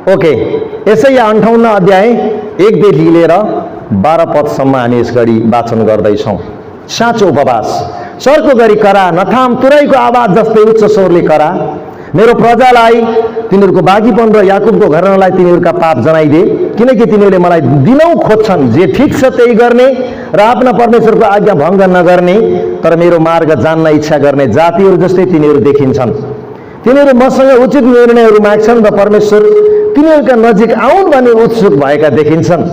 Okay, यसैया 58 अध्याय 1 देखि लिएर 12 पदसम्म हामी यसगरी वाचन गर्दैछौँ। साँचो उपवास। सर्को गरी करा, नथाम तुरैको आवाज जस्तै उच्च स्वरले करा। मेरो प्रजालाई तिनीहरूको बाँकीपन र याकुबको घरानालाई तिनीहरूका पाप जनाइदे, किनकि तिनीहरूले मलाई दिनौँ खोज्छन् जे ठिक छ त्यही गर्ने र आफ्ना परमेश्वरको आज्ञा भङ्ग नगर्ने, तर मेरो मार्ग जान्न इच्छा गर्ने जातिहरू जस्तै तिनीहरू देखिन्छन्। तिनीहरू मसँग उचित निर्णयहरू माग्छन् र परमेश्वर तिनीहरूका नजिक आउन् भन्ने उत्सुक भएका देखिन्छन्।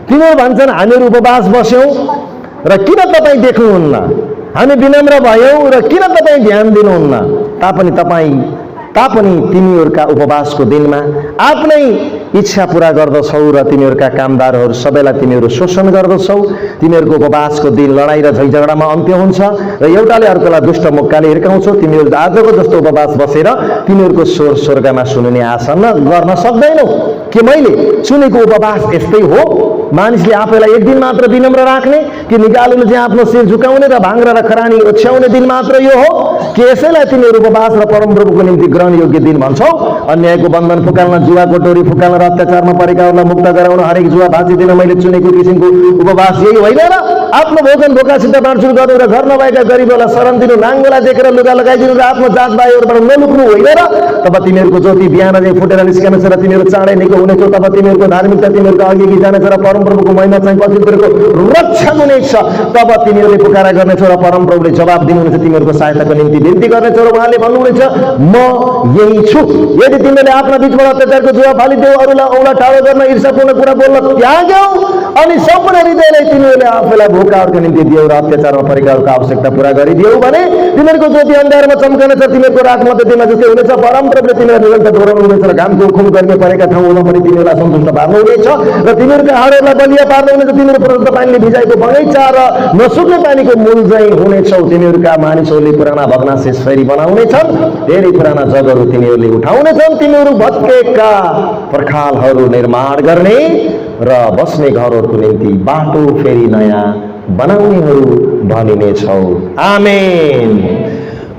तिनीहरू भन्छन्, हामीहरू उपवास बस्यौँ र किन तपाईँ देख्नुहुन्न? हामी विनम्र भयौँ र किन तपाईँ ध्यान दिनुहुन्न? तापनि तिमीहरूका उपवासको दिनमा आफ्नै इच्छा पूरा गर्दछौ र तिमीहरूका कामदारहरू सबैलाई तिमीहरू शोषण गर्दछौ। तिमीहरूको उपवासको दिन लडाइँ र झैझगडामा अन्त्य हुन्छ र एउटाले अर्कोलाई दुष्ट मुक्काले हिर्काउँछौ। तिमीहरू आजको जस्तो उपवास बसेर तिमीहरूको स्वर स्वर्गमा सुनिने आशा गर्न सक्दैनौ। के मैले सुनेको उपवास यस्तै हो? मानिसले आफैलाई एक दिन मात्र विनम्र राख्ने, कि निगालुले चाहिँ आफ्नो शिर झुकाउने र भाङ्रा र खरानी ओछ्याउने दिन मात्र यो हो? कि यसैलाई तिमीहरू उपवास र परमप्रभुको निम्ति ग्रहण योग्य दिन भन्छौ? अन्यायको बन्धन फुकाल्न, जुवाको डोरी फुकाल्न र अत्याचारमा परेकाहरूलाई मुक्त गराउन, हरेक जुवा भाँची दिन मैले चुनेको किसिमको उपवास यही होइन र? आफ्नो भोजन भोकासित बाँडचुँड गर्नु र घर नभएका गरिबहरूलाई शरण दिनु, नाङ्गोलाई देखेर लुगा लगाइदिनु र आफ्नो जात भाइहरूबाट नलुक्नु होइन र? तब तिमीहरूको ज्योति बिहान चाहिँ फुटेर निस्कनेछ र तिमीहरू चाँडै निको हुनेछौ। तब तिमीहरूको धार्मिकता तिमीहरूको अघि जानेछ र परमप्रभुको महिमा चाहिँ पछिल्लोको रक्षा हुनेछ। तब तिमीहरूले पुकारा गर्नेछौ र परमप्रभुले जवाब दिनुहुनेछ, तिमीहरूको सहायताको निम्ति बिन्ती गर्नेछौ र उहाँले भन्नुहुनेछ, म यही छु। यदि तिमीले आफ्ना बिचबाट अत्याचारको जुवा फालिदेऊ, अरूलाई औँला टाढो गर्न, ईर्ष्यापूर्ण कुरा बोल्न त्याग्यौ अनि सम्पूर्ण हृदयले तिमीहरूले आफूलाई भोकाहरूको निम्ति दियौ र अत्याचारमा परेकाहरूको आवश्यकता पूरा गरिदियौ भने तिमीहरूको ज्योति अन्धारमा चम्कनेछ, तिमीहरूको रात मध्य दिनमा जस्तै हुनेछ। परमप्रभुले तिमीलाई निरन्तर दोहोऱ्याउनुहुनेछ र घामको उखुम गर्मी परेका ठाउँमा पनि तिमीहरूलाई सन्तुष्ट पार्नुहुनेछ र तिमीहरूका हाडहरूलाई बलिया पार्नुहुनेछ। तिमीहरू प्रशस्त पानीले भिजाएको बगैँचा र नसुक्ने पानीको मूल चाहिँ हुनेछौ। तिमीहरूका मानिसहरूले पुराना भग्नाशेष फेरि बनाउनेछन्, धेरै पुराना जगहरू तिमीहरूले उठाउनेछन्। तिमीहरू भत्केका पर्खालहरू निर्माण गर्ने र बस्ने घरहरूको निम्ति बाटो फेरि नयाँ बनाउनेहरू बनिनेछौ। आमेन।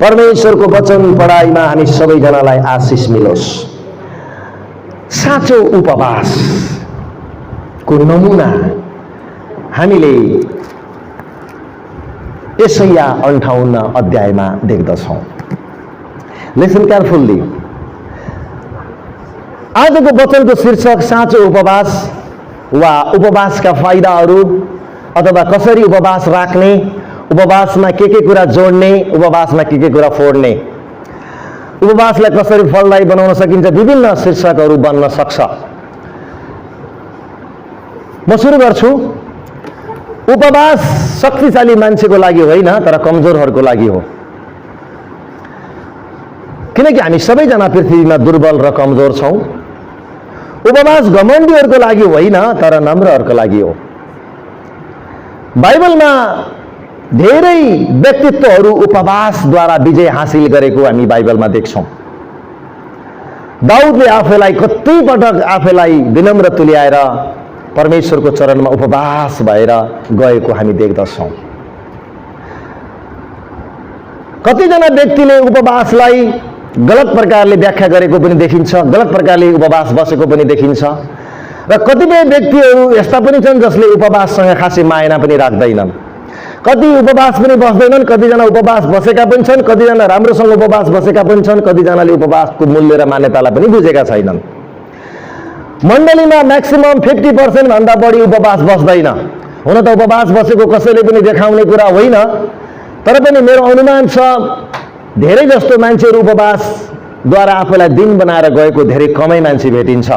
परमेश्वरको वचन पढाइमा हामी सबैजनालाई आशिष मिलोस्। साँचो उपवासको नमुना हामीले यसैया 58 अध्यायमा देख्दछौँ। Listen carefully. आजको वचनको शीर्षक साँचो उपवास वा उपवासका फाइदाहरू, अथवा कसरी उपवास राख्ने, उपवासमा के कुरा जोड्ने, उपवासमा के कुरा फोड्ने, उपवासलाई कसरी फलदायी बनाउन सकिन्छ, विभिन्न शीर्षकहरू बन्न सक्छ। म सुरु गर्छु। उपवास शक्तिशाली मान्छेको लागि होइन, तर कमजोरहरूको लागि हो। किनकि हामी सबैजना पृथ्वीमा दुर्बल र कमजोर छौँ। उपवास घमण्डीहरूको लागि होइन, तर नम्रहरूको लागि हो। बाइबलमा धेरै व्यक्तित्वहरू उपवासद्वारा विजय हासिल गरेको हामी बाइबलमा देख्छौँ। दाउदले आफैलाई कतिपटक आफैलाई विनम्र तुल्याएर परमेश्वरको चरणमा उपवास भएर गएको हामी देख्दछौँ। कतिजना व्यक्तिले उपवासलाई गलत प्रकारले व्याख्या गरेको पनि देखिन्छ, गलत प्रकारले उपवास बसेको पनि देखिन्छ र कतिपय व्यक्तिहरू यस्ता पनि छन् जसले उपवाससँग खासै मायना पनि राख्दैनन्। कति उपवास पनि बस्दैनन्, कतिजना उपवास बसेका पनि छन्, कतिजना राम्रोसँग उपवास बसेका पनि छन्, कतिजनाले उपवासको मूल्य र मान्यतालाई पनि बुझेका छैनन्। मण्डलीमा म्याक्सिमम 50% भन्दा बढी उपवास बस्दैन। हुन त उपवास बसेको कसैले पनि देखाउने कुरा होइन, तर पनि मेरो अनुमान छ धेरै जस्तो मान्छेहरू उपवासद्वारा आफूलाई दिन बनाएर गएको धेरै कमै मान्छे भेटिन्छ।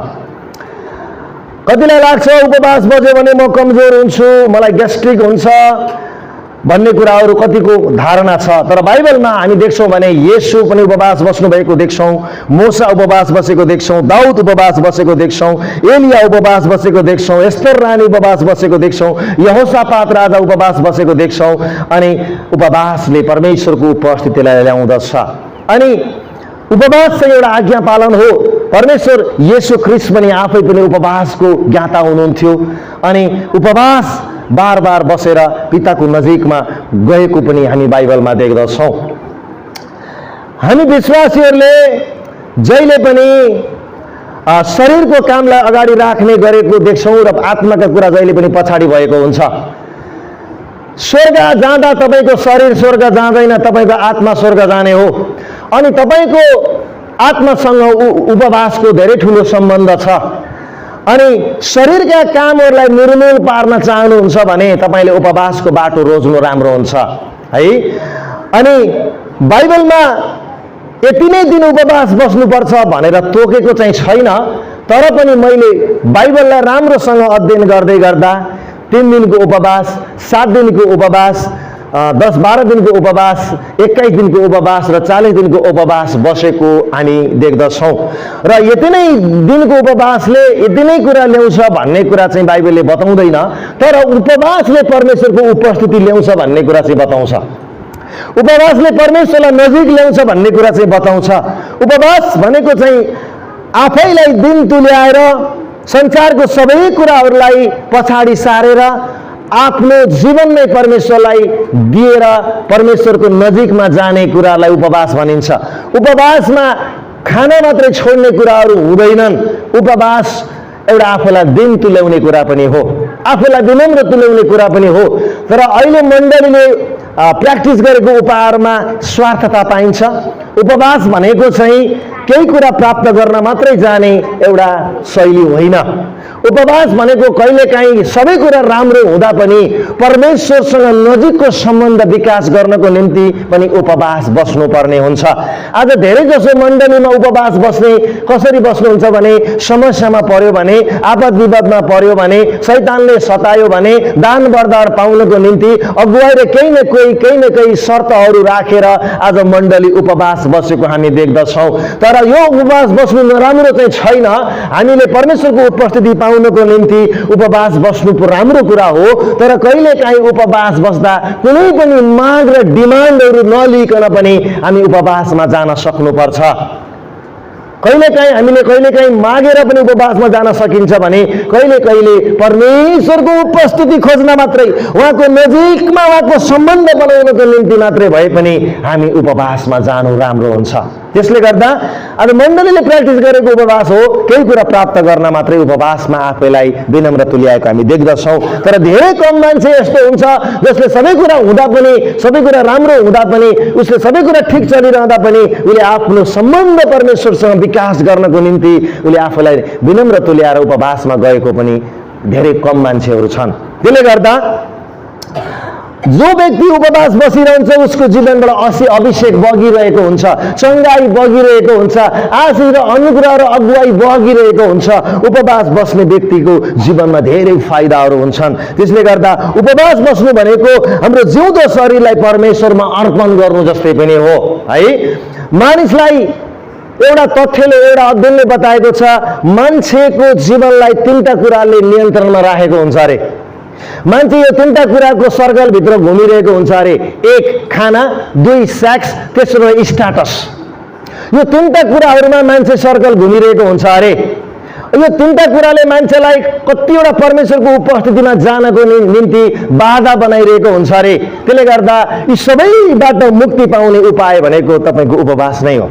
कतिलाई लाग्छ उपवास बस्यो भने म कमजोर हुन्छु, मलाई ग्यास्ट्रिक हुन्छ भन्ने कुराहरू कतिको धारणा छ। तर बाइबलमा हामी देख्छौँ भने येशू पनि उपवास बस्नु भएको देख्छौँ, मोसा उपवास बसेको देख्छौँ, दाउद उपवास बसेको देख्छौँ, एलिया उपवास बसेको देख्छौँ, एस्तर रानी उपवास बसेको देख्छौँ, यहोसापात राजा उपवास बसेको देख्छौँ। अनि उपवासले परमेश्वरको उपस्थितिलाई ल्याउँदछ। अनि उपवास चाहिँ एउटा आज्ञा पालन हो। परमेश्वर येशू ख्रीष्ट पनि आफै पनि उपवासको ज्ञाता हुनुहुन्थ्यो अनि उपवास बार बार बसेर पिताको नजिकमा गएको पनि हामी बाइबलमा देख्दछौँ। हामी विश्वासीहरूले जहिले पनि शरीरको कामलाई अगाडि राख्ने गरेको देख्छौँ र आत्माका कुरा जहिले पनि पछाडि भएको हुन्छ। स्वर्ग जाँदा तपाईँको शरीर स्वर्ग जाँदैन, तपाईँको आत्मा स्वर्ग जाने हो। अनि तपाईँको आत्मासँग उपवासको धेरै ठुलो सम्बन्ध छ। अनि शरीरका कामहरूलाई निर्मूल पार्न चाहनुहुन्छ भने तपाईँले उपवासको बाटो रोज्नु राम्रो हुन्छ है। अनि बाइबलमा यति नै दिन उपवास बस्नुपर्छ भनेर तोकेको चाहिँ छैन, तर पनि मैले बाइबललाई राम्रोसँग अध्ययन गर्दै गर्दा 3 दिनको उपवास, 7 दिनको उपवास, 10-12 दिनको उपवास, 21 दिनको उपवास र 40 दिनको उपवास बसेको हामी देख्दछौँ। र यति नै दिनको उपवासले यति नै कुरा ल्याउँछ भन्ने कुरा चाहिँ बाइबलले बताउँदैन, तर उपवासले परमेश्वरको उपस्थिति ल्याउँछ भन्ने कुरा चाहिँ बताउँछ। उपवासले परमेश्वरलाई नजिक ल्याउँछ भन्ने कुरा चाहिँ बताउँछ। उपवास भनेको चाहिँ आफैलाई दिन तुल्याएर संसारको सबै कुराहरूलाई पछाडि सारेर आफ्नो जीवनमै परमेश्वरलाई दिएर परमेश्वरको नजिकमा जाने कुरालाई उपवास भनिन्छ। उपवासमा खाना मात्रै छोड्ने कुराहरू हुँदैनन्। उपवास एउटा आफूलाई दिन तुल्याउने कुरा पनि हो, आफूलाई विनम्र तुल्याउने कुरा पनि हो। तर अहिले मण्डलीले प्र्याक्टिस गरेको उपायहरूमा स्वार्थता पाइन्छ। उपवास भनेको चाहिँ केही कुरा प्राप्त गर्न मात्रै जाने एउटा शैली होइन। उपवास भनेको कहिलेकाहीँ सबै कुरा राम्रो हुँदा पनि परमेश्वरसँग नजिकको सम्बन्ध विकास गर्नको निम्ति पनि उपवास बस्नुपर्ने हुन्छ। आज धेरै जसो मण्डलीमा उपवास बस्ने कसरी बस्नुहुन्छ भने समस्यामा पर्यो भने, आपद विपदमा पर्यो भने, शैतानले सतायो भने दान बरदार पाउनको निम्ति अगुवाईले केही न केही शर्तहरू राखेर आज मण्डली उपवास बसेको हामी देख्दछौँ। तर यो उपवास बस्नु नराम्रो चाहिँ छैन। हामीले परमेश्वरको उपस्थिति पाउनको निम्ति उपवास बस्नु राम्रो कुरा हो। तर कहिलेकाहीँ उपवास बस्दा कुनै पनि माग र डिमान्डहरू नलिकन पनि हामी उपवासमा जान सक्नुपर्छ। कहिलेकाहीँ मागेर पनि उपवासमा जान सकिन्छ भने कहिले परमेश्वरको उपस्थिति खोज्न मात्रै, उहाँको नजिकमा उहाँको सम्बन्ध बनाउनको निम्ति मात्रै भए पनि हामी उपवासमा जानु राम्रो हुन्छ। त्यसले गर्दा आज मण्डलीले प्र्याक्टिस गरेको उपवास हो, केही कुरा प्राप्त गर्न मात्रै उपवासमा आफैलाई विनम्र तुल्याएको हामी देख्दछौँ। तर धेरै कम मान्छे यस्तो हुन्छ जसले सबै कुरा हुँदा पनि, सबै कुरा राम्रो हुँदा पनि, उसले सबै कुरा ठिक चलिरहँदा पनि उसले आफ्नो सम्बन्ध परमेश्वरसँग विकास गर्नको निम्ति उसले आफूलाई विनम्र तुल्याएर उपवासमा गएको पनि धेरै कम मान्छेहरू छन्। त्यसले गर्दा जो व्यक्ति उपवास बसिरहन्छ उसको जीवनबाट अभिषेक बगिरहेको हुन्छ, चङ्गाई बगिरहेको हुन्छ, आशीष र अनुग्रह र अगुवाई बगिरहेको हुन्छ। उपवास बस्ने व्यक्तिको जीवनमा धेरै फाइदाहरू हुन्छन्। त्यसले गर्दा उपवास बस्नु भनेको हाम्रो जिउँदो शरीरलाई परमेश्वरमा अर्पण गर्नु जस्तै पनि हो है। मानिसलाई एउटा तथ्यले, एउटा अध्ययनले बताएको छ, मान्छेको जीवनलाई 3टा कुराले नियन्त्रणमा राखेको हुन्छ अरे। मान्छे यो 3टा कुराको सर्कलभित्र घुमिरहेको हुन्छ अरे। 1 खाना, 2 सेक्स, तेस्रो स्ट्याटस। यो 3टा कुराहरूमा मान्छे सर्कल घुमिरहेको हुन्छ अरे। यो 3टा कुराले मान्छेलाई कतिवटा परमेश्वरको उपस्थितिमा जानको निम्ति बाधा बनाइरहेको हुन्छ अरे। त्यसले गर्दा यी सबैबाट मुक्ति पाउने उपाय भनेको तपाईँको उपवास नै हो।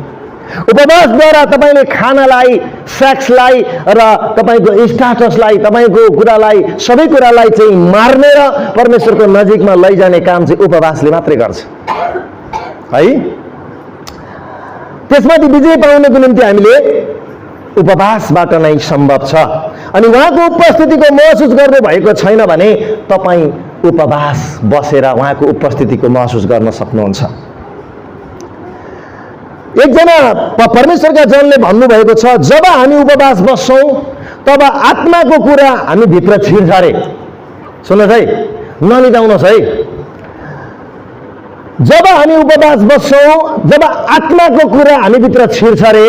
उपवासद्वारा तपाईँले खानालाई, सेक्सलाई र तपाईँको स्ट्याटसलाई, तपाईँको कुरालाई, सबै कुरालाई चाहिँ मार्ने र परमेश्वरको नजिकमा लैजाने काम चाहिँ उपवासले मात्रै गर्छ है। त्यसमाथि विजय पाउनको निम्ति हामीले उपवासबाट नै सम्भव छ। अनि उहाँको उपस्थितिको महसुस गर्नु भएको छैन भने तपाईँ उपवास बसेर उहाँको उपस्थितिको महसुस गर्न सक्नुहुन्छ। एकजना परमेश्वरका जनले भन्नुभएको छ, जब हामी उपवास बस्छौँ तब आत्माको कुरा हामी भित्र छिर्छ अरे। सुन्नुहोस् है, नलिदाउनुहोस् है। जब हामी उपवास बस्छौँ, जब आत्माको कुरा हामी भित्र छिर्छ अरे।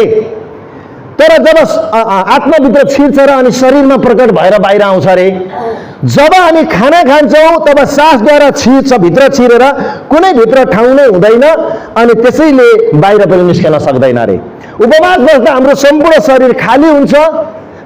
तर जब आत्माभित्र छिर्छ र अनि शरीरमा प्रकट भएर बाहिर आउँछ अरे। जब हामी खाना खान्छौँ तब सासद्वारा छिर्छ, भित्र छिरेर कुनै भित्र ठाउँ नै हुँदैन अनि त्यसैले बाहिर पनि निस्कन सक्दैन अरे। उपवास बस्दा हाम्रो सम्पूर्ण शरीर खाली हुन्छ,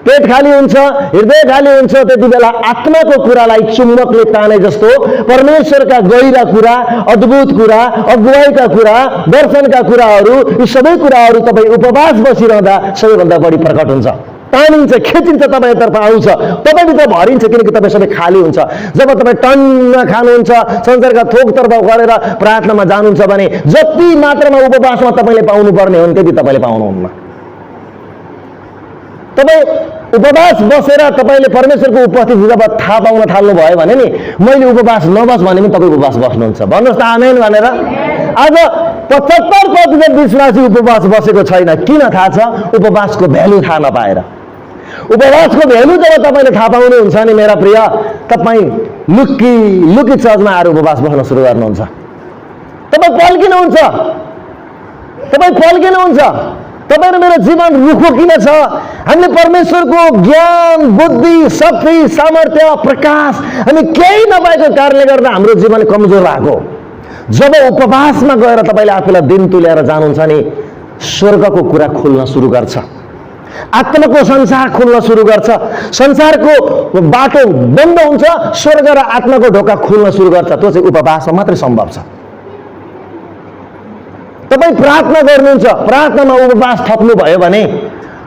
पेट खाली हुन्छ, हृदय खाली हुन्छ। त्यति बेला आत्माको कुरालाई चुम्बकले ताने जस्तो परमेश्वरका गहिरा कुरा, अद्भुत कुरा, अगुवाईका कुरा, दर्शनका कुराहरू, यी सबै कुराहरू तपाईँ उपवास बसिरहँदा सबैभन्दा बढी प्रकट हुन्छ। तानिन्छ, खिचिन्छ, तपाईँतर्फ आउँछ, तपाईँभित्र भरिन्छ, किनकि तपाईँ सबै खाली हुन्छ। जब तपाईँ टन्न खानुहुन्छ, संसारका थोकतर्फ गरेर प्रार्थनामा जानुहुन्छ भने जति मात्रामा उपवासमा तपाईँले पाउनुपर्ने हो त्यति तपाईँले पाउनुहुन्न। तपाईँ उपवास बसेर तपाईँले परमेश्वरको उपस्थिति जब थाहा पाउन थाल्नुभयो भने नि मैले उपवास नबस भने पनि तपाईँ उपवास बस्नुहुन्छ। भन्नुहोस् त आमेन भनेर। आज 75% विश्वासी उपवास बसेको छैन। किन थाहा छ? उपवासको भ्यालु थाहा नपाएर। उपवासको भ्यालु जब तपाईँले थाहा पाउनुहुन्छ नि मेरा प्रिय, तपाईँ लुकी चर्चमा आएर उपवास बस्न सुरु गर्नुहुन्छ। तपाईँ पल्किनुहुन्छ, तपाईँ र मेरो जीवन रुखो किन छ? हामीले परमेश्वरको ज्ञान, बुद्धि, शक्ति, सामर्थ्य, प्रकाश हामी केही नपाएको कारणले गर्दा हाम्रो जीवन कमजोर भएको। जब उपवासमा गएर तपाईँले आफूलाई दिन तुल्याएर जानुहुन्छ नि स्वर्गको कुरा खोल्न सुरु गर्छ, आत्माको संसार खोल्न सुरु गर्छ, संसारको बाटो बन्द हुन्छ, स्वर्ग र आत्माको ढोका खोल्न सुरु गर्छ। त्यो चाहिँ उपवासमा मात्रै सम्भव छ। तपाईँ प्रार्थना गर्नुहुन्छ, प्रार्थनामा उपवास थप्नु भयो भने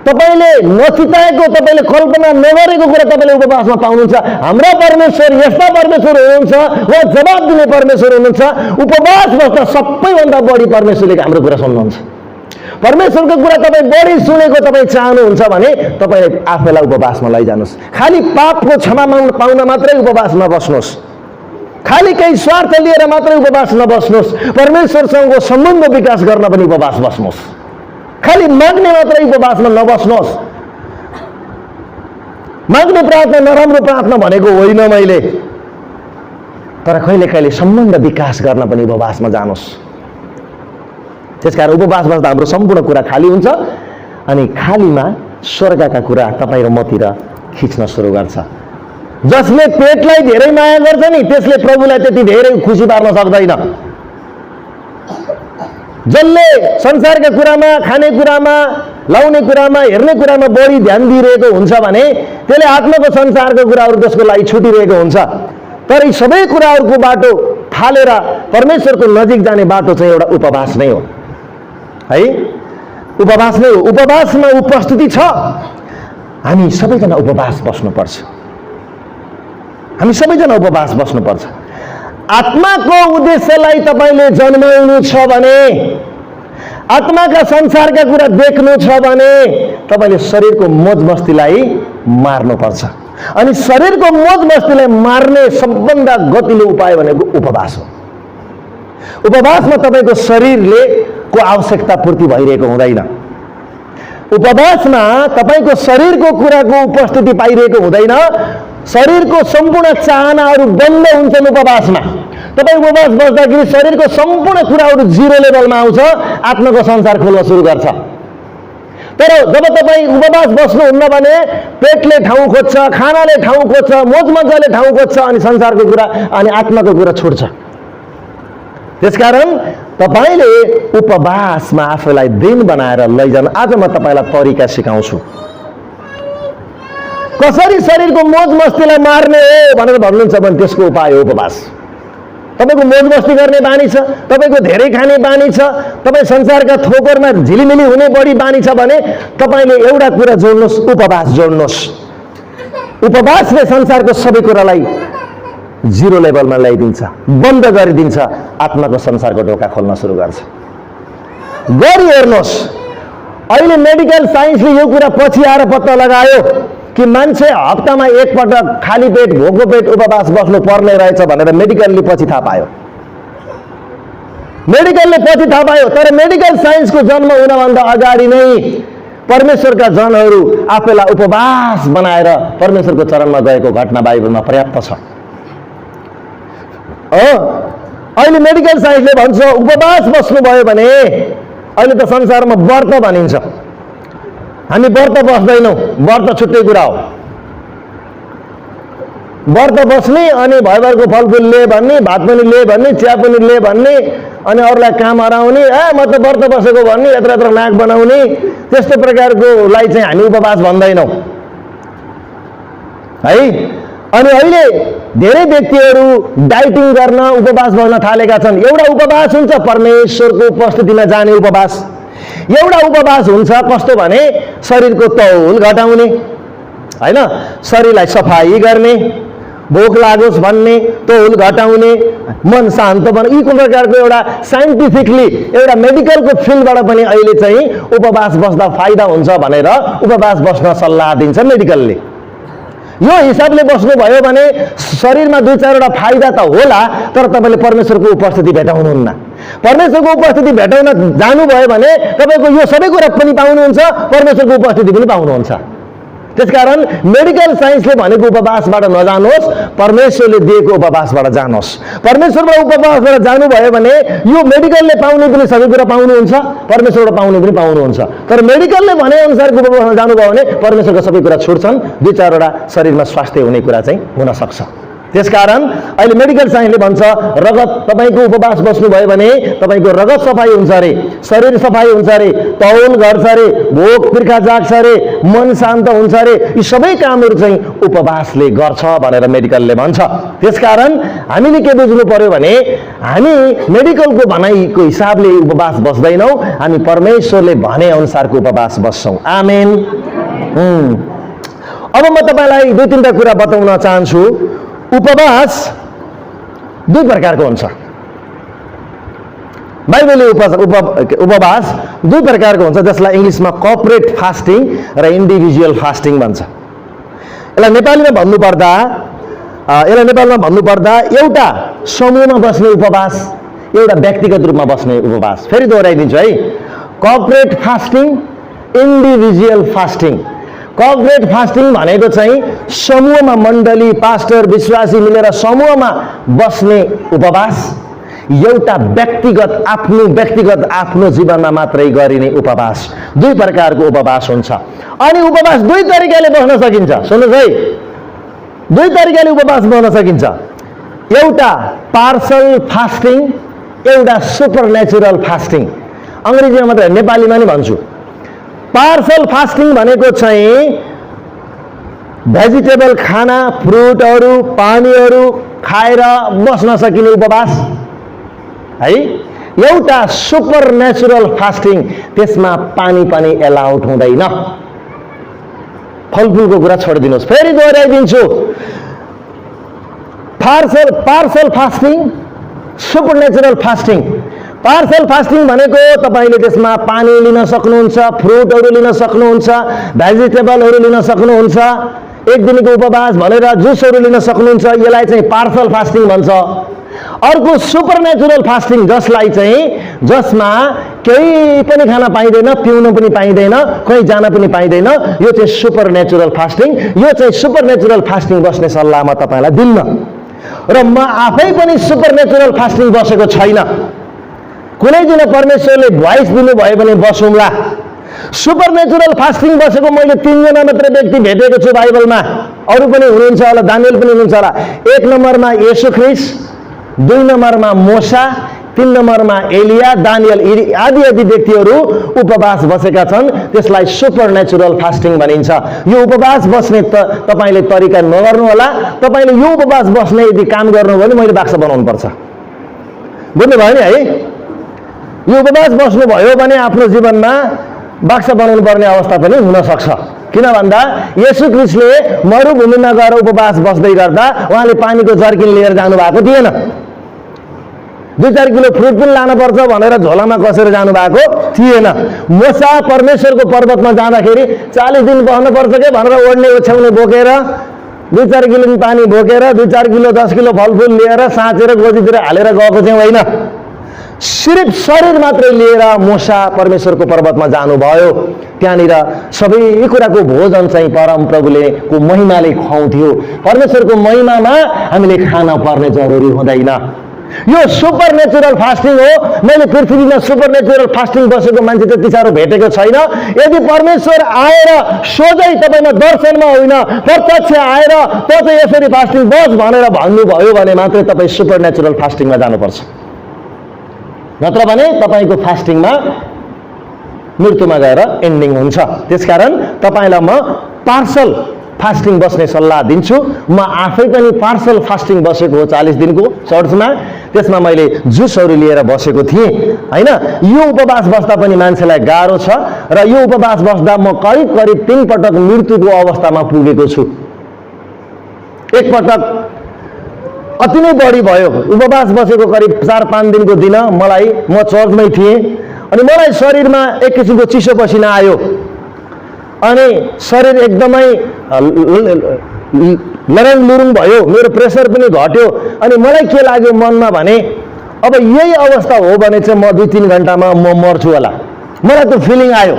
तपाईँले नचिताएको, तपाईँले कल्पना नगरेको कुरा तपाईँले उपवासमा पाउनुहुन्छ। हाम्रा परमेश्वर यस्ता परमेश्वर हुनुहुन्छ, वा जवाब दिने परमेश्वर हुनुहुन्छ। उपवास बस्दा सबैभन्दा बढी परमेश्वरले हाम्रो कुरा सुन्नुहुन्छ। परमेश्वरको कुरा तपाईँ बढी सुनेको तपाईँ चाहनुहुन्छ भने तपाईँले आफैलाई उपवासमा लैजानुहोस्। खालि पापको क्षमा पाउन मात्रै उपवासमा बस्नुहोस्, खालि केही स्वार्थ लिएर मात्रै उपवास नबस्नुहोस्। परमेश्वरसँगको सम्बन्ध विकास गर्न पनि उपवास बस्नुहोस्। खालि माग्ने मात्रै उपवासमा नबस्नुहोस्। माग्ने प्रार्थना नराम्रो प्रार्थना भनेको होइन मैले, तर कहिले कहिले सम्बन्ध विकास गर्न पनि उपवासमा जानुहोस्। त्यसकारण उपवास बस्दा हाम्रो सम्पूर्ण कुरा खाली हुन्छ अनि खालीमा स्वर्गका कुरा तपाईँ र मतिर खिच्न सुरु गर्छ। जसले पेटलाई धेरै माया गर्छ नि त्यसले प्रभुलाई त्यति धेरै खुसी पार्न सक्दैन। जसले संसारका कुरामा, खाने कुरामा, लाउने कुरामा, हेर्ने कुरामा बढी ध्यान दिइरहेको हुन्छ भने त्यसले आत्माको संसारको कुराहरू त्यसको लागि छुटिरहेको हुन्छ। तर यी सबै कुराहरूको बाटो फालेर परमेश्वरको नजिक जाने बाटो चाहिँ एउटा उपवास नै हो है। उपवास नै हो। उपवासमा उपस्थिति छ। हामी सबैजना उपवास बस्नुपर्छ। हामी सबैजना उपवास बस्नुपर्छ। आत्माको उद्देश्यलाई तपाईँले जन्माउनु छ भने, आत्माका संसारका कुरा देख्नु छ भने तपाईँले शरीरको मोज मस्तीलाई मार्नुपर्छ। अनि शरीरको मोज मस्तीलाई मार्ने सबभन्दा गतिलो उपाय भनेको उपवास हो। उपवासमा तपाईँको शरीरले को आवश्यकता पूर्ति भइरहेको हुँदैन। उपवासमा तपाईँको शरीरको कुराको उपस्थिति पाइरहेको हुँदैन। शरीरको सम्पूर्ण चाहनाहरू बन्द हुन्छन् उपवासमा। तपाईँ उपवास बस्दाखेरि शरीरको सम्पूर्ण कुराहरू जिरो लेभलमा आउँछ, आत्माको संसार खोल्न सुरु गर्छ। तर जब तपाईँ उपवास बस्नुहुन्न भने पेटले ठाउँ खोज्छ, खानाले ठाउँ खोज्छ, मोजमजाले ठाउँ खोज्छ अनि संसारको कुरा अनि आत्माको कुरा छुट्छ। त्यसकारण तपाईँले उपवासमा आफूलाई दिन बनाएर लैजानु। आज म तपाईँलाई तरिका सिकाउँछु कसरी शरीरको मोज मस्तीलाई मार्ने हो भनेर भन्नुहुन्छ भने त्यसको उपाय हो उपवास। तपाईँको मोज मस्ती गर्ने बानी छ, तपाईँको धेरै खाने बानी छ, तपाईँ संसारका थोकरमा झिलिमिली हुने बढी बानी छ भने तपाईँले एउटा कुरा जोड्नुहोस्, उपवास जोड्नुहोस्। उपवासले संसारको सबै कुरालाई जिरो लेभलमा ल्याइदिन्छ, बन्द गरिदिन्छ, आत्माको संसारको ढोका खोल्न सुरु गर्छ। गरी हेर्नुहोस्, अहिले मेडिकल साइन्सले यो कुरा पछि आएर पत्ता लगायो कि मान्छे हप्तामा एकपटक खाली पेट, भोको पेट उपवास बस्नु पर्ने रहेछ भनेर मेडिकलले पछि थाहा पायो। मेडिकलले पछि थाहा पायो। तर मेडिकल साइन्सको जन्म हुनभन्दा अगाडि नै परमेश्वरका जनहरू आफैलाई उपवास बनाएर परमेश्वरको चरणमा गएको घटना बाइबलमा पर्याप्त छ। अहिले मेडिकल साइन्सले भन्छ उपवास बस्नुभयो भने, अहिले त संसारमा व्रत भनिन्छ, हामी व्रत बस्दैनौँ, व्रत छुट्टै कुरा हो। व्रत बस्ने अनि भयभरको फलफुल ले भन्ने, भात पनि ले भन्ने, चिया पनि ले भन्ने, अनि अरूलाई काम हराउने, म त व्रत बसेको भन्ने, यत्र यत्र नाक बनाउने, त्यस्तो प्रकारकोलाई चाहिँ हामी उपवास भन्दैनौँ है। अनि अहिले धेरै व्यक्तिहरू डाइटिङ गर्न उपवास बस्न थालेका छन्। एउटा उपवास हुन्छ परमेश्वरको उपस्थितिमा जाने उपवास, एउटा उपवास हुन्छ कस्तो भने शरीरको तौल घटाउने, हैन, शरीरलाई सफाई गर्ने, भोक लागोस् भन्ने, तौल घटाउने, मन शान्त बनाउने, यी प्रकारको एउटा साइन्टिफिकली एउटा मेडिकलको फिल्डबाट पनि अहिले चाहिँ उपवास बस्दा फाइदा हुन्छ भनेर उपवास बस्न सल्लाह दिन्छ मेडिकलले। यो हिसाबले बस्नुभयो भने शरीरमा 2-4 वटा फाइदा त होला, तर तपाईँले परमेश्वरको उपस्थिति भेटाउनुहुन्न। परमेश्वरको उपस्थिति भेटाउन जानुभयो भने तपाईँको यो सबै कुरा पनि पाउनुहुन्छ, परमेश्वरको उपस्थिति पनि पाउनुहुन्छ। त्यसकारण मेडिकल साइन्सले भनेको उपवासबाट नजानुहोस्, परमेश्वरले दिएको उपवासबाट जानुहोस्। परमेश्वरबाट उपवासबाट जानुभयो भने यो मेडिकलले पाउने पनि सबै कुरा पाउनुहुन्छ, परमेश्वरबाट पाउने पनि पाउनुहुन्छ। तर मेडिकलले भने अनुसारको उपवासमा जानुभयो भने परमेश्वरको सबै कुरा छुट्छन्, 2-4 वटा शरीरमा स्वास्थ्य हुने कुरा चाहिँ हुन सक्छ। त्यसकारण अहिले मेडिकल साइन्सले भन्छ रगत तपाईँको उपवास बस्नुभयो भने तपाईँको रगत सफाइ हुन्छ अरे, शरीर सफाइ हुन्छ अरे, तौल घट्छ अरे, भोक तिर्खा जाग्छ अरे, मन शान्त हुन्छ अरे, यी सबै कामहरू चाहिँ उपवासले गर्छ भनेर मेडिकलले भन्छ। त्यसकारण हामीले के बुझ्नु पर्यो भने हामी मेडिकलको भनाइको हिसाबले उपवास बस्दैनौँ, हामी परमेश्वरले भने अनुसारको उपवास बस्छौँ। आमेन। अब म तपाईँलाई 2-3 कुरा बताउन चाहन्छु। उपवास 2 प्रकारको हुन्छ। बाइबलले उपवास 2 प्रकारको हुन्छ, जसलाई इङ्ग्लिसमा कर्पोरेट फास्टिङ र इन्डिभिजुअल फास्टिङ भन्छ। यसलाई नेपालमा भन्नुपर्दा एउटा समूहमा बस्ने उपवास, एउटा व्यक्तिगत रूपमा बस्ने उपवास। फेरि दोहोऱ्याइदिन्छु है, corporate fasting, individual fasting. Corporate fasting भनेको चाहिँ समूहमा मण्डली, पास्टर, विश्वासी मिलेर समूहमा बस्ने उपवास, एउटा व्यक्तिगत आफ्नो जीवनमा मात्रै गरिने उपवास। 2 प्रकारको उपवास हुन्छ। अनि उपवास 2 तरिकाले बस्न सकिन्छ। सुन्नुहोस् है, 2 तरिकाले उपवास बस्न सकिन्छ। एउटा पार्सल फास्टिङ, एउटा सुपरनेचुरल फास्टिङ। अङ्ग्रेजीमा मात्र, नेपालीमा नि भन्छु। पार्सल फास्टिङ भनेको चाहिँ भेजिटेबल खाना, फ्रुटहरू, पानीहरू खाएर बस्न सकिने उपवास है। एउटा सुपर नेचुरल फास्टिङ, त्यसमा पानी पनि एलाउड हुँदैन। फलफुलको कुरा छोडिदिनुहोस्। फेरि दोहोऱ्याइदिन्छु, partial fasting, supernatural fasting. Partial fasting भनेको तपाईँले त्यसमा पानी लिन सक्नुहुन्छ, फ्रुटहरू लिन सक्नुहुन्छ, भेजिटेबलहरू लिन सक्नुहुन्छ, 1 दिनको उपवास भनेर जुसहरू लिन सक्नुहुन्छ। यसलाई चाहिँ पार्सल फास्टिङ भन्छ। अर्को सुपर नेचुरल फास्टिङ, जसमा केही पनि खान पाइँदैन, पिउन पनि पाइँदैन, कहीँ जान पनि पाइँदैन, यो चाहिँ सुपर नेचुरल फास्टिङ। यो चाहिँ सुपर नेचुरल फास्टिङ बस्ने सल्लाह म तपाईँलाई दिन्न, र म आफै पनि सुपर नेचुरल फास्टिङ बसेको छैन। कुनै दिन परमेश्वरले भोइस दिनुभयो भने बसौँला। सुपर नेचुरल फास्टिङ बसेको मैले 3 जना मात्रै व्यक्ति भेटेको छु बाइबलमा, अरू पनि हुनुहुन्छ होला, दानियल पनि हुनुहुन्छ होला। 1 नम्बरमा येशू ख्रिस्ट, 2 नम्बरमा मोसा, 3 नम्बरमा एलिया, दानियल आदि व्यक्तिहरू उपवास बसेका छन्। त्यसलाई सुपर नेचुरल फास्टिङ भनिन्छ। यो उपवास बस्ने तपाईँले तरिका नगर्नु होला। तपाईँले यो उपवास बस्ने यदि काम गर्नुभयो भने मैले बाक्सा बनाउनु पर्छ, बुझ्नुभयो नि है। यो उपवास बस्नुभयो भने आफ्नो जीवनमा बाक्सा बनाउनु पर्ने अवस्था पनि हुन सक्छ। किन भन्दा येशू ख्रिस्टले मरुभूमिमा गएर उपवास बस्दै गर्दा उहाँले पानीको जर्किन लिएर जानु भएको थिएन। 2-4 किलो फ्रुट पनि लानुपर्छ भनेर झोलामा कसेर जानु भएको थिएन। मोसा परमेश्वरको पर्वतमा जाँदाखेरि 40 दिन बस्नुपर्छ के भनेर ओढ्ने ओछ्याउने बोकेर, 2-4 किलो पानी बोकेर, 2-4 किलो 10 किलो फलफुल लिएर साँचेर गोजीतिर हालेर गएको चाहिँ होइन। सिर्फ शरीर मात्रै लिएर मोसा परमेश्वरको पर्वतमा जानुभयो। त्यहाँनिर सबै कुराको भोजन चाहिँ परम प्रभुले को महिमाले खुवाउँथ्यो। परमेश्वरको महिमामा हामीले खान पर्ने जरुरी हुँदैन। यो सुपर नेचुरल फास्टिङ हो। मैले पृथ्वीमा सुपर नेचुरल फास्टिङ बसेको मान्छे त्यति साह्रो भेटेको छैन। यदि परमेश्वर आएर सोझै तपाईँमा दर्शनमा होइन, प्रत्यक्ष आएर त चाहिँ यसरी फास्टिङ बस भनेर भन्नुभयो भने मात्रै तपाईँ सुपर नेचुरल फास्टिङमा जानुपर्छ। नत्र भने तपाईँको फास्टिङमा मृत्युमा गएर एन्डिङ हुन्छ। त्यसकारण तपाईँलाई म पार्सल फास्टिङ बस्ने सल्लाह दिन्छु। म आफै पनि पार्सल फास्टिङ बसेको हो 40 दिनको चर्चमा। त्यसमा मैले जुसहरू लिएर बसेको थिएँ हैन। यो उपवास बस्दा पनि मान्छेलाई गाह्रो छ र यो उपवास बस्दा म करिब 3 पटक मृत्युको अवस्थामा पुगेको छु। एक पटक अति नै बढी भयो, उपवास बसेको करिब 4-5 दिनको दिन म चर्चमै थिएँ अनि मलाई शरीरमा एक किसिमको चिसो पसिना आयो अनि शरीर एकदमै लरङ लुरुङ भयो, मेरो प्रेसर पनि घट्यो अनि मलाई के लाग्यो मनमा भने अब यही अवस्था हो भने चाहिँ म 2-3 घण्टामा म मर्छु होला। मलाई त्यो फिलिङ आयो,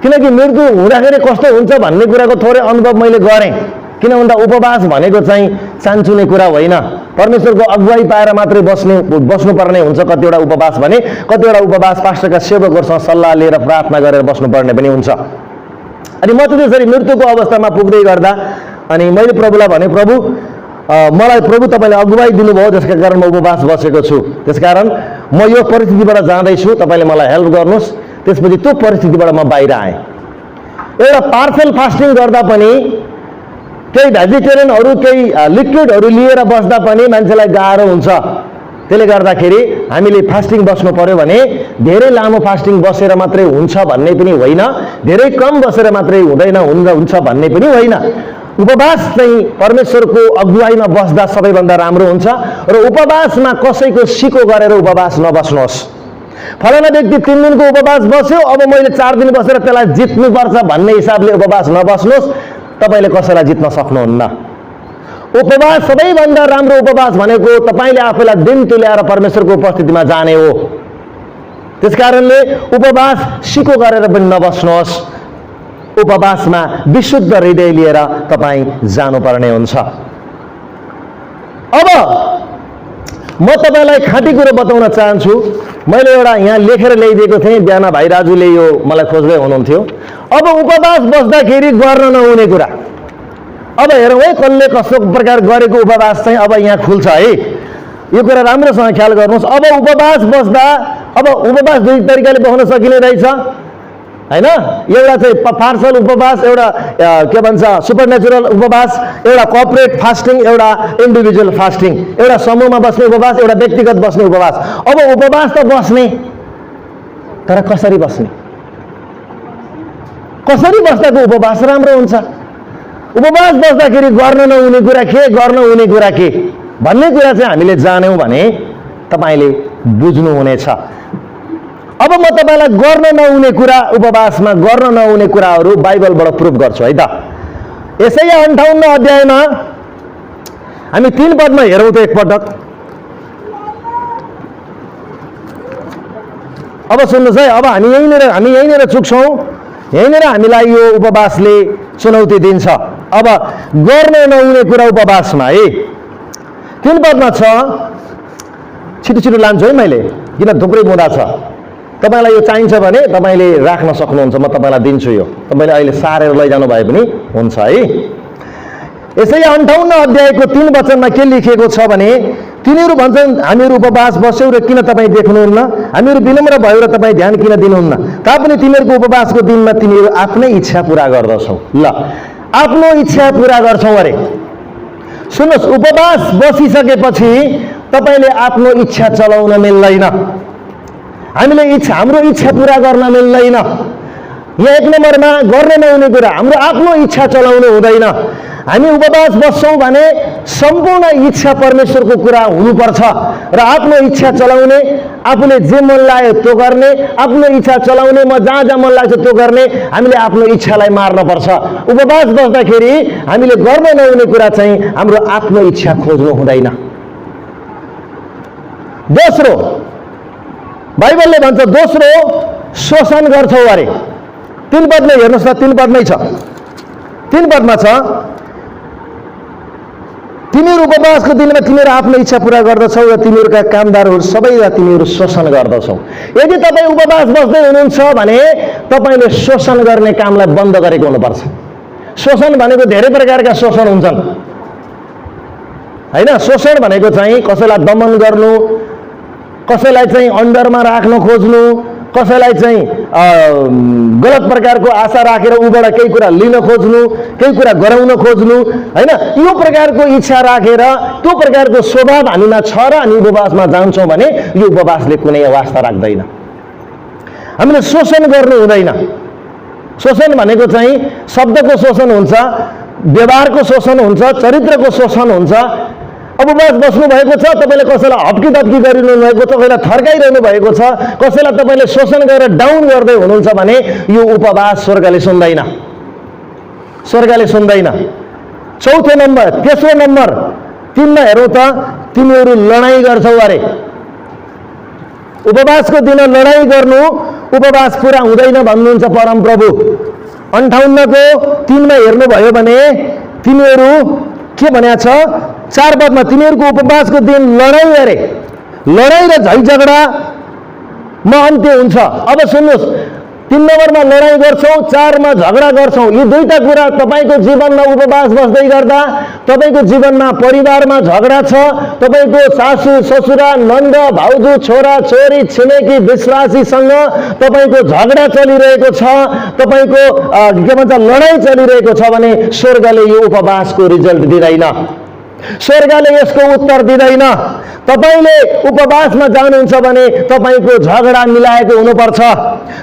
किनकि मृत्यु हुँदाखेरि कस्तो हुन्छ भन्ने कुराको थोरै अनुभव मैले गरेँ। किन भन्दा उपवास भनेको चाहिँ चान्चुने कुरा होइन, परमेश्वरको अगुवाई पाएर मात्रै बस्नुपर्ने हुन्छ। कतिवटा उपवास भने कतिवटा उपवास पास्टरका सेवकहरूसँग सल्लाह लिएर प्रार्थना गरेर बस्नुपर्ने पनि हुन्छ। अनि म चाहिँ त्यसरी मृत्युको अवस्थामा पुग्दै गर्दा अनि मैले प्रभुलाई भने, प्रभु मलाई प्रभु तपाईँले अगुवाई दिनुभयो, त्यसका कारण म उपवास बसेको छु। त्यसकारण म यो परिस्थितिबाट जाँदैछु, तपाईँले मलाई हेल्प गर्नुहोस्। त्यसपछि त्यो परिस्थितिबाट म बाहिर आएँ। एउटा पार्सल फास्टिङ गर्दा पनि केही भेजिटेरियनहरू केही लिक्विडहरू लिएर बस्दा पनि मान्छेलाई गाह्रो हुन्छ। त्यसले गर्दाखेरि हामीले फास्टिङ बस्नु पर्यो भने धेरै लामो फास्टिङ बसेर मात्रै हुन्छ भन्ने पनि होइन, धेरै कम बसेर मात्रै हुन्छ भन्ने पनि होइन। उपवास चाहिँ परमेश्वरको अगुवाईमा बस्दा सबैभन्दा राम्रो हुन्छ र उपवासमा कसैको सिको गरेर उपवास नबस्नुहोस्। फलाना व्यक्ति 3 दिनको उपवास बस्यो, अब मैले 4 दिन बसेर त्यसलाई जित्नुपर्छ भन्ने हिसाबले उपवास नबस्नुहोस्, तपाईले कसैलाई जित्न सक्नुहुन्न। उपवास सबैभन्दा राम्रो उपवास भनेको तपाईले आफूलाई दिन तुल्याएर परमेश्वरको उपस्थितिमा जाने हो। त्यसकारणले उपवास सिको गरेर पनि नबस्नुहोस्, उपवासमा विशुद्ध हृदय लिएर तपाईँ जानुपर्ने हुन्छ। अब म तपाईलाई खाँटी कुरो बताउन चाहन्छु। मैले एउटा यहाँ लेखेर ल्याइदिएको थिएँ, बिहान भाइ राजुले यो मलाई खोज्दै हुनुहुन्थ्यो। अब उपवास बस्दाखेरि गर्न नहुने कुरा, अब हेरौँ है कसले कस्तो प्रकार गरेको उपवास चाहिँ अब यहाँ खुल्छ है। यो कुरा राम्रोसँग ख्याल गर्नुहोस्। अब उपवास बस्दा अब उपवास 2 तरिकाले बस्न सकिने रहेछ हैन। एउटा चाहिँ पार्सल उपवास, एउटा के भन्छ सुपरनेचुरल उपवास, एउटा कर्पोरेट फास्टिङ, एउटा इन्डिभिजुअल फास्टिङ, एउटा समूहमा बस्ने उपवास, एउटा व्यक्तिगत बस्ने उपवास। अब उपवास त बस्ने, तर कसरी बस्ने, कसरी बस्दाको उपवास राम्रो हुन्छ। उपवास बस्दाखेरि गर्न नहुने कुरा के, गर्न हुने कुरा के भन्ने कुरा चाहिँ हामीले जान्यौँ भने तपाईले बुझ्नुहुनेछ। अब म तपाईलाई गर्न नहुने कुरा, उपवासमा गर्न नहुने कुराहरू बाइबलबाट प्रुफ गर्छु है त। यसैया 58 अध्यायमा हामी 3 पदमा हेरौँ त एकपटक। अब सुन्नुहोस् है, अब हामी यहीँनिर चुक्छौँ, यहीँनिर हामीलाई यो उपवासले चुनौती दिन्छ। अब गर्न नहुने कुरा उपवासमा है 3 पदमा छ। छिटो लान्छु है मैले, किन थुप्रै बुँदा छ। तपाईलाई यो चाहिन्छ भने तपाईले राख्न सक्नुहुन्छ, म तपाईलाई दिन्छु। यो तपाईले अहिले सारेर लैजानु भए पनि हुन्छ है। यसैया 58 अध्यायको 3 वचनमा के लेखिएको छ भने, तिनीहरू भन्छन् हामीहरू उपवास बस्यौँ र किन तपाईँ देख्नुहुन्न, हामीहरू विनम्र भयो र तपाईँ ध्यान किन दिनुहुन्न, तापनि तिमीहरूको उपवासको दिनमा तिमीहरू आफ्नै इच्छा पुरा गर्दछौ। ल, आफ्नो इच्छा पुरा गर्छौ अरे। सुन्नुहोस्, उपवास बसिसकेपछि तपाईले आफ्नो इच्छा चलाउन मिल्दैन, हामीले हाम्रो इच्छा पुरा गर्न मिल्दैन। यहाँ 1 नम्बरमा गर्न नहुने कुरा हाम्रो आफ्नो इच्छा चलाउनु हुँदैन। हामी उपवास बस्छौँ भने सम्पूर्ण इच्छा परमेश्वरको कुरा हुनुपर्छ र आफ्नो इच्छा चलाउने, आफूले जे मन लाग्यो त्यो गर्ने, आफ्नो इच्छा चलाउने, म जहाँ मन लाग्छ त्यो गर्ने, हामीले आफ्नो इच्छालाई मार्नुपर्छ। उपवास बस्दाखेरि हामीले गर्न नहुने कुरा चाहिँ हाम्रो आफ्नो इच्छा खोज्नु हुँदैन। दोस्रो, बाइबलले भन्छ दोस्रो शोषण गर्छौ अरे। 3 पदमा हेर्नुहोस् न, 3 पदमै छ, 3 पदमा छ, तिमीहरू उपवासको दिनमा तिमीहरू आफ्नो इच्छा पुरा गर्दछौ र तिमीहरूका कामदारहरू सबैलाई तिमीहरू शोषण गर्दछौ। यदि तपाईँ उपवास बस्दै हुनुहुन्छ भने तपाईँले शोषण गर्ने कामलाई बन्द गरेको हुनुपर्छ। शोषण भनेको धेरै प्रकारका शोषण हुन्छन् हैन। शोषण भनेको चाहिँ कसैलाई दमन गर्नु, कसैलाई चाहिँ अन्डरमा राख्न खोज्नु, कसैलाई चाहिँ गलत प्रकारको आशा राखेर उबाट केही कुरा लिन खोज्नु, केही कुरा गराउन खोज्नु, हैन, यो प्रकारको इच्छा राखेर त्यो प्रकारको स्वभाव हामीमा छ र हामी उपवासमा जान्छौँ भने यो उपवासले कुनै वास्ता राख्दैन। हामीले शोषण गर्नु हुँदैन। शोषण भनेको चाहिँ शब्दको शोषण हुन्छ, व्यवहारको शोषण हुन्छ, चरित्रको शोषण हुन्छ। उपवास बस्नु भएको छ, तपाईँले कसैलाई हप्की दप्की गरिरहनु भएको छ, कसैलाई थर्काइरहनु भएको छ, कसैलाई तपाईँले शोषण गरेर डाउन गर्दै हुनुहुन्छ भने यो उपवास स्वर्गले सुन्दैन, स्वर्गले सुन्दैन। चौथो नम्बर, तेस्रो नम्बर 3 मा हेरौँ त, तिमीहरू लडाईँ गर्छौ अरे। उपवासको दिन लडाईँ गर्नु उपवास पुरा हुँदैन भन्नुहुन्छ परमप्रभु। 58 को 3 मा हेर्नुभयो भने तिमीहरू के भनेको छ, 4 पदमा तिमीहरूको उपवासको दिन लडाईँ अरे, लडाईँ र झैझगडामा अन्त्य हुन्छ। अब सुन्नुहोस्, 3 नम्बरमा लडाईँ गर्छौँ, 4 मा झगडा गर्छौँ। यी दुईटा कुरा तपाईँको जीवनमा उपवास बस्दै गर्दा तपाईँको जीवनमा परिवारमा झगडा छ, तपाईँको सासू ससुरा नन्द भाउजू छोरा छोरी छिमेकी विश्वासीसँग तपाईँको झगडा चलिरहेको छ, तपाईँको के भन्छ लडाईँ चलिरहेको छ भने स्वर्गले यो उपवासको रिजल्ट दिँदैन, स्वर्गले यसको उत्तर दिँदैन। तपाईले उपवासमा जानुहुन्छ भने तपाईँको झगडा मिलाएको हुनुपर्छ,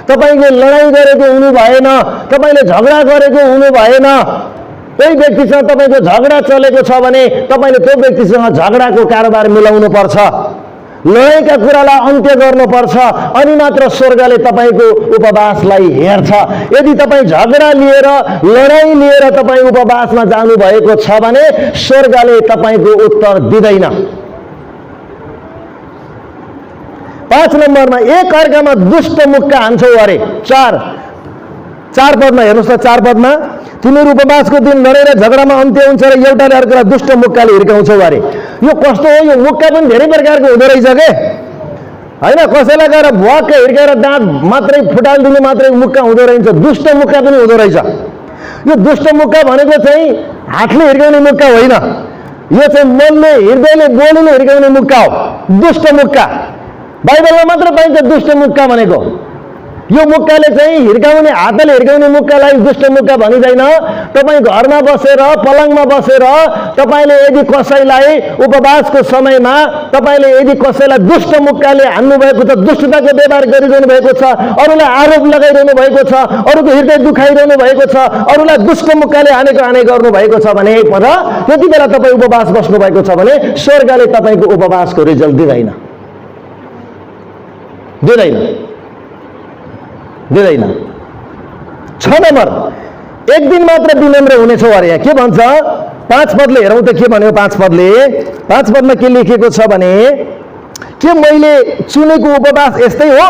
तपाईँले लडाईँ गरेको हुनु भएन, तपाईँले झगडा गरेको हुनु भएन। कोही व्यक्तिसँग तपाईँको झगडा चलेको छ भने तपाईँले त्यो व्यक्तिसँग झगडाको कारोबार मिलाउनु पर्छ, लडाईँका कुरालाई अन्त्य गर्नुपर्छ, अनि मात्र स्वर्गले तपाईँको उपवासलाई हेर्छ। यदि तपाईँ झगडा लिएर लडाईँ लिएर तपाईँ उपवासमा जानुभएको छ भने स्वर्गले तपाईँको उत्तर दिँदैन। 5 नम्बरमा एक अर्कामा दुष्ट मुक्का हान्छौ अरे। 4 पदमा हेर्नुहोस् त, 4 पदमा तिमीहरू उपवासको दिन लडेर झगडामा अन्त्य हुन्छ र एउटाले अर्कालाई दुष्ट मुक्काले हिर्काउँछौ अरे। यो कस्तो हो, यो मुक्का पनि धेरै प्रकारको हुँदो रहेछ के, हैन? कसैलाई गएर भुवाक्क हिर्काएर दाँत मात्रै फुटालिदिनु मात्रै मुक्का हुँदो रहेछ, दुष्ट मुक्का पनि हुँदो रहेछ। यो दुष्ट मुक्का भनेको चाहिँ हातले हिर्काउने मुक्का होइन, यो चाहिँ मनले हृदयले बोलीले हिर्काउने मुक्का हो, दुष्ट मुक्का। बाइबलमा मात्र पाइन्छ दुष्ट मुक्का भनेको। यो मुक्काले चाहिँ हिर्काउने, हातले हिर्काउने मुक्कालाई दुष्ट मुक्का भनिँदैन। तपाईँ घरमा बसेर पलङमा बसेर तपाईँले यदि कसैलाई उपवासको समयमा तपाईँले यदि कसैलाई दुष्ट मुक्काले हान्नु भएको छ, दुष्टताको व्यवहार गरिरहनु भएको छ, अरूलाई आरोप लगाइरहनु भएको छ, अरूको हृदय दुखाइरहनु भएको छ, अरूलाई दुष्ट मुक्काले हाने गर्नु भएको छ भने त्यति बेला तपाईँ उपवास बस्नु भएको छ भने स्वर्गले तपाईँको उपवासको रिजल्ट दिँदैन, दिँदैन, दिँदैन। 6 नम्बर, एक दिन मात्र विनम्र हुनेछौ अरे। यहाँ के भन्छ 5 पदले हेरौँ त, के भन्यो 5 पदले? 5 पदमा के लेखेको छ भने, के मैले चुनेको उपवास यस्तै हो,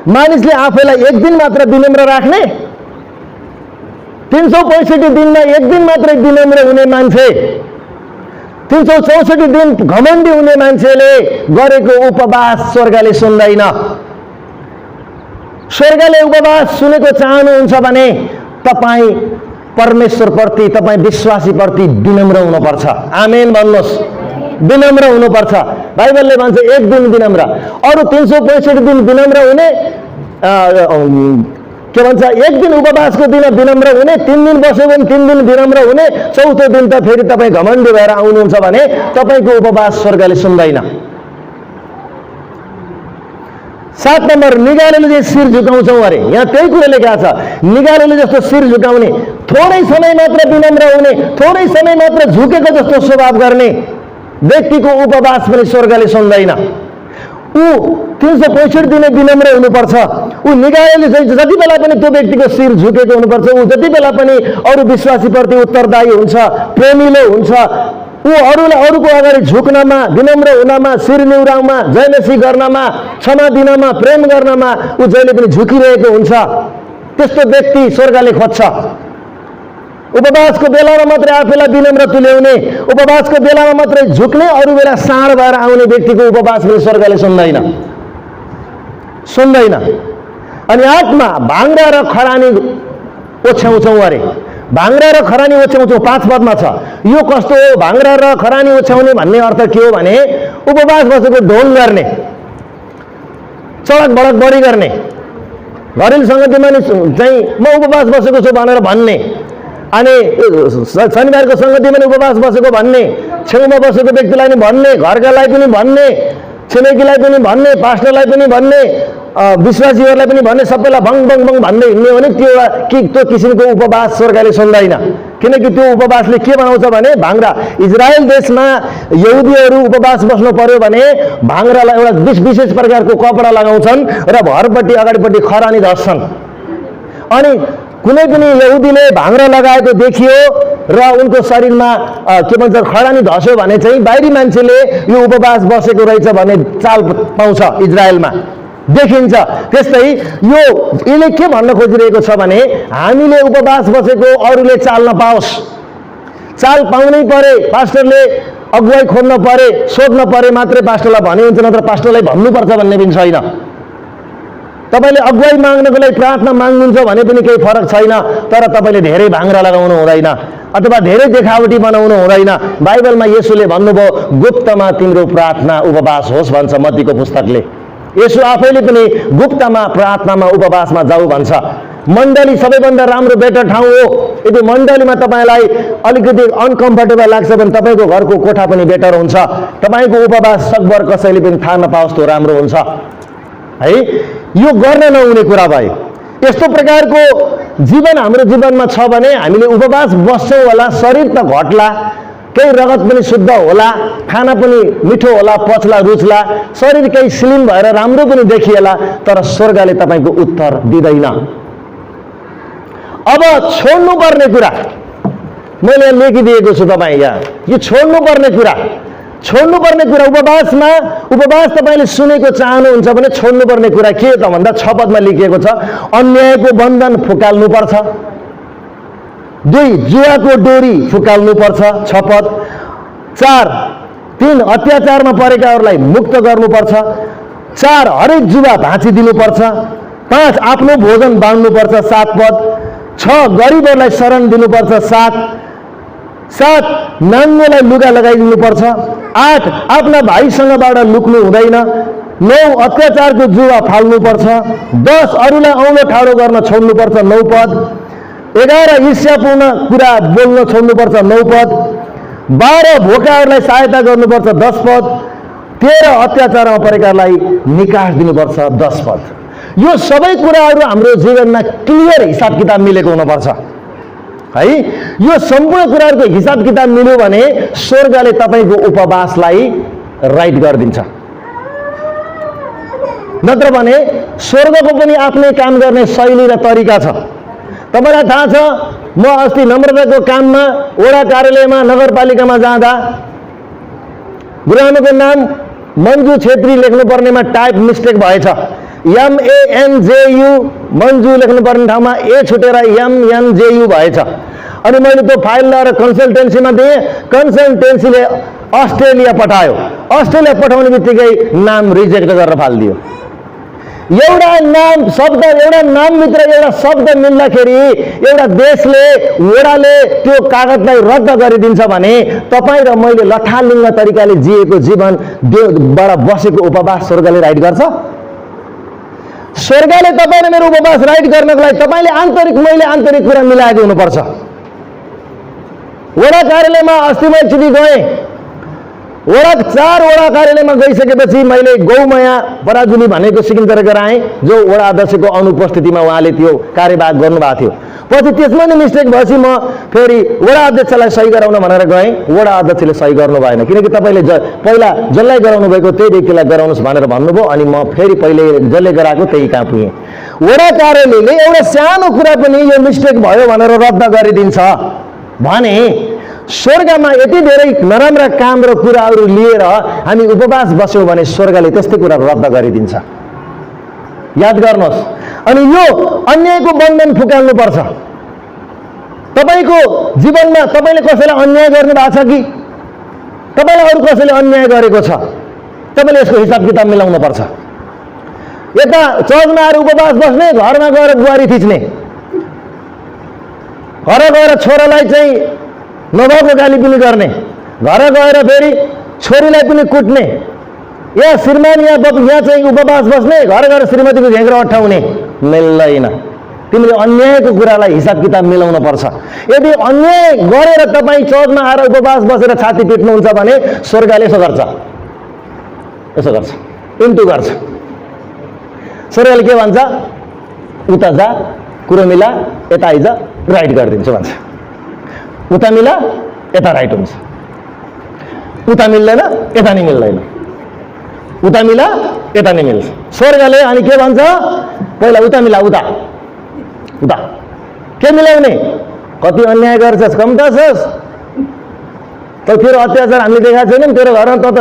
मानिसले आफैलाई एक दिन मात्र विनम्र राख्ने? 365 दिनमा एक दिन मात्रै विनम्र हुने मान्छे, 364 दिन घमण्डी हुने मान्छेले गरेको उपवास स्वर्गले सुन्दैन। स्वर्गले उपवास सुनेको चाहनुहुन्छ भने तपाईँ परमेश्वरप्रति, तपाईँ विश्वासीप्रति विनम्र हुनुपर्छ। आमेन भन्नुहोस्, विनम्र हुनुपर्छ। बाइबलले भन्छ एक दिन विनम्र, अरू 365 दिन विनम्र हुने, के भन्छ एक दिन उपवासको दिन विनम्र हुने, 3 दिन बस्यो भने 3 दिन विनम्र हुने, चौथो दिन त फेरि तपाईँ घमण्डी भएर आउनुहुन्छ भने तपाईँको उपवास स्वर्गले सुन्दैन। 7 नम्बर, निगालेले चाहिँ शिर झुकाउँछौ अरे। यहाँ त्यही कुरा लेखेको छ, निगालेले जस्तो शिर झुकाउने, थोरै समय मात्र विनम्र हुने, थोरै समय मात्र झुकेको जस्तो स्वभाव गर्ने व्यक्तिको उपवास पनि स्वर्गले सुन्दैन। ऊ 365 दिन विनम्र हुनुपर्छ। ऊ निगालेले चाहिँ जति बेला पनि त्यो व्यक्तिको शिर झुकेको हुनुपर्छ। ऊ जति बेला पनि अरू विश्वासीप्रति उत्तरदायी हुन्छ, प्रेमिलो हुन्छ। ऊ अरूको अगाडि झुक्नमा, विनम्र हुनमा, शिर निहुराउमा, जयमसी गर्नमा, क्षमा दिनमा, प्रेम गर्नमा ऊ जहिले पनि झुकिरहेको हुन्छ। त्यस्तो व्यक्ति स्वर्गले खोज्छ। उपवासको बेलामा मात्रै आफैलाई विनम्र तुल्याउने, उपवासको बेलामा मात्रै झुक्ने, अरू बेला साँड भएर आउने व्यक्तिको उपवास पनि स्वर्गले सुन्दैन, सुन्दैन। अनि 8 मा, भाङ्रा र खरानी ओछ्याउँछौ अरे। भाङ्रा र खरानी ओछ्याउँछौ 5 पदमा छ। यो कस्तो हो, भाङ्रा र खरानी ओछ्याउने भन्ने अर्थ के हो भने उपवास बसेको ढोङ गर्ने, चडक बडक बढी गर्ने, घरेलु सङ्गतिमा नि चाहिँ म उपवास बसेको छु भनेर भन्ने, अनि शनिबारको सङ्गतिमा नि उपवास बसेको भन्ने, छेउमा बसेको व्यक्तिलाई नि भन्ने, घरकालाई पनि भन्ने, छिमेकीलाई पनि भन्ने, पास्टरलाई पनि भन्ने, विश्वासीहरूलाई पनि भन्ने, सबैलाई भङ भङ भङ भन्दै हिँड्ने हो भने त्यो किसिमको उपवास स्वर्गले सुन्दैन। किनकि त्यो उपवासले के बनाउँछ भने भाङ्रा, इजरायल देशमा यहुदीहरू उपवास बस्नु पर्यो भने भाङ्रालाई एउटा विशेष प्रकारको कपडा लगाउँछन् र भरपट्टि अगाडिपट्टि खरानी धस्छन्। अनि कुनै पनि यहुदीले भाङ्रा लगाएको देखियो र उनको शरीरमा के भन्छ खरानी धस्यो भने चाहिँ बाहिरी मान्छेले यो उपवास बसेको रहेछ भन्ने चाल पाउँछ, इजरायलमा देखिन्छ। त्यस्तै यसले के भन्न खोजिरहेको छ भने हामीले उपवास बसेको अरूले चाल नपाओस्, चाल पाउनै परे, पास्टरले अगुवाई खोज्न परे, सोध्न परे मात्रै पास्टरलाई भने हुन्छ, नत्र पास्टरलाई भन्नुपर्छ भन्ने पनि छैन। तपाईँले अगुवाई माग्नको लागि प्रार्थना माग्नुहुन्छ भने पनि केही फरक छैन, तर तपाईँले धेरै भाङ्रा लगाउनु हुँदैन अथवा धेरै देखावटी बनाउनु हुँदैन। बाइबलमा येशूले भन्नुभयो गुप्तमा तिम्रो प्रार्थना उपवास होस् भन्छ मत्तीको पुस्तकले। येशू आफैले पनि गुप्तमा प्रार्थनामा उपवासमा जाऊ भन्छ। मण्डली सबैभन्दा राम्रो बेटर ठाउँ हो। यदि मण्डलीमा तपाईँलाई अलिकति अनकम्फर्टेबल लाग्छ भने तपाईँको घरको कोठा पनि बेटर हुन्छ। तपाईँको उपवास सकभर कसैले पनि थाहा नपाओस् त्यो राम्रो हुन्छ है। यो गर्न नहुने कुरा भयो। यस्तो प्रकारको जीवन हाम्रो जीवनमा छ भने हामीले उपवास बस्छौँ होला, शरीर त घट्ला, केही रगत पनि शुद्ध होला, खाना पनि मिठो होला, पचला रुच्ला, शरीर केही स्लिम भएर राम्रो पनि देखिएला, तर स्वर्गले तपाईँको उत्तर दिँदैन। अब छोड्नुपर्ने कुरा मैले लेखिदिएको छु तपाईँ यहाँ, यो छोड्नुपर्ने कुरा उपवास तपाईँले सुनेको चाहनुहुन्छ भने छोड्नुपर्ने कुरा के त भन्दा 6 पदमा लेखिएको छ, अन्यायको बन्धन फुकाल्नुपर्छ। 2 जुवाको डोरी फुकाल्नुपर्छ। 6 पद। 3 अत्याचारमा परेकाहरूलाई मुक्त गर्नुपर्छ। 4 हरेक जुवा भाँचिदिनुपर्छ। 5 आफ्नो भोजन बाँड्नुपर्छ। 7 पद। 6 गरिबहरूलाई शरण दिनुपर्छ। 7 नाङ्गोलाई लुगा लगाइदिनुपर्छ। 8 आफ्ना भाइसँगबाट लुक्नु हुँदैन। 9 अत्याचारको जुवा फाल्नुपर्छ। 10 अरूलाई औँलो ठाडो गर्न छोड्नुपर्छ। 9 पद। 11 ईर्ष्यापूर्ण कुरा बोल्न छोड्नुपर्छ। 9 पद। 12 भोकाहरूलाई सहायता गर्नुपर्छ। 10 पद। 13 अत्याचारमा परेकालाई निकास दिनुपर्छ। 10 पद। यो सबै कुराहरू हाम्रो जीवनमा क्लियर हिसाब किताब मिलेको हुनुपर्छ है। यो सम्पूर्ण कुराहरूको हिसाब किताब मिल्यो भने स्वर्गले तपाईँको उपवासलाई राइट गरिदिन्छ। नत्र भने स्वर्गको पनि आफ्नै काम गर्ने शैली र तरिका छ। तपाईँलाई थाहा छ, म अस्ति नम्रताको काममा वडा कार्यालयमा नगरपालिकामा जाँदा गुरुआमाको नाम मन्जु छेत्री लेख्नुपर्नेमा टाइप मिस्टेक भएछ। MANJU मन्जु लेख्नुपर्ने ठाउँमा ए छुटेर MNJU भएछ। अनि मैले त्यो फाइल लिएर कन्सल्टेन्सीमा दिएँ। कन्सल्टेन्सीले अस्ट्रेलिया पठायो। अस्ट्रेलिया पठाउने बित्तिकै नाम रिजेक्ट गरेर फालिदियो। एउटा नामभित्र एउटा शब्द मिल्दाखेरि एउटा देशले, वडाले त्यो कागजलाई रद्द गरिदिन्छ भने तपाईँ र मैले लठालिङ्ग तरिकाले जिएको जीवन देवबाट बसेको उपवास स्वर्गले राइट गर्छ। स्वर्गले तपाईँ र मेरो उपवास राइट गर्नको लागि तपाईँले मैले आन्तरिक कुरा मिलाएको हुनुपर्छ। वडा कार्यालयमा अस्ति म एकचोटि गएँ। 4 वडा कार्यालयमा गइसकेपछि मैले गौमाया पराजुली भनेको सिग्नेचर गराएँ, जो वडा अध्यक्षको अनुपस्थितिमा उहाँले त्यो कार्यवाहक गर्नुभएको थियो। पछि त्यसमा नै मिस्टेक भएपछि म फेरि वडा अध्यक्षलाई सही गराउन भनेर गएँ। वडा अध्यक्षले सही गर्नु भएन, किनकि तपाईँले पहिला जसलाई गराउनु भएको त्यही व्यक्तिलाई गराउनुहोस् भनेर भन्नुभयो। अनि म फेरि पहिले जसले गराएको त्यही कहाँ पुगेँ। वडा कार्यालयले एउटा सानो कुरा पनि यो मिस्टेक भयो भनेर रद्द गरिदिन्छ भने स्वर्गमा यति धेरै नराम्रा काम र कुराहरू लिएर हामी उपवास बस्यौँ भने स्वर्गले त्यस्तै कुरा रद्द गरिदिन्छ। याद गर्नुहोस्। अनि यो अन्यायको बन्धन फुकाल्नुपर्छ। तपाईँको जीवनमा तपाईँले कसैलाई अन्याय गर्नु भएको छ कि तपाईँलाई अरू कसैले अन्याय गरेको छ? तपाईँले यसको हिसाब किताब मिलाउनु पर्छ। यता चर्चमा आएर उपवास बस्ने, घरमा गएर बुहारी थिच्ने, घर गएर छोरालाई चाहिँ नभएको गाली पनि गर्ने, घर गएर फेरि छोरीलाई पनि कुट्ने, यहाँ श्रीमान यहाँ चाहिँ उपवास बस्ने, घर घर श्रीमतीको झेङ्ग्रो अठाउने मिल्दैन। तिमीले अन्यायको कुरालाई हिसाब किताब मिलाउन पर्छ। यदि अन्याय गरेर तपाईँ चर्चमा आएर उपवास बसेर छाती पिट्नुहुन्छ भने स्वर्गले यसो गर्छ, इन्टु गर्छ। स्वर्गले के भन्छ? उता जा, कुरो मिला, यता आइज, राइट गरिदिन्छ भन्छ। उता मिला, यता राइट हुन्छ। उता मिल्दैन, यता नि मिल्दैन। उता मिला, यता नि मिल्छ। स्वर्गले अनि के भन्छ? पहिला उता मिला, उता के मिलाउने? कति अन्याय गर्छस्, कम्ता छस् त। तेरो अत्याचार हामीले देखाएको छैनौँ? तेरो घरमा त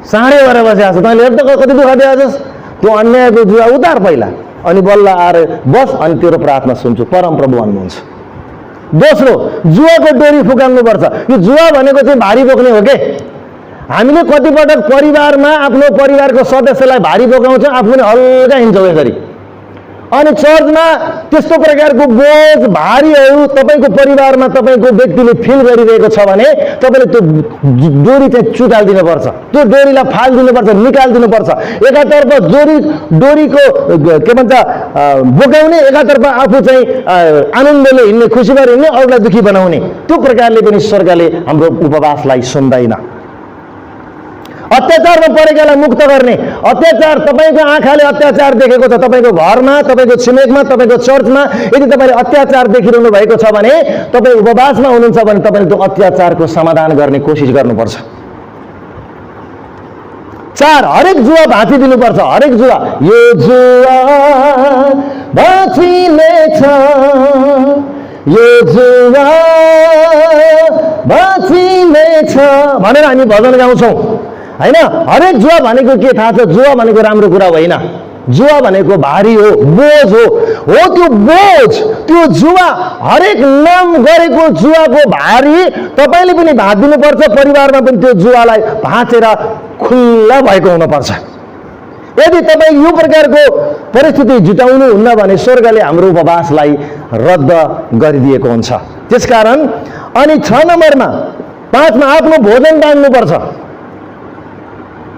साँडे भएर बसेको छ, तैँले त कति दुःख दिएको छस्। त्यो अन्यायको जुवा उतार पहिला, अनि बल्ल आएर बस, अनि तेरो प्रार्थना सुन्छु, परमप्रभु भन्नुहुन्छ। दोस्रो, जुवाको डोरी फुकाल्नुपर्छ। यो जुवा भनेको चाहिँ भारी बोक्ने हो के। हामीले कतिपटक परिवारमा आफ्नो परिवारको सदस्यलाई भारी बोकाउँछौँ, आफू पनि हल्का हिँड्छौँ यसरी। अनि चर्चमा त्यस्तो प्रकारको बोझ भारीहरू तपाईँको परिवारमा तपाईँको व्यक्तिले फिल गरिरहेको छ भने तपाईँले त्यो डोरी चाहिँ चुकालिदिनुपर्छ, त्यो डोरीलाई फालिदिनुपर्छ, निकालिदिनुपर्छ। एकातर्फ डोरीको के भन्छ बोकाउने, एकातर्फ आफू चाहिँ आनन्दले हिँड्ने, खुसी भएर हिँड्ने, अरूलाई दुःखी बनाउने। त्यो प्रकारले पनि स्वर्गले हाम्रो उपवासलाई सुन्दैन। अत्याचारमा परेकालाई मुक्त गर्ने। अत्याचार, तपाईँको आँखाले अत्याचार देखेको छ, तपाईँको घरमा, तपाईँको छिमेकमा, तपाईँको चर्चमा यदि तपाईँले अत्याचार देखिरहनु भएको छ भने तपाईँ उपवासमा हुनुहुन्छ भने तपाईँले त्यो अत्याचारको समाधान गर्ने कोसिस गर्नुपर्छ। 4, हरेक जुवा भाँचिदिनुपर्छ। हरेक जुवा, यो जुवा भाँचिनेछ, यो जुवा भाँचिनेछ भनेर हामी भजन गाउँछौँ हैन। हरेक जुवा भनेको के थाहा छ? जुवा भनेको राम्रो कुरा होइन। जुवा भनेको भारी हो, बोझ हो। त्यो बोझ, त्यो जुवा, हरेक नाम गरेको जुवाको भारी तपाईँले पनि भाँचिदिनुपर्छ। परिवारमा पनि त्यो जुवालाई भाँचेर खुल्ला भएको हुनुपर्छ। यदि तपाईँ यो प्रकारको परिस्थिति जुटाउनुहुन्न भने स्वर्गले हाम्रो उपवासलाई रद्द गरिदिएको हुन्छ। त्यसकारण अनि 6 नम्बरमा 5 मा आफ्नो भोजन बाँड्नुपर्छ।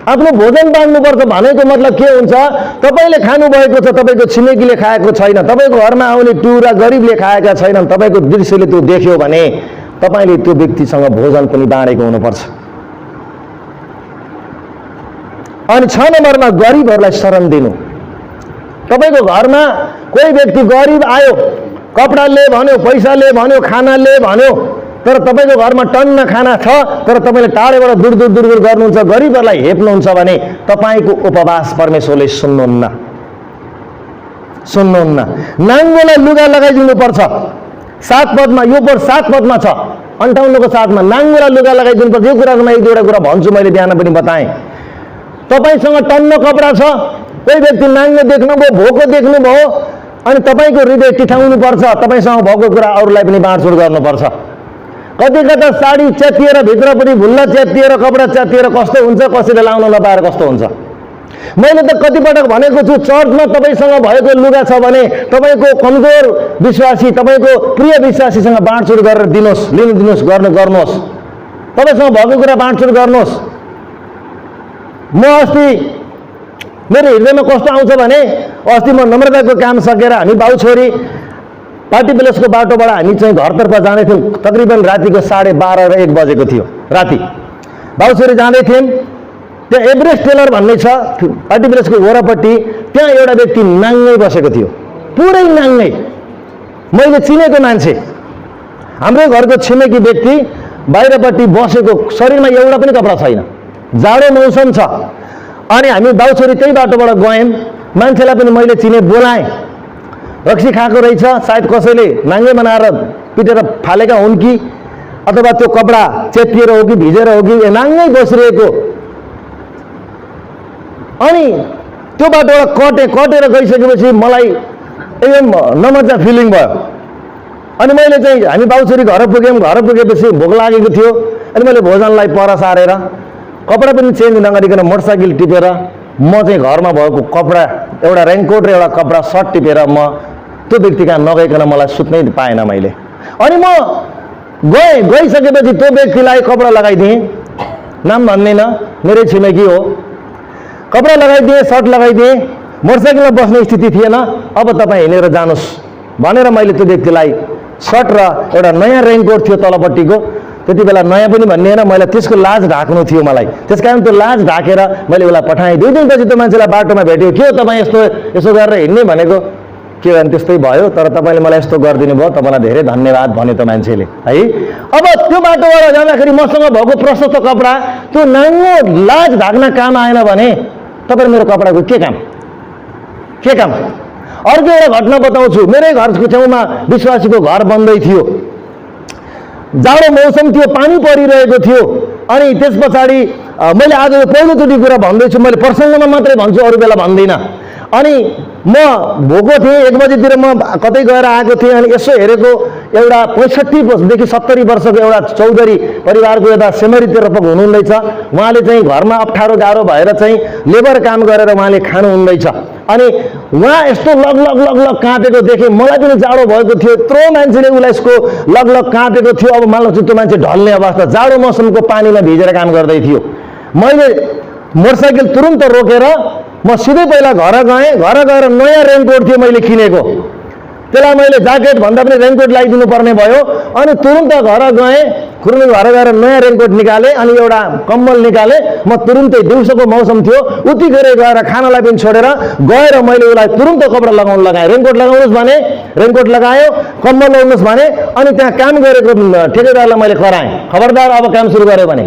आफ्नो भोजन बाँड्नुपर्छ भनेको मतलब के हुन्छ? तपाईँले खानुभएको छ, तपाईँको छिमेकीले खाएको छैन, तपाईँको घरमा आउने टुरा गरिबले खाएका छैनन्, तपाईँको दृश्यले त्यो देख्यो भने तपाईँले त्यो व्यक्तिसँग भोजन पनि बाँडेको हुनुपर्छ। अनि 6 नम्बरमा गरिबहरूलाई शरण दिनु। तपाईँको घरमा कोही व्यक्ति गरिब आयो, कपडाले भन्यो, पैसाले भन्यो, खानाले भन्यो, तर तपाईँको घरमा टन्न खाना छ, तर तपाईँले टाढेबाट दूर गर्नुहुन्छ, गरिबहरूलाई हेप्नुहुन्छ भने तपाईँको उपवास परमेश्वरले सुन्नुहुन्न। नाङ्गोलाई लुगा लगाइदिनुपर्छ। 7 पदमा, यो पद 7 पदमा छ, 58 को 7 मा नाङ्गोलाई लुगा लगाइदिनुपर्छ। यो कुराको एक दुईवटा कुरा भन्छु, मैले बिहान पनि बताएँ। तपाईँसँग टन्न कपडा छ, कोही व्यक्ति नाङ्गो देख्नुभयो, भोको देख्नुभयो, अनि तपाईँको हृदय टिठाउनुपर्छ। तपाईँसँग भएको कुरा अरूलाई पनि बाँडचुँड गर्नुपर्छ। कति साडी च्यातिएर भित्रपट्टि भुल्ला च्यातिएर कपडा च्यातिएर कस्तो हुन्छ, कसैले लाउन नपाएर कस्तो हुन्छ। मैले त कतिपटक भनेको छु, चर्चमा तपाईँसँग भएको लुगा छ भने तपाईँको कमजोर विश्वासी, तपाईँको प्रिय विश्वासीसँग बाँडचुँड गरेर दिनुहोस्, लिनु दिनुहोस्, गर्नुहोस्। तपाईँसँग भएको कुरा बाँडचुँड गर्नुहोस्। म अस्ति मेरो हृदयमा कस्तो आउँछ भने, अस्ति म नम्रताको काम सकेर हामी बाउ छोरी पार्टी प्लेसको बाटोबाट हामी चाहिँ घरतर्फ जाँदै थियौँ। तकरिबन रातिको 12:30 र 1 बजेको थियो राति। बाउ छोरी जाँदै थियौँ। त्यहाँ एभरेस्ट टेलर भन्ने छ पार्टी प्लेसको वरपट्टि, त्यहाँ एउटा व्यक्ति नाङ्गै बसेको थियो, पुरै नाङ्गै। मैले चिनेको मान्छे, हाम्रो घरको छिमेकी व्यक्ति बाहिरपट्टि बसेको, शरीरमा एउटा पनि कपडा छैन, जाडो मौसम छ। अनि हामी बाउ छोरी त्यही बाटोबाट गयौँ। मान्छेलाई पनि मैले चिने, बोलाएँ। रक्सी खाएको रहेछ, सायद कसैले नाङ्गे बनाएर पिटेर फालेका हुन् कि, अथवा त्यो कपडा चेपिएर हो कि भिजेर हो कि, नाङ्गै बसिरहेको। अनि त्यो बाटोबाट कटेर गइसकेपछि मलाई एकदम नमजा फिलिङ भयो। अनि मैले चाहिँ हामी बाउ छोरी घर पुग्यौँ। घर पुगेपछि भोक लागेको थियो। अनि मैले भोजनलाई पर सारेर कपडा पनि चेन्ज नगरिकन मोटरसाइकल टिपेर म चाहिँ घरमा भएको कपडा, एउटा रेनकोट र एउटा कपडा सर्ट टिपेर म त्यो व्यक्ति कहाँ नगइकन मलाई सुत्नै पाएन मैले। अनि म गइसकेपछि त्यो व्यक्तिलाई कपडा लगाइदिएँ। नाम भन्दैन, मेरै छिमेकी हो। कपडा लगाइदिएँ, सर्ट लगाइदिएँ, मोटरसाइकलमा बस्ने स्थिति थिएन। अब तपाईँ हिँडेर जानुहोस् भनेर मैले त्यो व्यक्तिलाई सर्ट र एउटा नयाँ रेनकोट थियो तलपट्टिको, त्यति बेला नयाँ पनि भन्ने होइन, मैले त्यसको लाज ढाक्नु थियो मलाई। त्यस कारण त्यो लाज ढाकेर मैले उसलाई पठाएँ। 2 दिनपछि त्यो मान्छेलाई बाटोमा भेट्यो, के हो तपाईँ यसो गरेर हिँड्ने भनेको, के भने त्यस्तै भयो, तर तपाईँले मलाई यस्तो गरिदिनु भयो, तपाईँलाई धेरै धन्यवाद भन्यो त्यो मान्छेले है। अब त्यो बाटोबाट जाँदाखेरि मसँग भएको प्रशस्त कपडा त्यो नाङ्गो लाज ढाक्न काम आएन भने तपाईँ मेरो कपडाको के काम? अर्को एउटा घटना बताउँछु। मेरै घरको छेउमा विश्वासीको घर बन्दै थियो, जाडो मौसम थियो, पानी परिरहेको थियो। अनि त्यस पछाडि मैले आज यो पहिलोचोटि कुरा भन्दैछु, मैले प्रसङ्गमा मात्रै भन्छु, अरू बेला भन्दिनँ। अनि म भोको थिएँ, 1 बजेतिर म कतै गएर आएको थिएँ। अनि यसो हेरेको एउटा 65 देखि 70 वर्षको एउटा चौधरी परिवारको यता सेमरीतिर हुनुहुँदैछ। उहाँले चाहिँ घरमा अप्ठ्यारो गाह्रो भएर चाहिँ लेबर काम गरेर उहाँले खानुहुँदैछ। अनि उहाँ यस्तो लगलग काँपेको देखेँ, मलाई पनि जाडो भएको थियो। यत्रो मान्छेले उसलाई यसको लगलग काँपेको थियो। अब मान लो त्यो मान्छे ढल्ने अवस्था, जाडो मौसमको पानीमा भिजेर काम गर्दै थियो। मैले मोटरसाइकल तुरुन्त रोकेर म सिधै पहिला घर गएर नयाँ रेनकोट थियो मैले किनेको, त्यसलाई मैले ज्याकेट भन्दा पनि रेनकोट लगाइदिनु पर्ने भयो। अनि तुरुन्त घर गएर नयाँ रेनकोट निकालेँ, अनि एउटा कम्बल निकालेँ। म तुरुन्तै, दिउँसोको मौसम थियो, उतिखेर गएर खानालाई पनि छोडेर गएर मैले उसलाई तुरुन्त कपडा लगाएँ। रेनकोट लगाउनुहोस् भने रेनकोट लगायो, कम्बल लगाउनुहोस् भने। अनि त्यहाँ काम गरेको ठेकेदारलाई मैले कराएँ, खबरदार अब काम सुरु गर्यो भने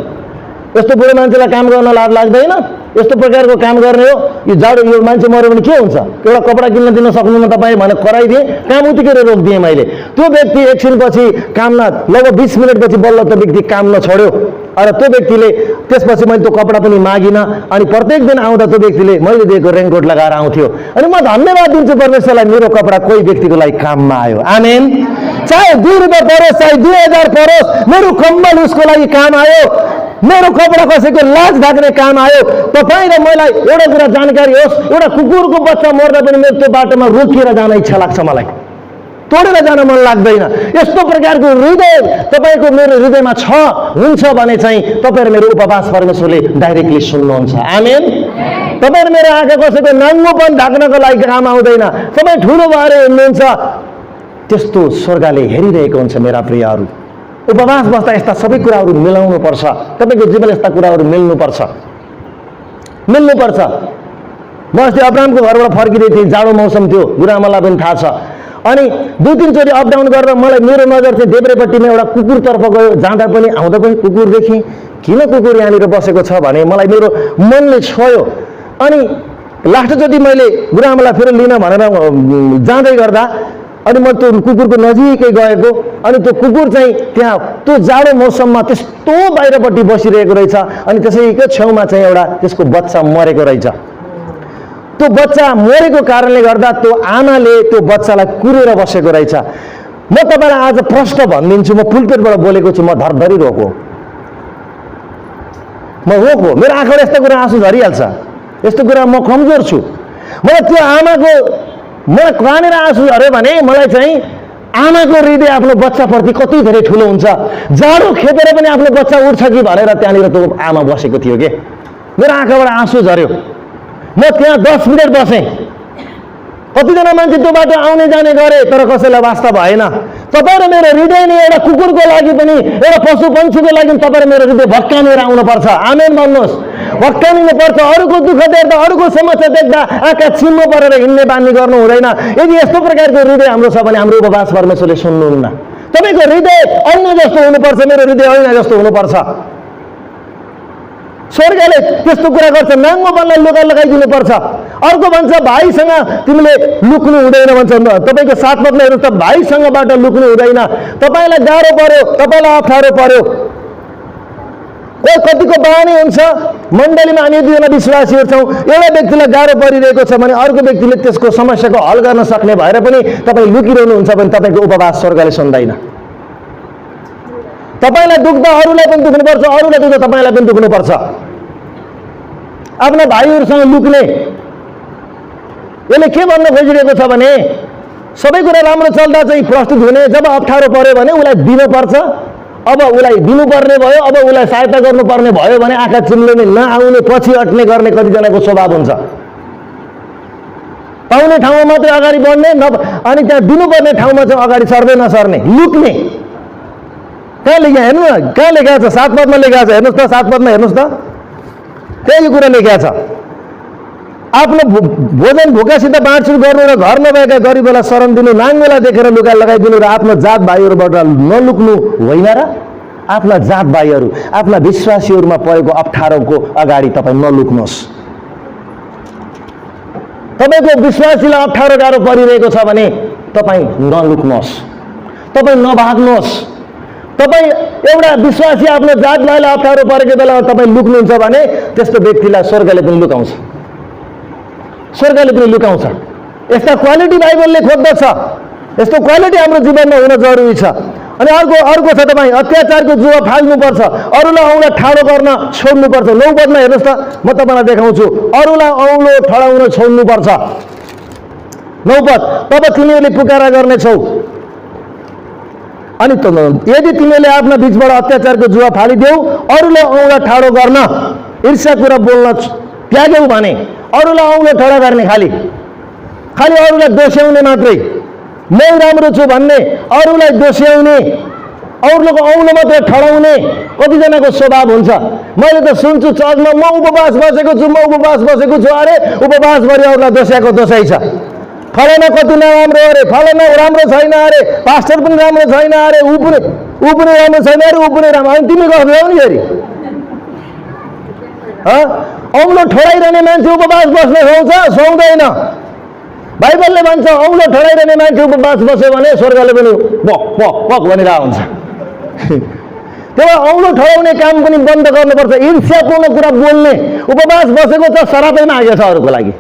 यस्तो बुढो मान्छेलाई काम गर्न लाज लाग्दैन, यस्तो प्रकारको काम गर्ने हो, यो जाडो, यो मान्छे मऱ्यो भने के हुन्छ, एउटा कपडा किन्न दिन सक्नुहुन्न तपाईँ भनेर कराइदिएँ। काम उतिखेर रोकिदिएँ मैले। त्यो व्यक्ति एकछिनपछि काममा लगभग 20 मिनटपछि बल्ल त्यो व्यक्ति काम नछोड्यो। र त्यो व्यक्तिले त्यसपछि मैले त्यो कपडा पनि मागिनँ। अनि प्रत्येक दिन आउँदा त्यो व्यक्तिले मैले दिएको रेनकोट लगाएर आउँथ्यो। अनि म धन्यवाद दिन्छु परमेश्वरलाई, मेरो कपडा कोही व्यक्तिको लागि काममा आयो। आमेन। चाहे 2 रुपियाँ परोस्, चाहे 2000 परोस्, मेरो कम्बल उसको लागि काम आयो, मेरो कपडा कसैको लाज ढाक्ने काम आयो। तपाईँ र मलाई एउटा कुरा जानकारी होस्, एउटा कुकुरको बच्चा मर्दा पनि मेरो त्यो बाटोमा रोकिएर जान इच्छा लाग्छ, मलाई तोडेर जान मन लाग्दैन। यस्तो प्रकारको हृदय तपाईँको मेरो हृदयमा हुन्छ भने चाहिँ तपाईँ मेरो उपवास परमेश्वरले डाइरेक्टली सुन्नुहुन्छ। आमेन। तपाईँ मेरो आँखा कसैको नाङ्गोपन ढाक्नको लागि काम आउँदैन। तपाईँ ठुलो भएर हिँड्नुहुन्छ, त्यस्तो स्वर्गले हेरिरहेको हुन्छ। मेरा प्रियहरू, उपवास बस्दा यस्ता सबै कुराहरू मिलाउनु पर्छ। तपाईँको जीवन यस्ता कुराहरू मिल्नुपर्छ। म अस्ति अब्रामको घरबाट फर्किँदै थिएँ, जाडो मौसम थियो, गुरुआमालाई पनि थाहा छ। अनि 2-3 चोटि अप डाउन गर्दा मलाई मेरो नजर चाहिँ देब्रेपट्टिमा एउटा कुकुरतर्फ गयो। जाँदा पनि आउँदा पनि कुकुर देखेँ। किन कुकुर यहाँनिर बसेको छ भने मलाई मेरो मनले छोयो। अनि लास्टचोटि मैले गुरुआमालाई फेरि लिन भनेर जाँदै गर्दा अनि म त्यो कुकुरको नजिकै गएको। अनि त्यो कुकुर चाहिँ त्यहाँ त्यो जाडो मौसममा त्यस्तो बाहिरपट्टि बसिरहेको रहेछ। अनि त्यसैको छेउमा चाहिँ एउटा त्यसको बच्चा मरेको रहेछ। त्यो बच्चा मरेको कारणले गर्दा त्यो आमाले त्यो बच्चालाई कुरेर बसेको रहेछ। म तपाईँलाई आज प्रश्न भनिदिन्छु, म पुलपेटबाट बोलेको छु, म धरधरी रोको, मेरो आँखाबाट यस्तो कुरा आँसु झरिहाल्छ। यस्तो कुरा म कमजोर छु। मलाई त्यो आमाको मलाई कहाँनिर आँसु झऱ्यो भने मलाई चाहिँ आमाको हृदय आफ्नो बच्चाप्रति कति धेरै ठुलो हुन्छ। जाडो खेपेर पनि आफ्नो बच्चा उठ्छ कि भनेर त्यहाँनिर त्यो आमा बसेको थियो के। मेरो आँखाबाट आँसु झऱ्यो। म त्यहाँ 10 मिनट बसेँ। कतिजना मान्छे त्यो बाटो आउने जाने गरे, तर कसैलाई वास्ता भएन। तपाईँ र मेरो हृदय नै एउटा कुकुरको लागि पनि, एउटा पशु पन्छीको लागि तपाईँ र मेरो हृदय भक्कानेर आउनुपर्छ। आमेन भन्नुहोस्। भक्कानिनु पर्छ। अरूको दुःख देख्दा, अरूको समस्या देख्दा आँखा चिम्म परेर हिँड्ने बानी गर्नु हुँदैन। यदि यस्तो प्रकारको हृदय हाम्रो छ भने हाम्रो उपवास परमेश्वरले सुन्नुहुन्न। तपाईँको हृदय ऐना जस्तो हुनुपर्छ, मेरो हृदय ऐना जस्तो हुनुपर्छ। स्वर्गले त्यस्तो कुरा गर्छ, नाङ्गोपनलाई लुगा लगाइदिनु पर्छ। अर्को भन्छ भाइसँग तिमीले लुक्नु हुँदैन भन्छ। तपाईँको साथपत्नीहरू त भाइसँगबाट लुक्नु हुँदैन। तपाईँलाई गाह्रो पर्यो, तपाईँलाई अप्ठ्यारो पर्यो, कतिको बहानी हुन्छ। मण्डलीमा हामी 2जना विश्वासीहरू छौँ, एउटा व्यक्तिलाई गाह्रो परिरहेको छ भने अर्को व्यक्तिले त्यसको समस्याको हल गर्न सक्ने भएर पनि तपाईँ लुकिरहनुहुन्छ भने तपाईँको उपवास स्वर्गले सुन्दैन। तपाईँलाई दुख्दा अरूलाई पनि दुख्नुपर्छ, अरूलाई दुख्दा तपाईँलाई पनि दुख्नुपर्छ। आफ्ना भाइहरूसँग लुक्ने, यसले के भन्न खोजिरहेको छ भने सबै कुरा राम्रो चल्दा चाहिँ प्रस्तुत हुने, जब अप्ठ्यारो पर्यो भने उसलाई दिनुपर्छ, अब उसलाई दिनुपर्ने भयो, अब उसलाई सहायता गर्नुपर्ने भयो भने आँखा चिम्लेने, नआउने, पछि अट्ने गर्ने कतिजनाको स्वभाव हुन्छ। पाउने ठाउँमा मात्रै अगाडि बढ्ने, अनि त्यहाँ दिनुपर्ने ठाउँमा चाहिँ अगाडि सर्दै नसर्ने, लुक्ने। कहाँ लेख्या हेर्नु न, कहाँ लेखेको छ? 7 पदमा लेखेको छ, हेर्नुहोस् त, 7 पदमा हेर्नुहोस् त, त्यही कुरा लेखेको छ। आफ्नो भोजन भोकासित बाँडचुँड गर्नु र घर नभएका गरिबलाई शरण दिनु, नाङ्गोलाई देखेर लुगा लगाइदिनु र आफ्नो जात भाइहरूबाट नलुक्नु होइन र? आफ्ना जात भाइहरू, आफ्ना विश्वासीहरूमा परेको अप्ठ्यारोको अगाडि तपाईँ नलुक्नुहोस्। तपाईँको विश्वासीलाई अप्ठ्यारो गाह्रो परिरहेको छ भने तपाईँ नलुक्नुहोस्, तपाईँ नभाग्नुहोस्। तपाईँ एउटा विश्वासी आफ्नो जात भाइलाई अप्ठ्यारो परेको बेलामा तपाईँ लुक्नुहुन्छ भने त्यस्तो व्यक्तिलाई स्वर्गले पनि लुकाउँछ, स्वर्गले पनि लुकाउँछ। यस्ता क्वालिटी बाइबलले खोज्दछ, यस्तो क्वालिटी हाम्रो जीवनमा हुन जरुरी छ। अनि अर्को छ, तपाईँ अत्याचारको जुवा फाल्नुपर्छ, अरूलाई औँला ठाडो गर्न छोड्नुपर्छ। 9 पदमा हेर्नुहोस् त, म तपाईँलाई देखाउँछु, अरूलाई औँलो ठडाउन छोड्नुपर्छ। 9 पद, तब तिमीहरूले पुकारा गर्नेछौ, अनि यदि तिमीहरूले आफ्ना बीचबाट अत्याचारको जुवा फालिदेऊ, अरूलाई औँला ठाडो गर्न, ईर्ष्या कुरा बोल्न त्याग्यौ भने, अरूलाई औँलो ठडा गर्ने, खालि अरूलाई दोस्याउने मात्रै, म राम्रो छु भन्ने, अरूलाई दोस्याउने, अरूको औँलो मात्रै ठडाउने कतिजनाको स्वभाव हुन्छ। मैले त सुन्छु चर्चमा, म उपवास बसेको छु, म उपवास बसेको छु, अरे उपवासभरि अरूलाई दोस्याएको दोषै छ। फलाना कति नराम्रो अरे, फलाना राम्रो छैन अरे, पास्टर पनि राम्रो छैन अरे, ऊ पनि राम्रो छैन अरे, ऊ पनि राम्रो। अनि तिमी गर्छौ नि फेरि? औँलो ठडाइरहने मान्छे उपवास बस्न सुहाउँदैन। बाइबलले भन्छ औँलो ठडाइरहने मान्छे उपवास बस्यो भने स्वर्गले पनि पक पक पक भनिरहेको हुन्छ। त्यही औँलो ठडाउने काम पनि बन्द गर्नुपर्छ। ईर्ष्यापूर्ण कुरा बोल्ने, उपवास बसेको छ सरापै मागेको छ अरूको लागि,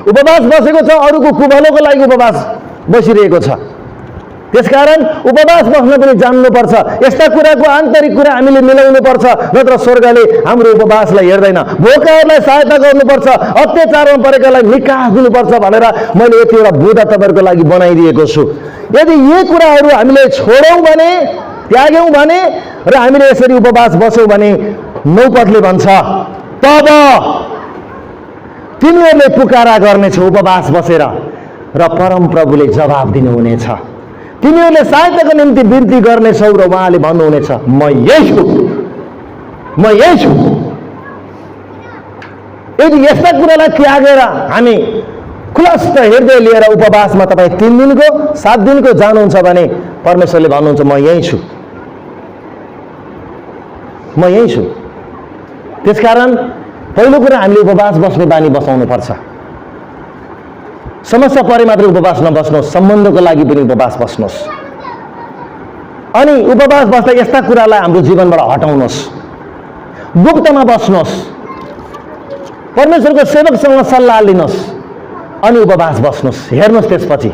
उपवास बसेको छ अरूको कुभलोको लागि उपवास बसिरहेको छ। त्यसकारण उपवास बस्न पनि जान्नुपर्छ। यस्ता कुराको आन्तरिक कुरा हामीले मिलाउनुपर्छ, नत्र स्वर्गले हाम्रो उपवासलाई हेर्दैन। भोकाहरूलाई सहायता गर्नुपर्छ, अत्याचारमा परेकालाई निकास दिनुपर्छ भनेर मैले यतिवटा बुँदा तपाईँहरूको लागि बनाइदिएको छु। यदि यी कुराहरू हामीले छोड्यौँ भने, त्याग्यौँ भने र हामीले यसरी उपवास बस्यौँ भने 9 पदले भन्छ, तब तिमीहरूले पुकारा गर्नेछौ उपवास बसेर र परमप्रभुले जवाब दिनुहुनेछ। तिमीहरूले सहायताको निम्ति बिन्ती गर्नेछौ र उहाँले भन्नुहुनेछ, म यही छु, म यही छु। यदि यस्ता कुरालाई त्यागेर हामी खुलस्त हृदय लिएर उपवासमा तपाईँ 3 दिनको 7 दिनको जानुहुन्छ भने परमेश्वरले भन्नुहुन्छ, म यही छु, म यही छु। त्यसकारण पहिलो कुरा हामीले उपवास बस्ने बानी बसाउनुपर्छ। समस्या परे मात्र उपवास नबस्नुहोस्, सम्बन्धको लागि पनि उपवास बस्नुहोस्। अनि उपवास बस्दा यस्ता कुरालाई हाम्रो जीवनबाट हटाउनुहोस्, गुप्तमा बस्नुहोस्, परमेश्वरको सेवकसँग सल्लाह लिनुहोस्, अनि उपवास बस्नुहोस्। हेर्नुहोस् त्यसपछि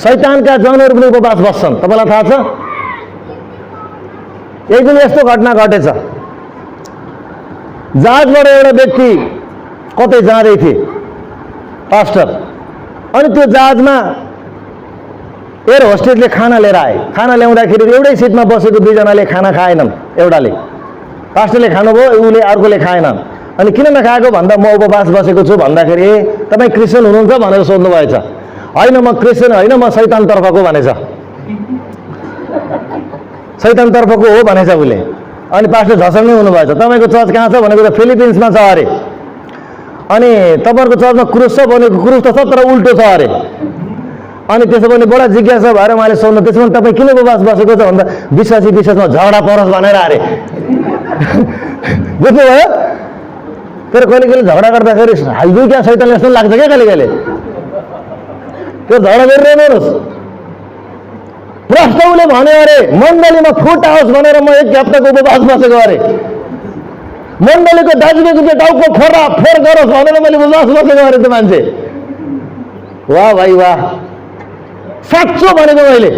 शैतानका जनहरू पनि उपवास बस्छन्। तपाईँलाई थाहा छ? एक दिन यस्तो घटना घटेछ, जहाजबाट एउटा व्यक्ति कतै जाँदै थिए, पास्टर, अनि त्यो जहाजमा एयर होस्टेसले खाना लिएर आए। खाना ल्याउँदाखेरि एउटै सिटमा बसेको 2 जनाले खाना खाएनन्। एउटाले, पास्टरले खानुभयो, उसले अर्कोले खाएनन्। अनि किन नखाएको भन्दा म उपवास बसेको छु भन्दाखेरि, ए तपाईँ क्रिस्चियन हुनुहुन्छ भनेर सोध्नु भएछ। होइन म क्रिस्चियन होइन, म शैतानतर्फको भनेछ, शैतानतर्फको हो भनेछ उसले। अनि पास्टर झसङ्गै हुनुभएछ। तपाईँको चर्च कहाँ छ भनेको त फिलिपिन्समा छ अरे। अनि तपाईँहरूको चर्चमा क्रुस छ भनेको, क्रुस त छ तर उल्टो छ अरे। अनि त्यसो भने बडा जिज्ञासा भएर उहाँले सोध्नु, त्यसो भने तपाईँ किन उपवास बसेको छ भन्दा विश्वासी विश्वासमा झगडा परोस् भनेर अरे। बुझ्नुभयो? तर कहिले कहिले झगडा गर्दाखेरि हाइजु क्या शैतानले जस्तो लाग्छ क्या कहिले कहिले। त्यो झगडा गरिरहनुहोस्। प्रष्टौले भन्यो अरे मण्डलीमा फुट आओस् भनेर म 1 हप्ताको उपवास बसेको अरे। मण्डलीको दाजुभाइको टाउको फोरा फोर गरोस् भनेर मैले उपवास बसेको अरे। त्यो मान्छे, वाह भाइ वाह, साँचो भनेको मैले।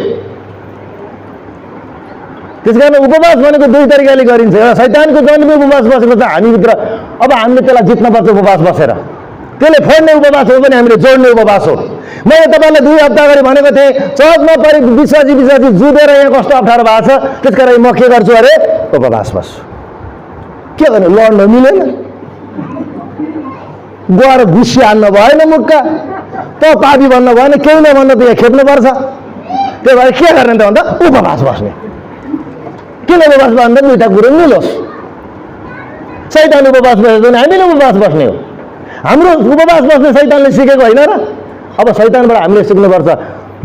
त्यसकारण उपवास भनेको 2 तरिकाले गरिन्छ। एउटा शैतानको जनले उपवास बसेको छ हामीभित्र, अब हामीले त्यसलाई जित्नुपर्छ उपवास बसेर। त्यसले फोड्ने उपवास हो भने हामीले जोड्ने उपवास हो। मैले तपाईँलाई 2 हप्ता अगाडि भनेको थिएँ, चौकमा परि विश्वासी जुधेर यहाँ कस्तो अप्ठ्यारो भएको छ, त्यसकारण म के गर्छु अरे उपवास बस्छु। के गर्नु, लड्न मिलेन, गएर घुसी हाल्नु भएन मुक्का, त पापी भन्नु भएन, केही नभन्नु त यहाँ खेप्नुपर्छ। त्यो भएर के गर्ने त भन्दा उपवास बस्ने। किन उपवास भन्दा 2टा कुरो मिलोस्। शैतान उपवास बसेको भने हामीले उपवास बस्ने हो। हाम्रो उपवास बस्ने शैतानले सिकेको होइन र। अब शैतानबाट हामीले सिक्नुपर्छ।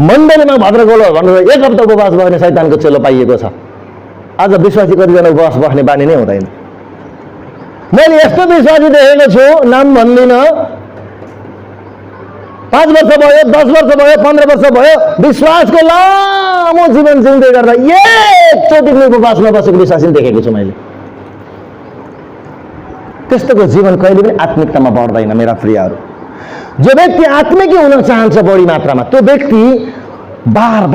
मण्डलीमा भद्रगोलो भनेर 1 हप्ता उपवास बस्ने शैतानको चेलो पाइएको छ। आज विश्वासी कतिजना उपवास बस्ने बानी नै हुँदैन। मैले यस्तो विश्वासी देखेको छु, नाम भन्दिनँ, 5 वर्ष भयो, 10 वर्ष भयो, 15 वर्ष भयो, विश्वासको लामो जीवन जिउँदै गर्दा एकचोटि पनि उपवास नबसेको विश्वासी देखेको छु मैले। त्यस्तोको जीवन कहिले पनि आत्मिकतामा बढ्दैन मेरा प्रियहरू। जो व्यक्ति आत्मिकी हुन चाहन्छ बढी मात्रामा, त्यो व्यक्ति बार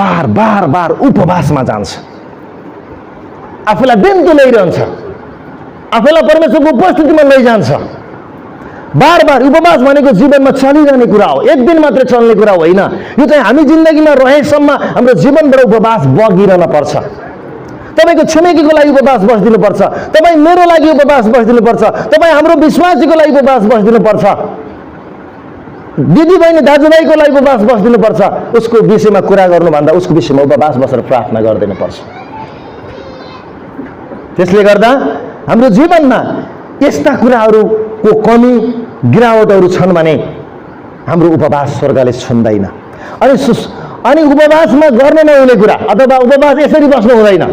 बार उपवासमा जान्छ, आफूलाई बिन्ती ल्याइरहन्छ, आफूलाई परमेश्वरको उपस्थितिमा लैजान्छ। बार उपवास भनेको जीवनमा चलिरहने कुरा हो, एक दिन मात्र चल्ने कुरा होइन। यो चाहिँ हामी जिन्दगीमा रहेसम्म हाम्रो जीवनबाट उपवास बगिरहन पर्छ। तपाईको छिमेकीको लागि उपवास बस्दिनु पर्छ, तपाई मेरो लागि उपवास बस्दिनु पर्छ, तपाई हाम्रो विश्वासीको लागि उपवास बस्दिनु पर्छ, दिदी बहिनी दाजुभाइको लागि उपवास बस्दिनु पर्छ। उसको विषयमा कुरा गर्नुभन्दा उसको विषयमा उपवास बसेर प्रार्थना गर्दिनु पर्छ। त्यसले गर्दा हाम्रो जीवनमा यस्ता कुराहरूको कमी गिरावटहरू छन् भने हाम्रो उपवास स्वर्गले छुन्दैन। अनि उपवासमा गर्न नहुने कुरा अथवा उपवास यसरी बस्नु हुँदैन।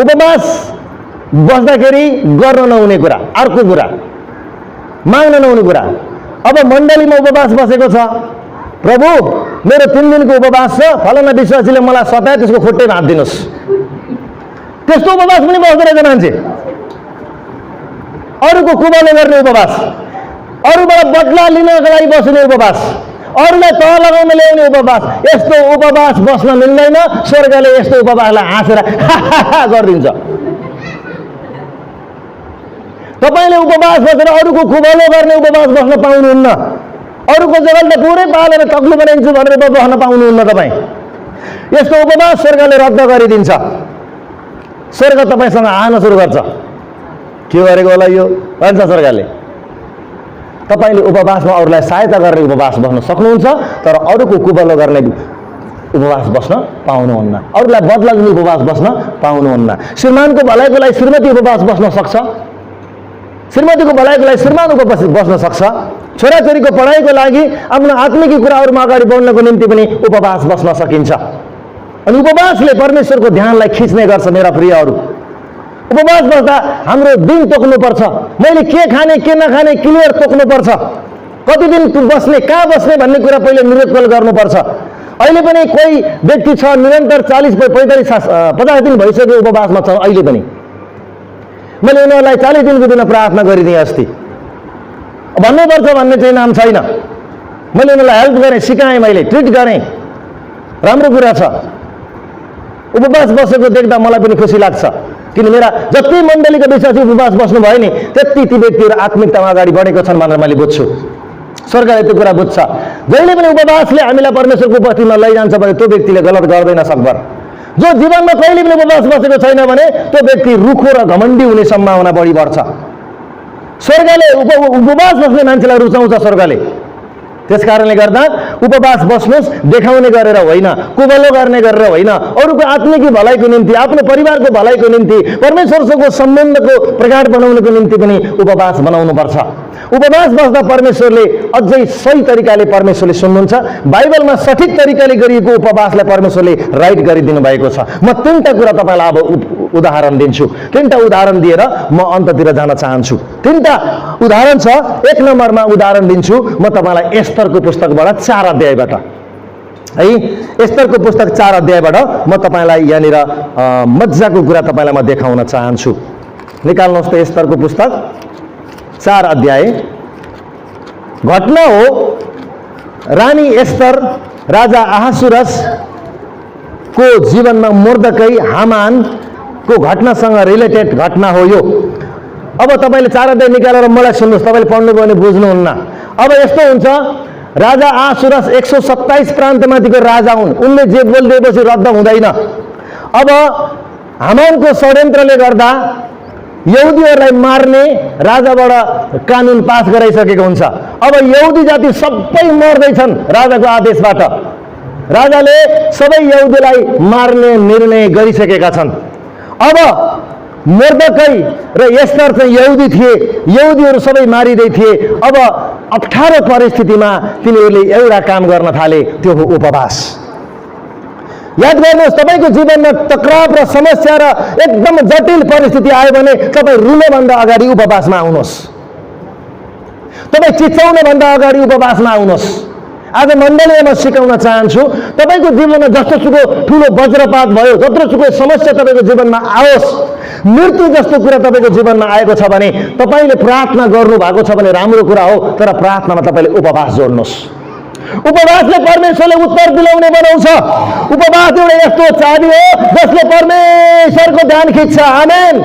उपवास बस्दाखेरि गर्न नहुने कुरा, अर्को कुरा माग्न नहुने कुरा। अब मण्डलीमा उपवास बसेको छ, प्रभु मेरो 3 दिनको उपवास छ, फलाना विश्वासीले मलाई सताए, त्यसको खुट्टैमा हात दिनुहोस्। त्यस्तो उपवास पनि बस्दो रहेछ मान्छे। अरूको कुबले गर्ने उपवास, अरूबाट बदला लिनको लागि बस्ने उपवास, अरूलाई तह लगाउन ल्याउने उपवास। यस्तो उपवास बस्न मिल्दैन। स्वर्गले यस्तो उपवासलाई हाँसेर गरिदिन्छ। तपाईले उपवास बसेर अरूको कुबलो गर्ने उपवास बस्न पाउनुहुन्न। अरूको जगत पुरै पालेर तक्लु बनाइदिन्छु भनेर बस्न पाउनुहुन्न। तपाईँ यस्तो उपवास स्वर्गले रद्द गरिदिन्छ। स्वर्ग तपाईसँग आउन सुरु गर्छ। के गरेको होला यो भन्छ स्वर्गले। तपाईले उपवासमा अरूलाई सहायता गर्ने उपवास बस्न सक्नुहुन्छ, तर अरूको कुबलो गर्ने उपवास बस्न पाउनुहुन्न। अरूलाई बदला दिने उपवास बस्न पाउनुहुन्न। श्रीमानको भलाइको लागि श्रीमती उपवास बस्न सक्छ, श्रीमतीको भलाइको लागि श्रीमान उपवास बस्न सक्छ, छोराछोरीको पढाइको लागि आफ्नो आत्मिक कुराहरूमा अगाडि बढ्नको निम्ति पनि उपवास बस्न सकिन्छ। अनि उपवासले परमेश्वरको ध्यानलाई खिच्ने गर्छ मेरा प्रियहरू। उपवास बस्दा हाम्रो दिन तोक्नुपर्छ। मैले के खाने के नखाने क्लियर तोक्नुपर्छ। कति दिन बस्ने, कहाँ बस्ने भन्ने कुरा पहिले निर्णय गर्नुपर्छ। अहिले पनि कोही व्यक्ति छ निरन्तर 40 45 50 दिन भइसक्यो उपवासमा छ। अहिले पनि मैले उनीहरूलाई 40 दिनको दिन प्रार्थना गरिदिएँ अस्ति। भन्नुपर्छ भन्ने चाहिँ नाम छैन। मैले उनीहरूलाई हेल्प गरेँ, सिकाएँ, मैले ट्रिट गरेँ। राम्रो कुरा छ। उपवास बसेको देख्दा मलाई पनि खुसी लाग्छ। किन मेरा जति मण्डलीको विश्वासी उपवास बस्नु भयो नि, त्यति ती व्यक्तिहरू आत्मिकतामा अगाडि बढेको छन् भनेर मैले बुझ्छु। स्वर्गले त्यो कुरा बुझ्छ। जहिले पनि उपवासले हामीलाई परमेश्वरको उपस्थितिमा लैजान्छ भने त्यो व्यक्तिले गलत गर्दैन सकभर। जो जीवनमा कहिले पनि उपवास बसेको छैन भने त्यो व्यक्ति रुखो र घमण्डी हुने सम्भावना बढी बढ्छ। स्वर्गले उपवास बस्ने मान्छेलाई रुचाउँछ स्वर्गले। त्यस कारणले गर्दा उपवास बस्नुहोस्, देखाउने गरेर होइन, कुबलो गर्ने गरेर होइन, अरूको आत्मिक भलाइको निम्ति, आफ्नो परिवारको भलाइको निम्ति, परमेश्वरसँगको सम्बन्धको प्रगाढ बनाउनको निम्ति पनि उपवास बनाउनुपर्छ। उपवास बस्दा परमेश्वरले अझै सही तरिकाले परमेश्वरले सुन्नुहुन्छ। बाइबलमा सठिक तरिकाले गरिएको उपवासलाई परमेश्वरले राइट गरिदिनु भएको छ। म 3टा कुरा तपाईँलाई अब उदाहरण दिन्छु। 3टा उदाहरण दिएर म अन्ततिर जान चाहन्छु। 3टा उदाहरण छ। 1 नम्बरमा उदाहरण दिन्छु म तपाईँलाई एस्तरको पुस्तकबाट 4 अध्यायबाट है। एस्तरको पुस्तक 4 अध्यायबाट म तपाईँलाई यहाँनिर मज्जाको कुरा तपाईँलाई म देखाउन चाहन्छु। निकाल्नुहोस् त एस्तरको पुस्तक 4 अध्याय। घटना हो रानी एस्तर राजा अहासुरस को जीवनमा मोर्दकै हामान को घटनासँग रिलेटेड घटना हो यो। अब तपाईँले 4 अध्याय निकालेर मलाई सुन्नुहोस्, तपाईँले पढ्नुभयो भने बुझ्नुहुन्न। अब यस्तो हुन्छ, राजा आसुरस 127 प्रान्तमाथिको राजा हुन्, उनले जे बोलिदिएपछि रद्द हुँदैन। अब हामानको षड्यन्त्रले गर्दा यहुदीहरूलाई मार्ने राजाबाट कानुन पास गराइसकेको हुन्छ। अब यहुदी जाति सबै मर्दैछन् राजाको आदेशबाट। राजाले सबै यहुदीलाई मार्ने निर्णय गरिसकेका छन्। अब मोर्देकै र एस्तर चाहिँ यहुदी थिए, यहुदीहरू सबै मारिँदै थिए। अब अप्ठ्यारो परिस्थितिमा तिनीहरूले एउटा काम गर्न थाले, त्यो हो उपवास। याद गर्नुहोस्, तपाईँको जीवनमा तकराव र समस्या र एकदम जटिल परिस्थिति आयो भने तपाईँ रुनुभन्दा अगाडि उपवासमा आउनुहोस्। तपाईँ चिच्याउनुभन्दा अगाडि उपवासमा आउनुहोस्। आज मण्डलीमा म सिकाउन चाहन्छु, तपाईँको जीवनमा जस्तोसुकै ठुलो वज्रपात भयो, जत्रोसुकै समस्या तपाईँको जीवनमा आओस्, मृत्यु जस्तो कुरा तपाईँको जीवनमा आएको छ भने तपाईँले प्रार्थना गर्नु भएको छ भने राम्रो कुरा हो, तर प्रार्थनामा तपाईँले उपवास जोड्नुहोस्। उपवासले परमेश्वरले उत्तर दिलाउने बनाउँछ। उपवास एउटा यस्तो चाबी हो जसले परमेश्वरको ध्यान खिच्छ। आमेन।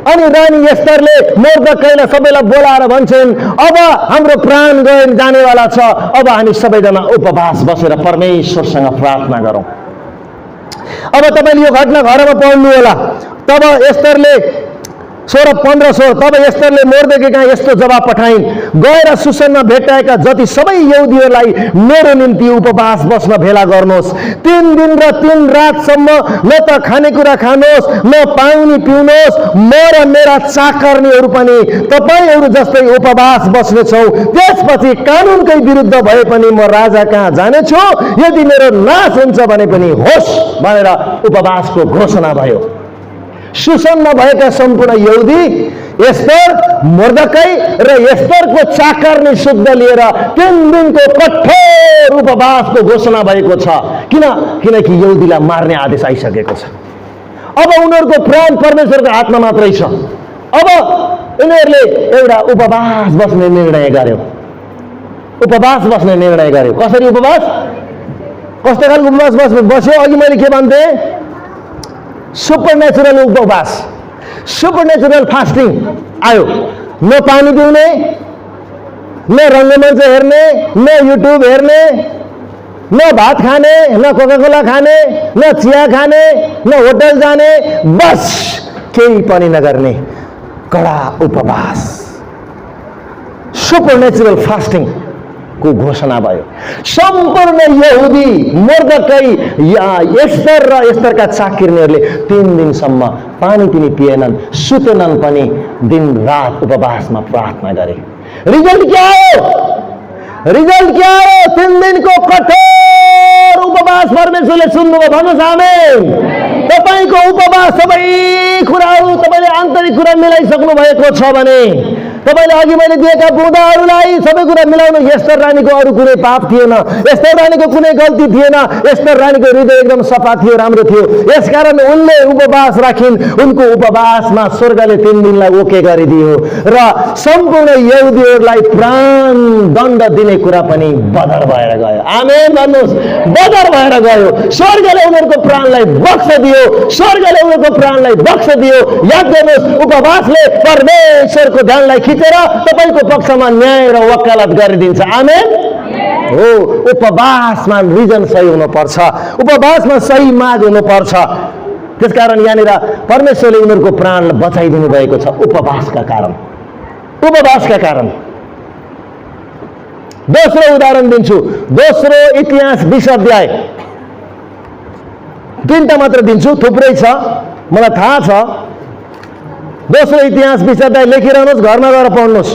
अनि रानी एस्तरले मोर्देकैलाई सबैलाई बोलाएर भन्छन्, अब हाम्रो प्राण गएर जानेवाला छ, अब हामी सबैजना उपवास बसेर परमेश्वरसँग प्रार्थना गरौँ। अब तपाईँले यो घटना घरमा पढ्नु होला। तब एस्तरले 16:15 तब एस्तरले मोर्देकै कहाँ यस्तो जवाब पठाइन्, गएर सुसनमा भेटाएका जति सबै यहुदीहरूलाई मेरो निम्ति उपवास बस्न भेला गर्नुहोस्। 3 दिन र 3 रातसम्म न त खानेकुरा खानुहोस्, न पानी पिउनुहोस्। म र मेरा चाकर्नीहरू पनि तपाईँहरू जस्तै उपवास बस्नेछौँ। त्यसपछि कानुनकै विरुद्ध भए पनि म राजा कहाँ जानेछु, यदि मेरो नाश हुन्छ भने पनि होस् भनेर उपवासको घोषणा भयो। सुसनमा भएका सम्पूर्ण यहुदी एस्तर, मोर्देकै र एस्तरको चाकर्नी शुद्ध लिएर 3 दिनको कठोर उपवासको घोषणा भएको छ। किनकि यहुदीलाई मार्ने आदेश आइसकेको छ। अब उनीहरूको प्राण परमेश्वरको हातमा मात्रै छ। अब उनीहरूले एउटा उपवास बस्ने निर्णय गर्यो। उपवास बस्ने निर्णय गर्यो। कसरी उपवास? कस्तो खालको उपवास बस्यो? अघि मैले के भन्थे? सुपरनेचुरल उपवास, सुपरनेचुरल फास्टिङ आयो। न पानी पिउने, न रङ्गमञ्च हेर्ने, न युट्युब हेर्ने, न भात खाने, न कोकाकोला खाने, न चिया खाने, न होटल जाने, बस केही पनि नगर्ने कडा उपवास, सुपरनेचुरल फास्टिङ को घोषणा भयो। सम्पूर्ण यहुदी मोर्देकै एस्तर र एस्तरका चाकर्नीहरूले 3 दिनसम्म पानी पनि पिएनन्, सुतेनन् पनि, दिन रात उपवासमा प्रार्थना गरे। रिजल्ट क्या आयो? 3 दिनको कठोर उपवास परमेश्वरले सुन्नुभयो। भन्नुहोस् आमेन। तपाईँको उपवास सबै कुराहरू तपाईँले आन्तरिक कुरा मिलाइसक्नु भएको छ भने, तपाईँले अघि मैले दिएका बुँदाहरूलाई सबै कुरा मिलाउनु। एस्तर रानीको अरू कुनै पाप थिएन, एस्तर रानीको कुनै गल्ती थिएन, एस्तर रानीको हृदय एकदम सफा थियो, राम्रो थियो। यसकारण उनले उपवास राखिन्। उनको उपवासमा स्वर्गले 3 दिनलाई ओके गरिदियो र सम्पूर्ण यहुदीहरूलाई प्राण दण्ड दिने कुरा पनि बदर भएर गयो। आमेन भन्नुहोस्। बदर भएर गयो। स्वर्गले उनीहरूको प्राणलाई बक्स दियो। स्वर्गले उनीहरूको प्राणलाई बक्स दियो। याद गर्नुहोस्, उपवासले परमेश्वरको ध्यानलाई खिचेर तपाईँको पक्षमा न्याय र वकालत गरिदिन्छ। आमेन हो। उपवासमा रिजन सही हुनुपर्छ, उपवासमा सही माग हुनुपर्छ। त्यसकारण यहाँनिर परमेश्वरले उनीहरूको प्राणलाई बचाइदिनु भएको छ उपवासका कारण। उपवासका कारण। दोस्रो उदाहरण दिन्छु। दोस्रो इतिहास 20 अध्याय, 3टा मात्र दिन्छु, थुप्रै छ, मलाई थाहा छ। दोस्रो इतिहास 20 अध्याय लेखिरहनुहोस्, घरमा गएर पढ्नुहोस्।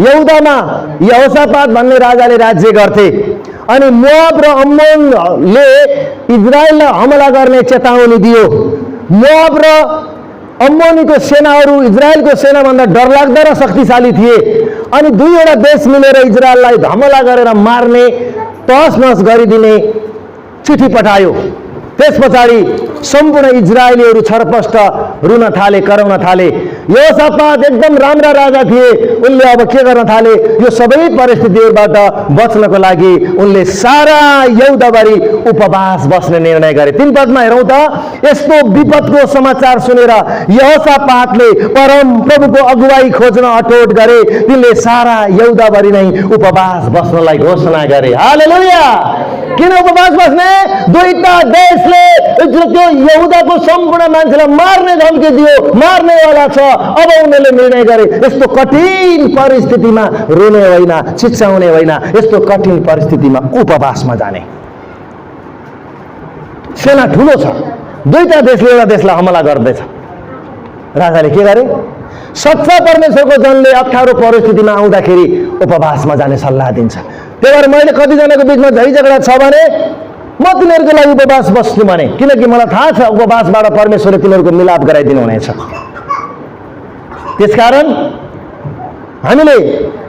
यहुदामा यहोसापात भन्ने राजाले राज्य गर्थे। अनि मोआब र अम्मोनले इजरायललाई हमला गर्ने चेतावनी दियो। मोआब र अम्मोनीको सेनाहरू इजरायलको सेनाभन्दा डरलाग्दो र शक्तिशाली थिए। अनि दुईवटा देश मिलेर इजरायललाई हमला गरेर मार्ने, तहस-नहस गरिदिने चिठी पठायो। त्यस पछाडि सम्पूर्ण इजरायलीहरू छरपष्ट रुन थाले, कराउन थाले। यहोशापात एकदम राम्रा राजा थिए। उनले अब के गर्न थाले? यो सबै परिस्थितिहरूबाट बच्नको लागि उनले सारा यहुदाभरि उपवास बस्ने निर्णय गरे। 3 पदमा हेरौँ त, यस्तो विपदको समाचार सुनेर यहोशापातले परम प्रभुको अगुवाई खोज्न अठोट गरे। तिनले सारा यहुदाभरि नै उपवास बस्नलाई घोषणा गरे। हालेलुया! किन उपवास बस्ने? दुईटा देशले त्यो यहुदाको सम्पूर्ण मान्छेलाई मार्ने धम्की दियो, मार्नेवाला छ। अब उनीहरूले निर्णय गरे यस्तो कठिन परिस्थितिमा रोने होइन, चिच्याउने होइन, यस्तो कठिन परिस्थितिमा उपवासमा जाने। सेना ठुलो छ, दुईटा देशले एउटा देशलाई हमला गर्दैछ। राजाले के गरे? सच्चा परमेश्वरको जनले अप्ठ्यारो परिस्थितिमा आउँदाखेरि उपवासमा जाने सल्लाह दिन्छ। त्यही भएर मैले कतिजनाको बिचमा झै झगडा छ भने म तिनीहरूको लागि उपवास बस्छु भने, किनकि मलाई थाहा छ उपवासबाट परमेश्वरले तिनीहरूको मिलाप गराइदिनु हुनेछ। त्यसकारण हामीले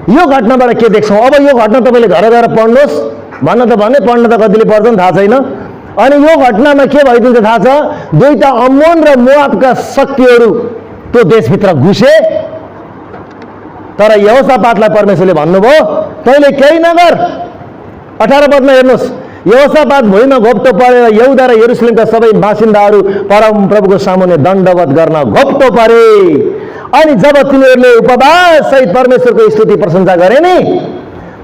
यो घटनाबाट के देख्छौँ? अब यो घटना तपाईँले घर गएर पढ्नुहोस् भन्न त भने, पढ्न त कतिले पढ्छन् थाहा छैन। अनि यो घटनामा के भइदिन्छ थाहा छ? दुईटा अम्मोन र मोआबका शक्तिहरू त्यो देशभित्र घुसे। तर यहोशापातलाई परमेश्वरले भन्नुभयो तैँले केही नगर। 18 पदमा हेर्नुहोस्, यहोशापात भुइँमा घोप्टो परेर यहुदा र यरुसलेमका सबै बासिन्दाहरू परम प्रभुको सामुन्ने दण्डवत गर्न घोप्टो परे। अनि जब तिनीहरूले उपवास सहित परमेश्वरको स्तुति प्रशंसा गरे नि,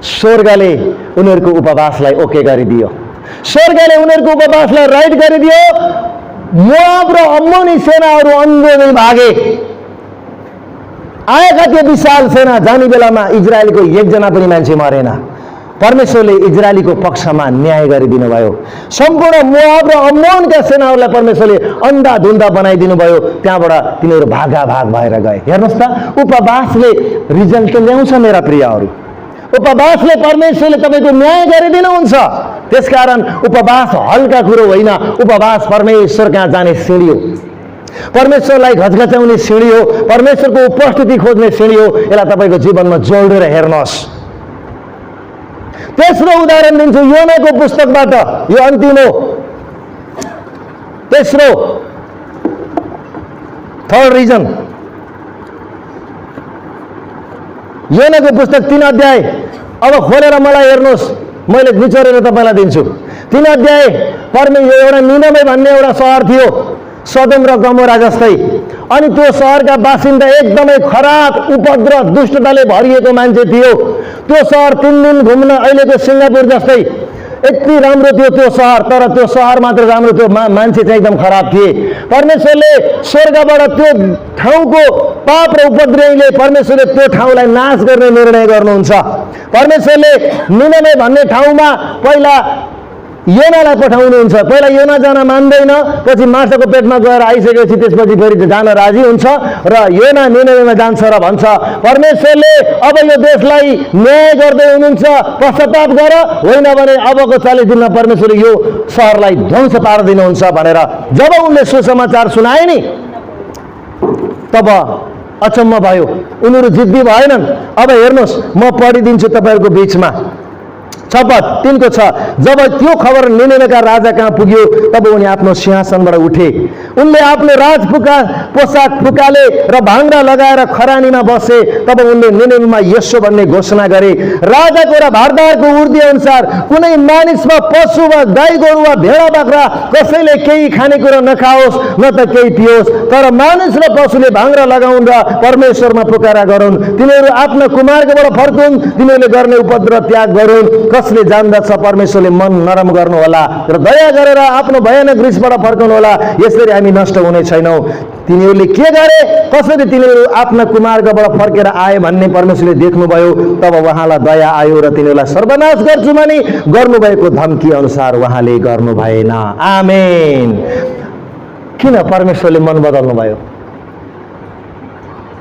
स्वर्गले उनीहरूको उपवासलाई ओके गरिदियो। स्वर्गले उनीहरूको उपवासलाई राइट गरिदियो। मोआब र अम्मोनी सेनाहरू अन्धोदै भागे। आएका त्यो विशाल सेना जाने बेलामा इजरायलको एकजना पनि मान्छे मरेन। परमेश्वरले इजरायलीको पक्षमा न्याय गरिदिनु भयो। सम्पूर्ण मोआब र अम्मोनका सेनाहरूलाई परमेश्वरले अन्धाधुन्धा बनाइदिनु भयो। त्यहाँबाट तिनीहरू भागाभाग भएर गए। हेर्नुहोस् त, उपवासले रिजल्ट ल्याउँछ मेरा प्रियहरू। उपवासले परमेश्वरले तपाईँको न्याय गरिदिनुहुन्छ। त्यसकारण उपवास हल्का कुरो होइन, उपवास परमेश्वर कहाँ जाने सिँढी हो, परमेश्वरलाई घचघच्याउने सिँढी हो, परमेश्वरको उपस्थिति खोज्ने सिँढी हो। यसलाई तपाईँको जीवनमा जोडेर हेर्नुहोस्। तेस्रो उदाहरण दिन्छु योनाको पुस्तकबाट, यो अन्तिम हो। तेस्रो, थर्ड रिजन, योनाको पुस्तक 3 अध्याय। अब खोलेर मलाई हेर्नुहोस्, मैले निचोरेर तपाईँलाई दिन्छु। 3 अध्याय। एउटा निनवे भन्ने एउटा सहर थियो, सदोम र गमोरा जस्तै। अनि त्यो सहरका बासिन्दा एकदमै खराब उपद्रव दुष्टताले भरिएको मान्छे थियो। त्यो सहर 3 दिन घुम्न अहिलेको सिङ्गापुर जस्तै यति राम्रो थियो त्यो सहर। तर त्यो सहर मात्र राम्रो थियो, मान्छे चाहिँ एकदम खराब थिए। परमेश्वरले स्वर्गबाट त्यो ठाउँको पाप र उपद्रवले परमेश्वरले त्यो ठाउँलाई नाश गर्ने निर्णय गर्नुहुन्छ। परमेश्वरले निनवे भन्ने ठाउँमा पहिला योनालाई पठाउनुहुन्छ। पहिला योना जान मान्दैन, पछि माछाको पेटमा गएर आइसकेपछि त्यसपछि फेरि जान राजी हुन्छ र योना निनवेमा जान्छ र भन्छ परमेश्वरले अब यो देशलाई न्याय गर्दै हुनुहुन्छ, पश्चाताप गर, होइन भने अबको 40 दिनमा परमेश्वरले यो सहरलाई ध्वंस पारिदिनुहुन्छ भनेर जब उनले सुसमाचार सुनाए नि, तब अचम्म भयो। उनीहरू जिद्दी भएनन्। अब हेर्नुहोस्, म पढिदिन्छु तपाईँहरूको बिचमा। 6:3 जब त्यो खबर निनेवेका राजा कहाँ पुग्यो तब उनी आफ्नो सिंहासनबाट उठे। उनले आफ्नो पोसाक फुकाले र भाङ्रा लगाएर खरानीमा बसे। तब उनले निनेवेमा यसो भन्ने घोषणा गरे, राजाको र भारदारको उर्दी अनुसार कुनै मानिसमा पशु वा गाई गोरु वा भेडा बाख्रा कसैले केही खानेकुरा नखाओस् न त केही पियोस्, तर मानिस र पशुले भाङ्रा लगाउन् र परमेश्वरमा पुकारा गरून्। तिनीहरू आफ्ना कुमार्गबाट फर्कुन्, तिनीहरूले गर्ने उपद्रव त्याग गरून्। कसले जान्दछ परमेश्वरले मन नरम गर्नु होला र दया गरेर आफ्नो भयानक रिसबाट फर्काउनु होला, यसरी हामी नष्ट हुने छैनौँ। तिनीहरूले के गरे? कसरी तिनीहरू आफ्ना कुमार्गबाट फर्केर आए भन्ने परमेश्वरले देख्नुभयो। तब उहाँलाई दया आयो र तिनीहरूलाई सर्वनाश गर्छु भनी गर्नुभएको धम्की अनुसार उहाँले गर्नु भएन। आमेन। किन परमेश्वरले मन बदल्नु भयो?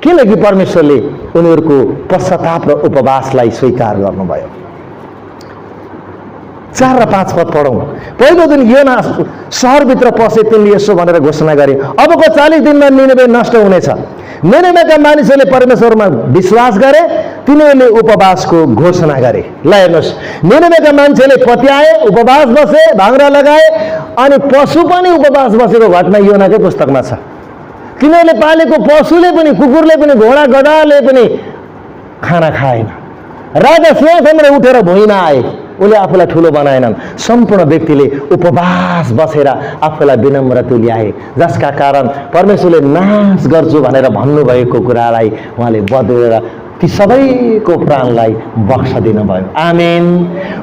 किनकि परमेश्वरले उनीहरूको पश्चाताप र उपवासलाई स्वीकार गर्नुभयो। 4 र 5 पद पढौँ। पहिलो दिन योना सहरभित्र पसे, तिनले यसो भनेर घोषणा गरे, अबको 40 दिनमा निनेवे नष्ट हुनेछ। निनेवेका मानिसहरूले परमेश्वरमा विश्वास गरे, तिनीहरूले उपवासको घोषणा गरे। ल हेर्नुहोस्, निनेवेका मान्छेले पत्याए, उपवास बसे, भाङ्रा लगाए, अनि पशु पनि उपवास बसेको घटना योनाकै पुस्तकमा छ। तिनीहरूले पालेको पशुले पनि, कुकुरले पनि, घोडा गधाले पनि खाना खाएन। राजा सिंहासनबाट उठेर भुइँमा आए, उसले आफूलाई ठुलो बनाएनन्। सम्पूर्ण व्यक्तिले उपवास बसेर आफूलाई विनम्र तुल्याए, जसका कारण परमेश्वरले नाश गर्छु भनेर भन्नुभएको कुरालाई उहाँले बदलेर ती सबैको प्राणलाई बक्सा दिनुभयो। आमेन।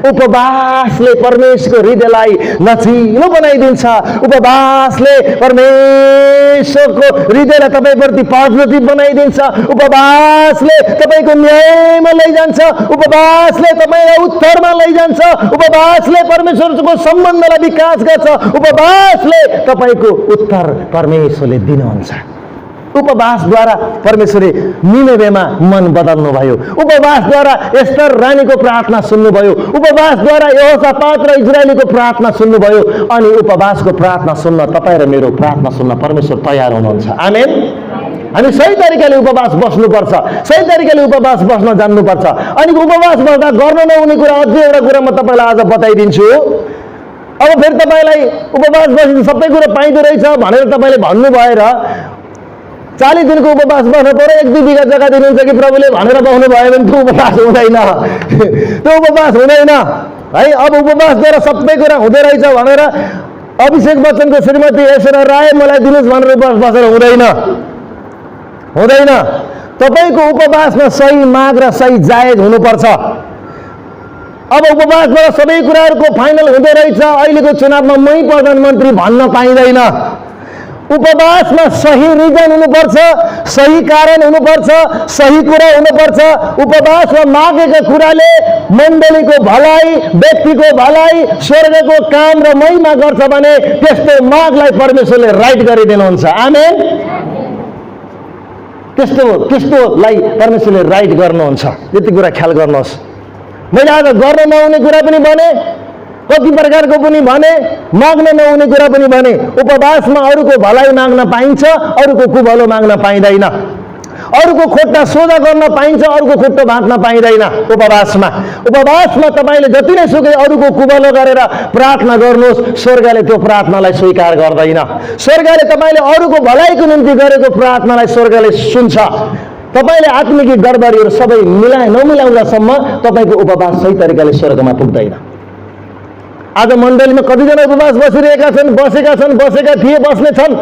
उपवासले परमेश्वरको हृदयलाई लचिलो बनाइदिन्छ। उपवासले परमेश्वरको हृदयलाई तपाईँप्रति पजिटिभ बनाइदिन्छ। उपवासले तपाईँको न्यायमा लैजान्छ। उपवासले तपाईँलाई उत्तरमा लैजान्छ। उपवासले परमेश्वरको सम्बन्धलाई विकास गर्छ। उपवासले तपाईँको उत्तर परमेश्वरले दिनुहुन्छ। उपवासद्वारा परमेश्वरले निनेवेमा मन बदल्नुभयो। उपवासद्वारा एस्तर रानीको प्रार्थना सुन्नुभयो। उपवासद्वारा यहोशापात र इजरायलीको प्रार्थना सुन्नुभयो। अनि उपवासको प्रार्थना सुन्न तपाईँ र मेरो प्रार्थना सुन्न परमेश्वर तयार हुनुहुन्छ। आमेन। हामी सही तरिकाले उपवास बस्नुपर्छ, सही तरिकाले उपवास बस्न जान्नुपर्छ। अनि उपवास बस्दा गर्न नहुने कुरा अझै एउटा कुरा म तपाईँलाई आज बताइदिन्छु। अब फेरि तपाईँलाई उपवास बस्दा सबै कुरा पाइँदो रहेछ भनेर तपाईँले भन्नु भएर 40 दिनको उपवास बस्नु पर्यो, 1-2 बिघा जग्गा दिनुहुन्छ कि प्रभुले भनेर बस्नु भयो भने त्यो उपवास हुँदैन। त्यो उपवास हुँदैन है। अब उपवासद्वारा सबै कुरा हुँदो रहेछ भनेर अभिषेक बच्चनको श्रीमती ऐश्वर्या राय मलाई दिनुहोस् भनेर उपवास बसेर हुँदैन, हुँदैन। तपाईँको उपवासमा सही माग र सही जायज हुनुपर्छ। अब उपवासबाट सबै कुराहरूको फाइनल हुँदो रहेछ। अहिलेको चुनावमा मै प्रधानमन्त्री भन्न पाइँदैन। उपवासमा सही रिजन हुनुपर्छ, सही कारण हुनुपर्छ, सही कुरा हुनुपर्छ। उपवासमा मागेका कुराले मण्डलीको भलाइ, व्यक्तिको भलाइ, स्वर्गको काम र महिमा गर्छ भने त्यस्तो मागलाई परमेश्वरले राइट गरिदिनुहुन्छ। आमेन। त्यस्तोलाई परमेश्वरले राइट गर्नुहुन्छ। यति कुरा ख्याल गर्नुहोस्। मैले आज गर्न नहुने कुरा पनि भने, कति प्रकारको पनि भने, माग्न नहुने कुरा पनि भने। उपवासमा अरूको भलाइ माग्न पाइन्छ, अरूको कुभलो माग्न पाइँदैन। अरूको खुट्टा सोझा गर्न पाइन्छ, अरूको खुट्टा भाँच्न पाइँदैन। उपवासमा तपाईँले जति नै सुकै अरूको कुभलो गरेर प्रार्थना गर्नुहोस्, स्वर्गले त्यो प्रार्थनालाई स्वीकार गर्दैन। स्वर्गले तपाईँले अरूको भलाइको निम्ति गरेको प्रार्थनालाई स्वर्गले सुन्छ। तपाईँले आत्मिक गडबडीहरू सबै नमिलाउँदासम्म तपाईँको उपवास सही तरिकाले स्वर्गमा पुग्दैन। आज मण्डलीमा कतिजना उपवास बसिरहेका छन्, बसेका थिए, बस्ने छन्।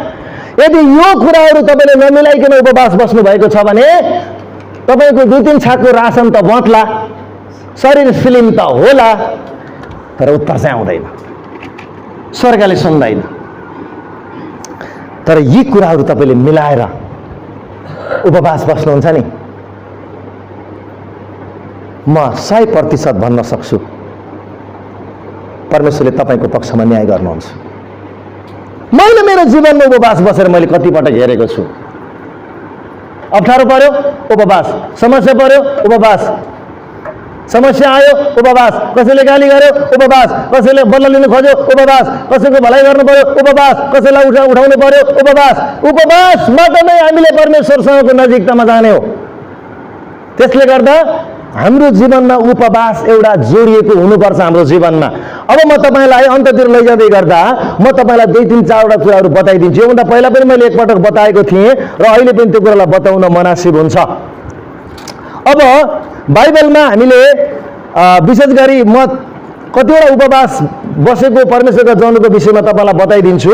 यदि यो कुराहरू तपाईँले नमिलाइकन उपवास बस्नु भएको छ भने तपाईँको 2-3 छाकको रासन त बट्ला, शरीर स्लिम त होला, तर उत्तर चाहिँ आउँदैन, स्वर्गले सुन्दैन। तर यी कुराहरू तपाईँले मिलाएर उपवास बस्नुहुन्छ नि, म 100% भन्न सक्छु परमेश्वरले तपाईँको पक्षमा न्याय गर्नुहुन्छ। मैले मेरो जीवनमा उपवास बसेर मैले कतिपटक हेरेको छु। अप्ठ्यारो पर्यो उपवास, समस्या पर्यो उपवास, समस्या आयो उपवास, कसैले गाली गर्यो उपवास, कसैले बदला लिनु खोज्यो उपवास, कसैको भलाइ गर्नु पर्यो उपवास, कसैलाई उठाउनु पर्यो उपवास। उपवासबाट नै हामीले परमेश्वरसँगको नजिकतामा जाने हो। त्यसले गर्दा हाम्रो जीवनमा उपवास एउटा जोडिएको हुनुपर्छ हाम्रो जीवनमा। अब म तपाईँलाई अन्ततिर लैजाँदै गर्दा म तपाईँलाई 2-3-4वटा कुराहरू बताइदिन्छु। योभन्दा पहिला पनि मैले एकपटक बताएको थिएँ र अहिले पनि त्यो कुरालाई बताउन मनासिब हुन्छ। अब बाइबलमा हामीले विशेष गरी म कतिवटा उपवास बसेको परमेश्वरका जनको विषयमा तपाईँलाई बताइदिन्छु।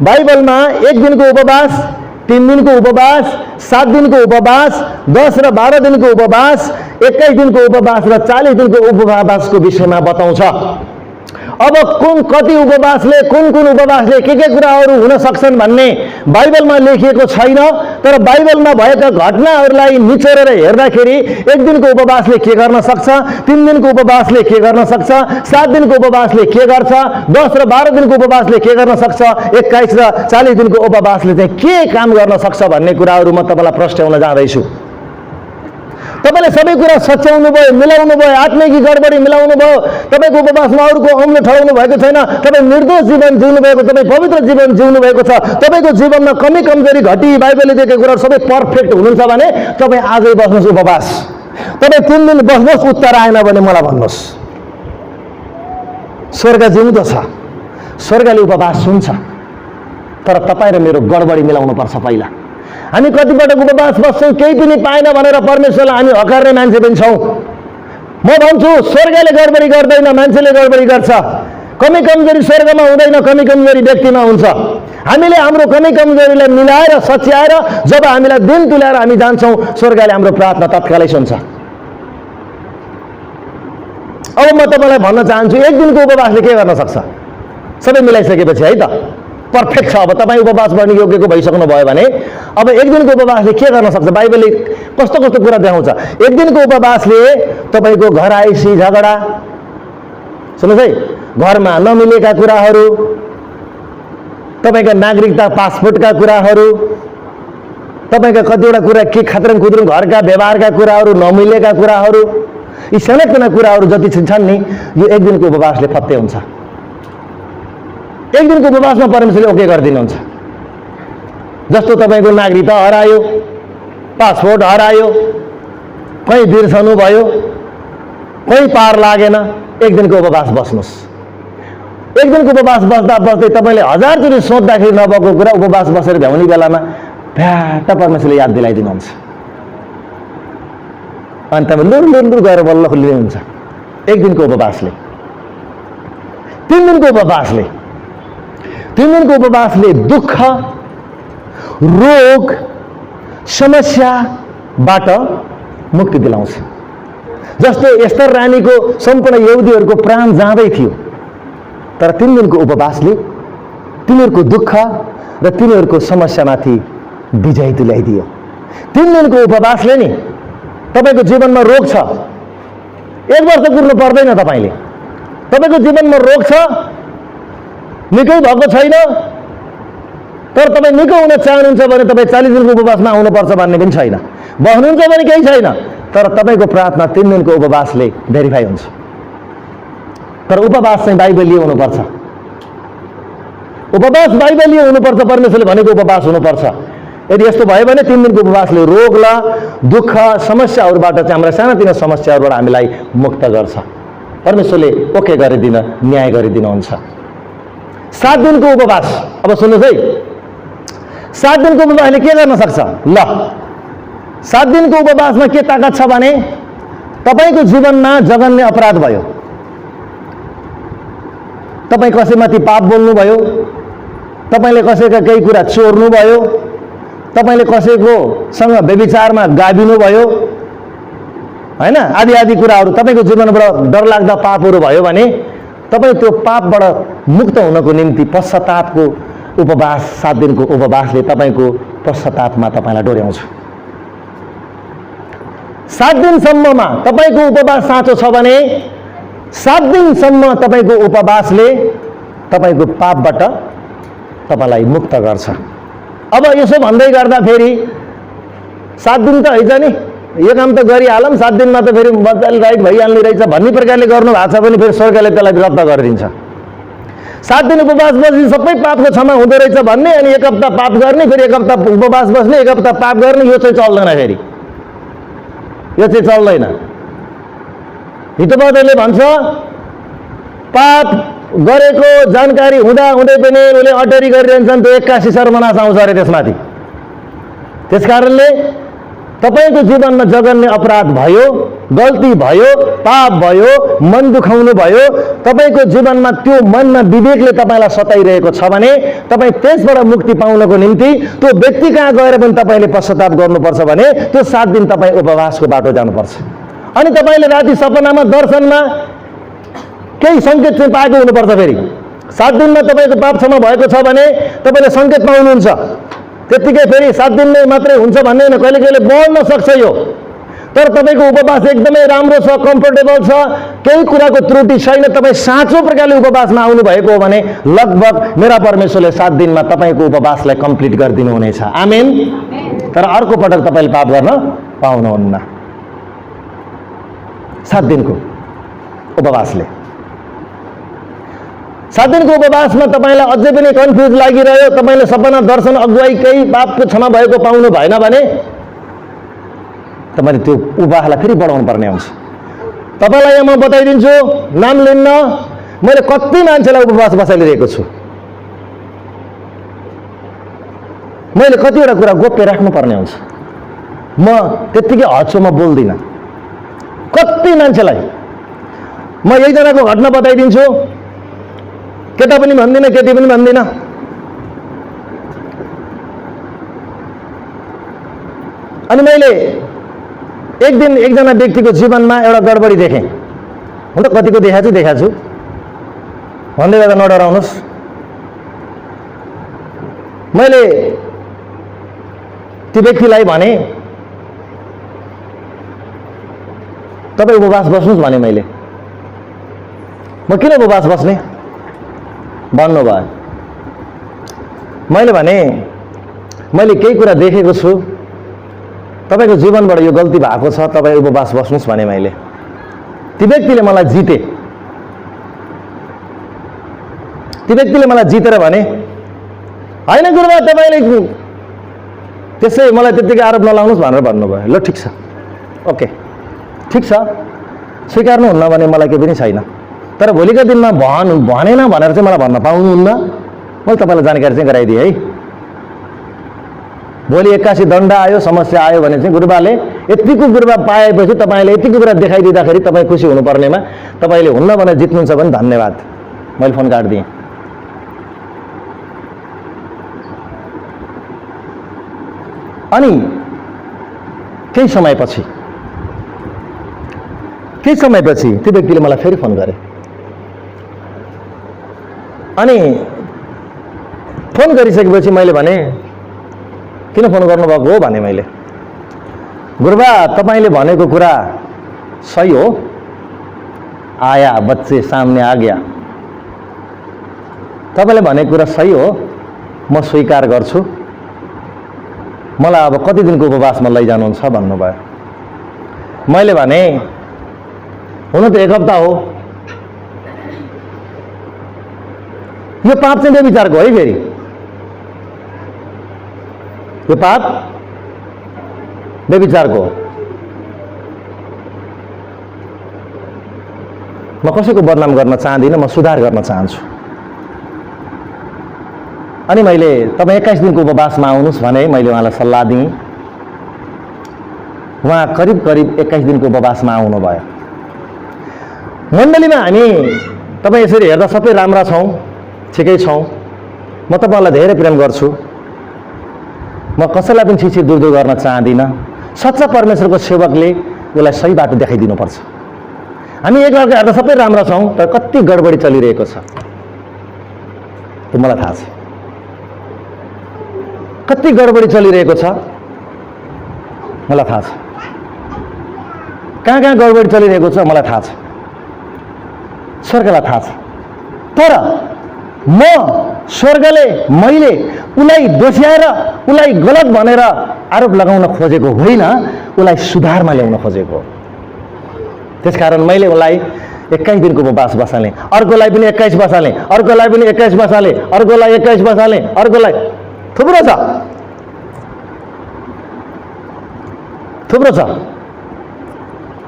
बाइबलमा 1 दिनको उपवास, 3 दिनको उपवास, 7 दिनको उपवास, 10 र 12 दिनको उपवास, 21 दिनको उपवास र 40 दिनको उपवासको विषयमा बताउँछ। अब कति उपवासले, कुन उपवासले के कुराहरू हुन सक्छन् भन्ने बाइबलमा लेखिएको छैन। तर बाइबलमा भएका घटनाहरूलाई निचोरेर हेर्दाखेरि 1 दिनको उपवासले के गर्न सक्छ, 3 दिनको उपवासले के गर्न सक्छ, 7 दिनको उपवासले के गर्छ, 10 र 12 दिनको उपवासले के गर्न सक्छ, 21 र 40 दिनको उपवासले चाहिँ के काम गर्न सक्छ भन्ने कुराहरू म तपाईँलाई प्रश्नाउन जाँदैछु। तपाईँले सबै कुरा सच्याउनु भयो, मिलाउनु भयो, आत्मिक गडबडी मिलाउनु भयो। तपाईँको उपवासमा अरूको औँलो ठडाउनु भएको छैन। तपाईँ निर्दोष जीवन जिउनु भएको, तपाईँ पवित्र जीवन जिउनु भएको छ। तपाईँको जीवनमा कमी कमजोरी घटी बाइबलले दिएका कुराहरू सबै पर्फेक्ट हुनुहुन्छ भने तपाईँ आजै बस्नुहोस् उपवास। तपाईँ 3 दिन बस्नुहोस्, उत्तर आएन भने मलाई भन्नुहोस्। स्वर्ग जिउँदो छ, स्वर्गले उपवास सुन्छ। तर तपाईँ र मेरो गडबडी मिलाउनु पर्छ। पहिला हामी कतिपटक उपवास बस्छौँ, केही पनि पाएन भनेर परमेश्वरलाई हामी हकार्ने मान्छे पनि छौँ। म भन्छु स्वर्गले गडबडी गर्दैन, मान्छेले गडबडी गर्छ। कमी कमजोरी स्वर्गमा हुँदैन, कमी कमजोरी व्यक्तिमा हुन्छ। हामीले हाम्रो कमी कमजोरीलाई मिलाएर सच्याएर जब हामीलाई दिन तुल्याएर हामी जान्छौँ, स्वर्गले हाम्रो प्रार्थना तत्कालै सुन्छ। अब म तपाईँलाई भन्न चाहन्छु, एक दिनको उपवासले के गर्न सक्छ? सबै मिलाइसकेपछि है त पर्फेक्ट छ। अब तपाईँ उपवास गर्ने योग्यको भइसक्नु भयो भने अब एक दिनको उपवासले के गर्न सक्छ? बाइबलले कस्तो कस्तो कुरा देखाउँछ। एक दिनको उपवासले तपाईँको घर आइसी झगडा, सुन्नुहोस् है, घरमा नमिलेका कुराहरू, तपाईँका नागरिकता पासपोर्टका कुराहरू, तपाईँका कतिवटा कुरा के खतरङ खुद्रङ घरका व्यवहारका कुराहरू, नमिलेका कुराहरू, यी साना कुराहरू जति छन् नि, यो एक दिनको उपवासले फत्ते हुन्छ। एक दिनको उपवासमा परमेश्वरले ओके गरिदिनुहुन्छ। जस्तो तपाईँको नागरिकता हरायो, पासपोर्ट हरायो, कहीँ बिर्सनु भयो, कहीँ पार लागेन, एक दिनको उपवास बस्नुहोस्। एक दिनको उपवास बस्दा बस्दै तपाईँले हजारचोटि सोध्दाखेरि नभएको कुरा उपवास बसेर भ्याउने बेलामा भ्याट परमेश्वरले याद दिलाइदिनुहुन्छ। अनि तपाईँ लुर गएर बल्ल खुल्लिनुहुन्छ। एक दिनको उपवासले, 3 दिनको उपवासले, 3 दिनको उपवासले दुःख, रोग, समस्याबाट मुक्ति दिलाउँछ। जस्तो एस्तर रानीको सम्पूर्ण यहुदीहरूको प्राण जाँदै थियो, तर 3 दिनको उपवासले तिनीहरूको दुःख र तिनीहरूको समस्यामाथि विजय तुल्याइदियो। 3 दिनको उपवासले नि तपाईँको जीवनमा रोग छ, 1 वर्ष कुर्नु पर्दैन। तपाईँको जीवनमा रोग छ, निकै भएको छैन, तर तपाईँ निको हुन चाहनुहुन्छ भने तपाईँ 40 दिनको उपवासमा आउनुपर्छ भन्ने पनि छैन। बस्नुहुन्छ भने केही छैन, तर तपाईँको प्रार्थना 3 दिनको उपवासले भेरिफाई हुन्छ। तर उपवास चाहिँ बाइबलीय हुनुपर्छ। उपवास बाइबलीय हुनुपर्छ। परमेश्वरले भनेको उपवास हुनुपर्छ। यदि यस्तो भयो भने 3 दिनको उपवासले रोग ल दुःख समस्याहरूबाट चाहिँ हाम्रा सानातिना समस्याहरूबाट हामीलाई मुक्त गर्छ। परमेश्वरले ओके गरिदिन, न्याय गरिदिनुहुन्छ। 7 दिनको उपवास, अब सुन्नुहोस् है, 7 दिनको उपवासले के गर्न सक्छ? ल 7 दिनको उपवासमा के ताकत छ भने तपाईँको जीवनमा जघन्य अपराध भयो, तपाईँ कसैमाथि पाप बोल्नुभयो, तपाईँले कसैका केही कुरा चोर्नु भयो, तपाईँले कसैकोसँग व्यभिचारमा गाभिनु भयो, हैन, आदि आदि कुराहरू तपाईँको जीवनबाट डरलाग्दा पापहरू भयो भने तपाईँ त्यो पापबाट मुक्त हुनको निम्ति पश्चातापको उपवास, 7 दिनको उपवासले तपाईँको पश्चातापमा तपाईँलाई डोर्याउँछ। 7 दिनसम्ममा तपाईँको उपवास साँचो छ भने 7 दिनसम्म तपाईँको उपवासले तपाईँको पापबाट तपाईँलाई मुक्त गर्छ। अब यसो भन्दै गर्दा फेरि 7 दिन त हैछ नि, यो काम त गरिहालौँ, 7 दिनमा त फेरि मजाले राइट भइहाल्ने रहेछ भन्ने प्रकारले गर्नु भएको छ भने फेरि स्वर्गले त्यसलाई रद्द गरिदिन्छ। 7 दिन उपवास बस्ने सबै पापको क्षमा हुँदो रहेछ भन्ने, अनि 1 हप्ता पाप गर्ने, फेरि 1 हप्ता उपवास बस्ने, 1 हप्ता पाप गर्ने, यो चाहिँ चल्दैन। फेरि यो चाहिँ चल्दैन। हितोपदेशले भन्छ पाप गरेको जानकारी हुँदा हुँदै पनि उसले अटरी गरिरहन्छन्, त्यो 81 सर्वनाश आउँछ अरे त्यसमाथि। त्यसकारणले तपाईँको जीवनमा जघन्य अपराध भयो, गल्ती भयो, पाप भयो, मन दुखाउनु भयो, तपाईँको जीवनमा त्यो मनमा विवेकले तपाईँलाई सताइरहेको छ भने तपाईँ त्यसबाट मुक्ति पाउनको निम्ति त्यो व्यक्ति कहाँ गएर पनि तपाईँले पश्चाताप गर्नुपर्छ भने त्यो 7 दिन तपाईँ उपवासको बाटो जानुपर्छ। अनि तपाईँले राति सपनामा दर्शनमा केही सङ्केत चाहिँ पाएको हुनुपर्छ। फेरि 7 दिनमा तपाईँको पाप क्षमा भएको छ भने तपाईँले सङ्केत पाउनुहुन्छ। त्यतिकै फेरि 7 दिन नै मात्रै हुन्छ भन्ने होइन, कहिले कहिले बढ्न सक्छ यो। तर तपाईँको उपवास एकदमै राम्रो छ, कम्फर्टेबल छ, केही कुराको त्रुटि छैन, तपाईँ साँचो प्रकारले उपवासमा आउनु भएको हो भने लगभग मेरा परमेश्वरले 7 दिनमा तपाईँको उपवासलाई कम्प्लिट गरिदिनु हुनेछ। आमेन। तर अर्को पटक तपाईँले पाप गर्न पाउनुहुन्न। 7 दिनको उपवासले, 7 दिनको उपवासमा तपाईँलाई अझै पनि कन्फ्युज लागिरह्यो, तपाईँले सपना दर्शन अगुवाई केही पापको क्षमा भएको पाउनु भएन भने तपाईँले त्यो उपवासलाई फेरि बढाउनु पर्ने हुन्छ। तपाईँलाई यहाँ म बताइदिन्छु, नाम लिन्न, मैले कति मान्छेलाई उपवास बसाइदिरहेको छु। मैले कतिवटा कुरा गोप्य राख्नुपर्ने हुन्छ। म त्यत्तिकै हदसम्म बोल्दिनँ। कति मान्छेलाई म एकजनाको घटना बताइदिन्छु, केटा पनि भन्दिनँ केटी पनि भन्दिनँ। अनि मैले एक दिन एकजना व्यक्तिको जीवनमा एउटा गडबडी देखेँ। हुन त कतिको देखाएको छु भन्दै गर्दा नडराउनुहोस्। मैले त्यो व्यक्तिलाई भने तपाईँ उपवास बस्नुहोस् भने मैले म किन उपवास बस्ने भन्नुभयो। मैले भने मैले केही कुरा देखेको छु, तपाईँको जीवनबाट यो गल्ती भएको छ, तपाईँ उपवास बस्नुहोस् भने मैले। त्यो व्यक्तिले मलाई जिते। त्यो व्यक्तिले मलाई जितेर भने होइन गुरुबा तपाईँले त्यसै मलाई त्यत्तिकै आरोप नलाउनुहोस् भनेर भन्नुभयो। ल ठिक छ, ओके ठिक छ, स्वीकार्नुहुन्न भने मलाई केही पनि छैन। तर भोलिको दिनमा भनेन भनेर चाहिँ मलाई भन्न पाउनुहुन्न। मैले तपाईँलाई जानकारी चाहिँ गराइदिएँ है। भोलि 81 दण्ड आयो, समस्या आयो भने चाहिँ गुरुबाले यतिको गुरुबा पाएपछि तपाईँले यतिको कुरा देखाइदिँदाखेरि तपाईँ खुसी हुनुपर्नेमा तपाईँले हुन्न भनेर जित्नुहुन्छ भने धन्यवाद। मैले फोन काटिदिएँ। अनि केही समयपछि त्यो व्यक्तिले मलाई फेरि फोन गरे। अनि फोन गरिसकेपछि मैले भने किन फोन गर्नुभएको हो भने मैले गुरुबा तपाईँले भनेको कुरा सही हो, आया बच्चे सामने आ गया, तपाईँले भनेको कुरा सही हो, म स्वीकार गर्छु, मलाई अब कति दिनको उपवासमा लैजानुहुन्छ भन्नुभयो। मैले भने हुन त 1 हप्ता हो। यो पाप चाहिँ व्यभिचारको है। फेरि यो पाप व्यभिचारको। म कसैको बदनाम गर्न चाहदिनँ, म सुधार गर्न चाहन्छु। अनि मैले तपाईँ 21 दिनको उपवासमा आउनुहोस् भने मैले उहाँलाई सल्लाह दिएँ। उहाँ करिब 21 दिनको उपवासमा आउनुभयो। मण्डलीमा हामी तपाईँ यसरी हेर्दा सबै राम्रा छौँ, ठिकै छौँ। म तपाईँलाई धेरै प्रेम गर्छु, म कसैलाई पनि छिछि दुर्दुर गर्न चाहदिनँ। सच्चा परमेश्वरको सेवकले उसलाई सही बाटो देखाइदिनुपर्छ। हामी एकअर्का हेर्दा सबै राम्रा छौँ, तर कति गडबडी चलिरहेको छ त्यो मलाई थाहा छ। कति गडबडी चलिरहेको छ मलाई थाहा छ। कहाँ कहाँ गडबडी चलिरहेको छ मलाई थाहा छ, स्वर्गलाई थाहा छ। तर म स्वर्गले मैले उसलाई दोष्याएर उसलाई गलत भनेर आरोप लगाउन खोजेको होइन, उसलाई सुधारमा ल्याउन खोजेको। त्यसकारण मैले उसलाई 21 दिनको उपवास बसालेँ, अर्कोलाई पनि 21 बसालेँ, अर्कोलाई पनि 21 बसालेँ, अर्कोलाई 21 बसालेँ, अर्कोलाई थुप्रो छ, थुप्रो छ,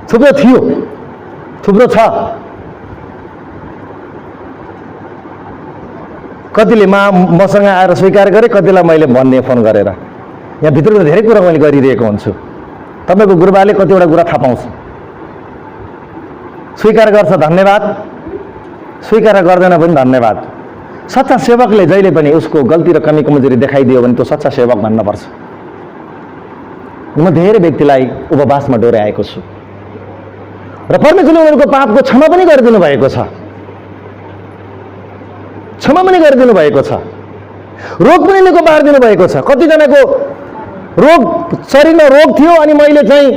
थुप्रो थियो, थुप्रो छ। कतिले मसँग आएर स्वीकार गरे, कतिलाई मैले भन्ने फोन गरेर। यहाँ भित्रको धेरै कुरा मैले गरिरहेको हुन्छु। तपाईँको गुरुबाले कतिवटा कुरा थाहा पाउँछ। स्वीकार गर्छ धन्यवाद, स्वीकार गर्दैन पनि धन्यवाद। सच्चा सेवकले जहिले पनि उसको गल्ती र कमी कमजोरी देखाइदियो भने त्यो सच्चा सेवक भन्नुपर्छ। म धेरै व्यक्तिलाई उपवासमा डोर्याएको छु र परमेश्वरले उनीहरूको पापको क्षमा पनि गरिदिनु भएको छ, क्षमा पनि गरिदिनु भएको छ, रोग पनि निको पारिदिनु भएको छ। कतिजनाको रोग शरीरमा रोग थियो अनि मैले चाहिँ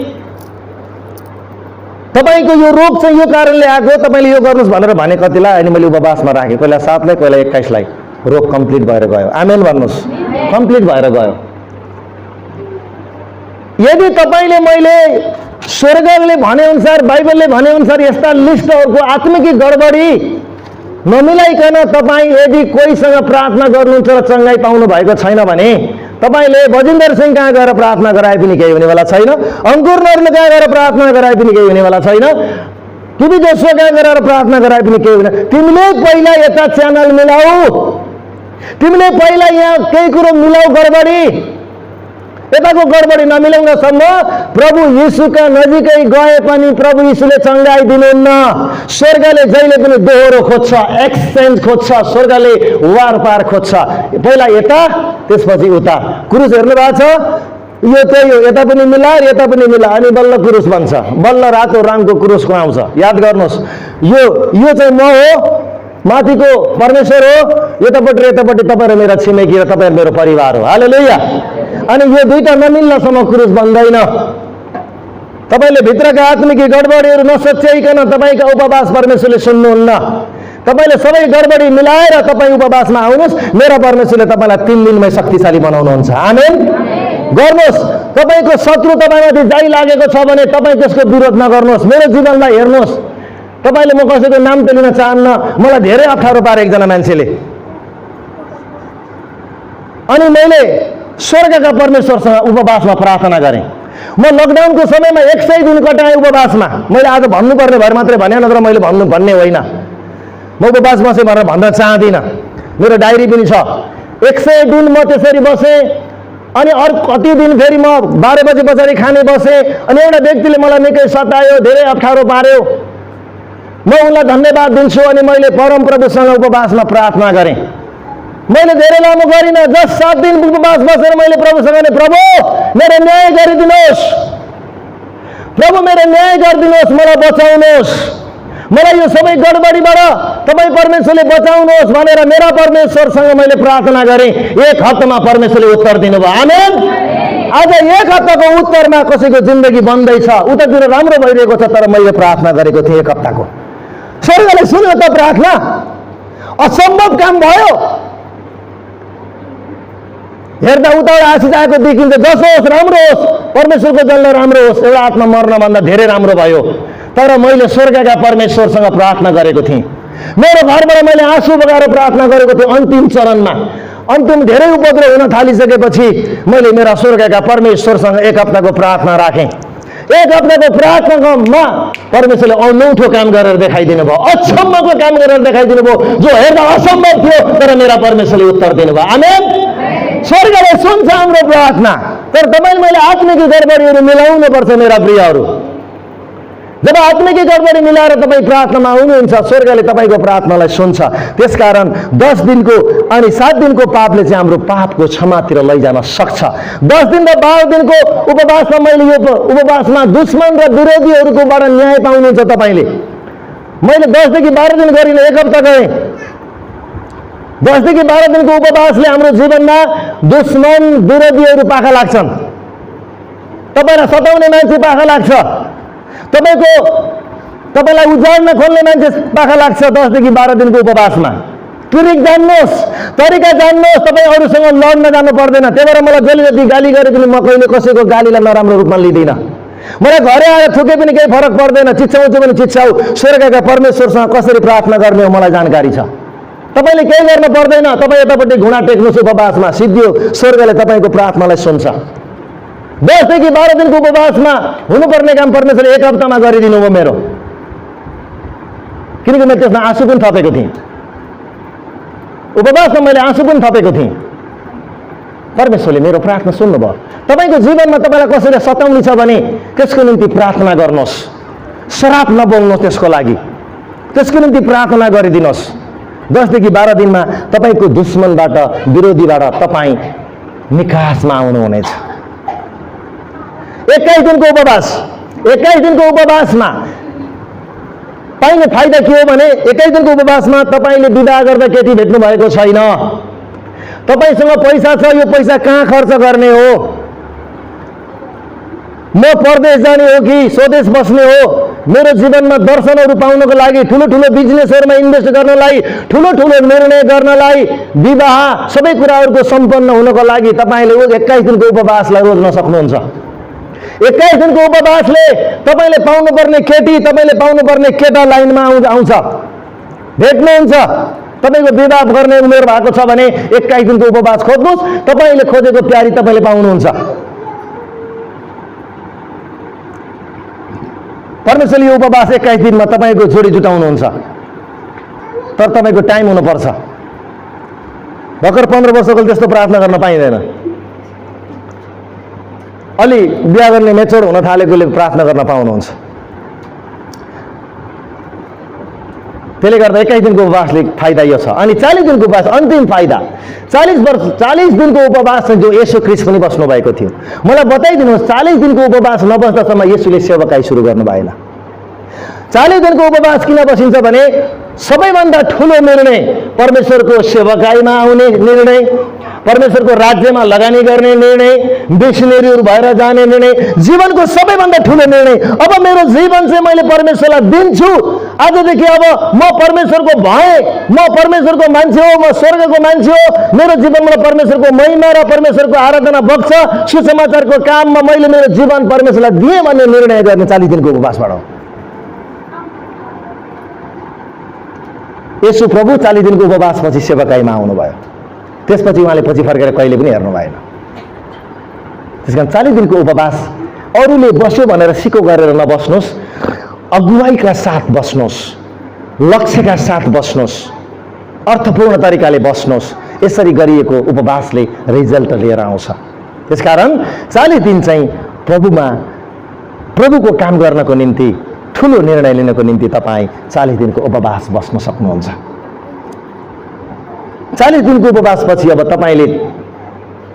तपाईँको यो रोग चाहिँ यो कारणले आएको, तपाईँले यो गर्नुहोस् भनेर भने कतिलाई, अनि मैले उपवासमा राखेँ। कोहीलाई 7लाई, कोहीलाई 21लाई। रोग कम्प्लिट भएर गयो। आमेन भन्नुहोस्। कम्प्लिट भएर गयो। यदि तपाईँले मैले स्वर्गले भनेअनुसार, बाइबलले भनेअनुसार यस्ता लिस्टहरूको आत्मिक गडबडी नमिलाइकन तपाईँ यदि कोहीसँग प्रार्थना गर्नुहुन्छ र चङ्गाई पाउनु भएको छैन भने तपाईँले बजिन्दर सिंह कहाँ गएर प्रार्थना गराए पनि केही हुनेवाला छैन, अङ्कुर नरले कहाँ गएर प्रार्थना गराए पनि केही हुनेवाला छैन, टिभी जोसुवा कहाँ गएर प्रार्थना गराए पनि केही हुने। तिमीले पहिला यता च्यानल मिलाऊ, तिमीले पहिला यहाँ केही कुरो मिलाउ गडबडी, यताको गडबडी नमिलाउनसम्म प्रभु यीशुका नजिकै गए पनि प्रभु यीशुले चङ्गाइदिनुहुन्न। स्वर्गले जहिले पनि दोहोरो खोज्छ, एक्सचेन्ज खोज्छ, स्वर्गले वारपार खोज्छ। पहिला यता त्यसपछि उता। क्रुस हेर्नु भएको छ, यो त्यही हो, यता पनि मिला यता पनि मिला अनि बल्ल क्रुस बन्छ, बल्ल रातो रङको क्रुसको आउँछ। याद गर्नुहोस्, यो चाहिँ म हो, माथिको परमेश्वर हो, यतापट्टि तपाईँ र मेरा छिमेकी र तपाईँ मेरो परिवार हो। हालेलुया। अनि यो दुईटा नमिल्नसम्म क्रुस बन्दैन। तपाईँले भित्रका आत्मिक गडबडीहरू नसच्याइकन तपाईँका उपवास परमेश्वरले सुन्नुहुन्न। तपाईँले सबै गडबडी मिलाएर तपाईँ उपवासमा आउनुहोस्, मेरा परमेश्वरले तपाईँलाई 3 दिनमै शक्तिशाली बनाउनुहुन्छ। आमेन। गर्नुहोस्। तपाईँको शत्रु तपाईँमाथि जाइ लागेको छ भने तपाईँ त्यसको विरोध नगर्नुहोस्। मेरो जीवनलाई हेर्नुहोस्, तपाईँले, म कसैको नाम त लिन चाहन्न, मलाई धेरै अप्ठ्यारो पारे एकजना मान्छेले। अनि मैले स्वर्गका परमेश्वरसँग उपवासमा प्रार्थना गरेँ। म लकडाउनको समयमा 100 दिन कटाएँ उपवासमा। मैले आज भन्नुपर्ने भएर मात्रै भने, नत्र मैले भन्ने होइन। म उपवास बसेँ भनेर भन्न चाहदिनँ, मेरो डायरी पनि छ। 100 दिन म त्यसरी बसेँ। अनि अरू कति दिन फेरि म 12 बजे पछाडि खाने बसेँ। अनि एउटा व्यक्तिले मलाई निकै सतायो, धेरै अप्ठ्यारो पार्यो। म उनलाई धन्यवाद दिन्छु। अनि मैले परमप्रभुसँग उपवासमा प्रार्थना गरेँ। मैले धेरै लामो गरिनँ, जस्ट 7 दिन उपवास बसेर मैले प्रभुसँग भने, प्रभु मेरो न्याय गरिदिनुहोस्, प्रभु मेरो न्याय गरिदिनुहोस्, मलाई बचाउनुहोस्, मलाई यो सबै गडबडीबाट तपाईँ परमेश्वरले बचाउनुहोस् भनेर मेरा परमेश्वरसँग मैले प्रार्थना गरेँ। 1 हप्तामा परमेश्वरले उत्तर दिनुभयो। आमेन। आज 1 हप्ताको उत्तरमा कसैको जिन्दगी बन्दैछ, उतातिर राम्रो भइरहेको छ, तर मैले प्रार्थना गरेको थिएँ 1 हप्ताको। स्वर्गले सुन्यो त प्रार्थना, असम्भव काम भयो। हेर्दा उताबाट आशिष आएको देखिन्छ, जसो होस् राम्रो होस्, परमेश्वरको जललाई राम्रो होस्, एउटा आत्मा मर्नभन्दा धेरै राम्रो भयो। तर मैले स्वर्गका परमेश्वरसँग प्रार्थना गरेको थिएँ। मेरो घरबाट मैले आँसु बगाएर प्रार्थना गरेको थिएँ। अन्तिम चरणमा, अन्तिम धेरै उपद्रव हुन थालिसकेपछि मैले मेरा स्वर्गका परमेश्वरसँग 1 हप्ताको प्रार्थना राखेँ। 1 हप्ताको प्रार्थनामा परमेश्वरले अनौठो काम गरेर देखाइदिनु भयो, अचम्मको काम गरेर देखाइदिनु भयो, जो हेर्दा असम्भव थियो तर मेरा परमेश्वरले उत्तर दिनुभयो। आमेन। स्वर्गले सुन्छ हाम्रो प्रार्थना। तर तपाईँ मैले आत्मिक गडबडीहरू मिलाउनु पर्छ मेरा प्रियहरू। जब आत्मिक गडबडी मिलाएर तपाईँ प्रार्थनामा आउनुहुन्छ, स्वर्गले तपाईँको प्रार्थनालाई सुन्छ। त्यसकारण 10 दिनको अनि 7 दिनको पापले चाहिँ हाम्रो पापको क्षमातिर लैजान सक्छ। 10 दिन र 12 दिनको उपवासमा मैले यो उपवासमा दुश्मन र विरोधीहरूकोबाट न्याय पाउनुहुन्छ तपाईँले। मैले 10 देखि 12 दिन गरिनँ, 1 हप्ता गरेँ। 10 देखि 12 दिनको उपवासले हाम्रो जीवनमा दुश्मन विरोधीहरू पाखा लाग्छन्। तपाईँलाई सताउने मान्छे पाखा लाग्छ, तपाईँलाई उजाड्न खोल्ने मान्छे पाखा लाग्छ। 10 देखि 12 दिनको उपवासमा ट्रिक जान्नुहोस्, तरिका जान्नुहोस्, तपाईँ अरूसँग लड्न जानु पर्दैन। त्यही भएर मलाई जहिले जति गाली गरे पनि म कहिले कसैको गालीलाई नराम्रो रूपमा लिँदिनँ। मलाई घरै आएर थुके पनि केही फरक पर्दैन, चिच्चाउँछु पनि चिच्चाउ। स्वर्गका परमेश्वरसँग कसरी प्रार्थना गर्ने हो मलाई जानकारी छ। तपाईँले केही गर्न पर्दैन, तपाईँ यतापट्टि घुँडा टेक्नुहोस् उपवासमा, सिद्धियो स्वर्गले तपाईँको प्रार्थनालाई सुन्छ। 10 देखि 12 दिनको उपवासमा हुनुपर्ने काम परमेश्वरले 1 हप्तामा गरिदिनु भयो मेरो, किनकि मैले त्यसमा आँसु पनि थपेको थिएँ। उपवासमा मैले आँसु पनि थपेको थिएँ। परमेश्वरले मेरो प्रार्थना सुन्नुभयो। तपाईँको जीवनमा तपाईँलाई कसैले सताउनु छ भने त्यसको निम्ति प्रार्थना गर्नुहोस्, श्राप नबोल्नुहोस्, त्यसको लागि त्यसको निम्ति प्रार्थना गरिदिनुहोस्। 10 देखि 12 दिनमा तपाईँको दुश्मनबाट, विरोधीबाट तपाईँ निकासमा आउनुहुनेछ। 21 दिनको उपवास, 21 दिनको उपवासमा पाइने फाइदा के हो भने 21 दिनको उपवासमा तपाईँले विवाह गर्दा केटी भेट्नु भएको छैन, तपाईँसँग पैसा छ, यो पैसा कहाँ खर्च गर्ने हो, म परदेश जाने हो कि स्वदेश बस्ने हो, मेरो जीवनमा दर्शनहरू पाउनको लागि, ठुलो ठुलो बिजनेसहरूमा इन्भेस्ट गर्नलाई, ठुलो ठुलो निर्णय गर्नलाई, विवाह सबै कुराहरूको सम्पन्न हुनको लागि तपाईँले 21 दिनको उपवासलाई रोज्न सक्नुहुन्छ। 21 दिनको उपवासले तपाईँले पाउनुपर्ने केटी, तपाईँले पाउनुपर्ने केटा लाइनमा आउँछ, भेट्नुहुन्छ। तपाईँको विवाह गर्ने उमेर भएको छ भने 21 दिनको उपवास खोज्नुहोस्, तपाईँले खोजेको प्यारी तपाईँले पाउनुहुन्छ। परमेश्वरले यो उपवास 21 दिनमा तपाईँको जोडी जुटाउनुहुन्छ, तर तपाईँको टाइम हुनुपर्छ। भर्खर 15 वर्षको त्यस्तो प्रार्थना गर्न पाइँदैन। अलि बिहा गर्ने मेच्योर हुन थालेकोले प्रार्थना गर्न पाउनुहुन्छ। त्यसले गर्दा 21 दिनको उपवासले फाइदा यो छ। अनि 40 दिनको उपवास अन्तिम फाइदा, 40 दिनको उपवास जो येशू ख्रीष्ट पनि बस्नु भएको थियो। मलाई बताइदिनुहोस् 40 दिनको उपवास नबस्दासम्म येशूले सेवाकाई सुरु गर्नु भएन। 40 दिनको उपवास किन बसिन्छ भने सबैभन्दा ठुलो निर्णय परमेश्वरको सेवाकाईमा आउने निर्णय, परमेश्वरको राज्यमा लगानी गर्ने निर्णय, मिशनरीहरू भएर जाने निर्णय, जीवनको सबैभन्दा ठुलो निर्णय। अब मेरो जीवन चाहिँ मैले परमेश्वरलाई दिन्छु, आजदेखि अब म परमेश्वरको भएँ, म परमेश्वरको मान्छे हो, म स्वर्गको मान्छे हो, मेरो जीवनमा परमेश्वरको महिमा र परमेश्वरको आराधना बग्छ, सुसमाचारको काममा मैले मेरो जीवन परमेश्वरलाई दिएँ भन्ने निर्णय गर्ने 40 दिनको उपवासबाट हो। येशू प्रभु 40 दिनको उपवासपछि सेवाकाईमा आउनुभयो। त्यसपछि उहाँले पछि फर्केर कहिले पनि हेर्नु भएन। त्यसकारण 40 दिनको उपवास अरूले बस्यो भनेर सिको गरेर नबस्नुहोस्, अगुवाईका साथ बस्नुहोस्, लक्ष्यका साथ बस्नुहोस्, अर्थपूर्ण तरिकाले बस्नुहोस्। यसरी गरिएको उपवासले रिजल्ट लिएर आउँछ। त्यसकारण 40 दिन चाहिँ प्रभुको काम गर्नको निम्ति, ठुलो निर्णय लिनको निम्ति तपाईँ 40 दिनको उपवास बस्न सक्नुहुन्छ। 40 दिनको उपवासपछि अब तपाईँले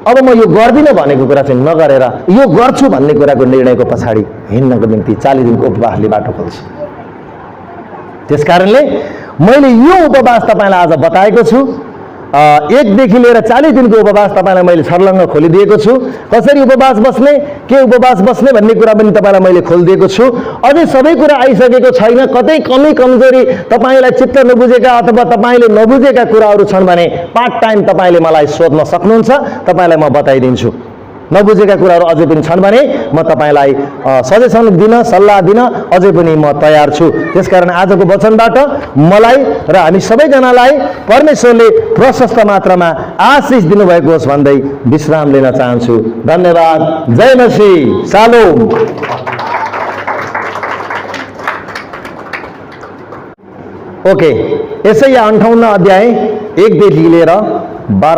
अब म यो गर्दिनँ भनेको कुरा चाहिँ नगरेर यो गर्छु भन्ने कुराको निर्णयको पछाडि हिँड्नको निम्ति 40 दिनको उपवासले बाटो खोल्छ। त्यसकारणले मैले यो उपवास तपाईँलाई आज बताएको छु। 1 देखि लिएर 40 दिनको उपवास तपाईँलाई मैले छर्लङ्ग खोलिदिएको छु। कसरी उपवास बस्ने, के उपवास बस्ने भन्ने कुरा पनि तपाईँलाई मैले खोलिदिएको छु। अझै सबै कुरा आइसकेको छैन। कतै कमी कमजोरी तपाईँलाई चित्त नबुझेका अथवा तपाईँले नबुझेका कुराहरू छन् भने पार्ट टाइम तपाईँले मलाई सोध्न सक्नुहुन्छ, तपाईँलाई म बताइदिन्छु। नबुझेका कुराहरू अझै पनि छन् भने म तपाईँलाई सजेसन दिन, सल्लाह दिन अझै पनि म तयार छु। त्यसकारण आजको वचनबाट मलाई र हामी सबैजनालाई परमेश्वरले प्रशस्त मात्रामा आशिष दिनुभएको होस् भन्दै विश्राम लिन चाहन्छु। धन्यवाद। जय मसीह। शालोम। ओके, यसै 58 अध्याय 1 देखि लिएर 12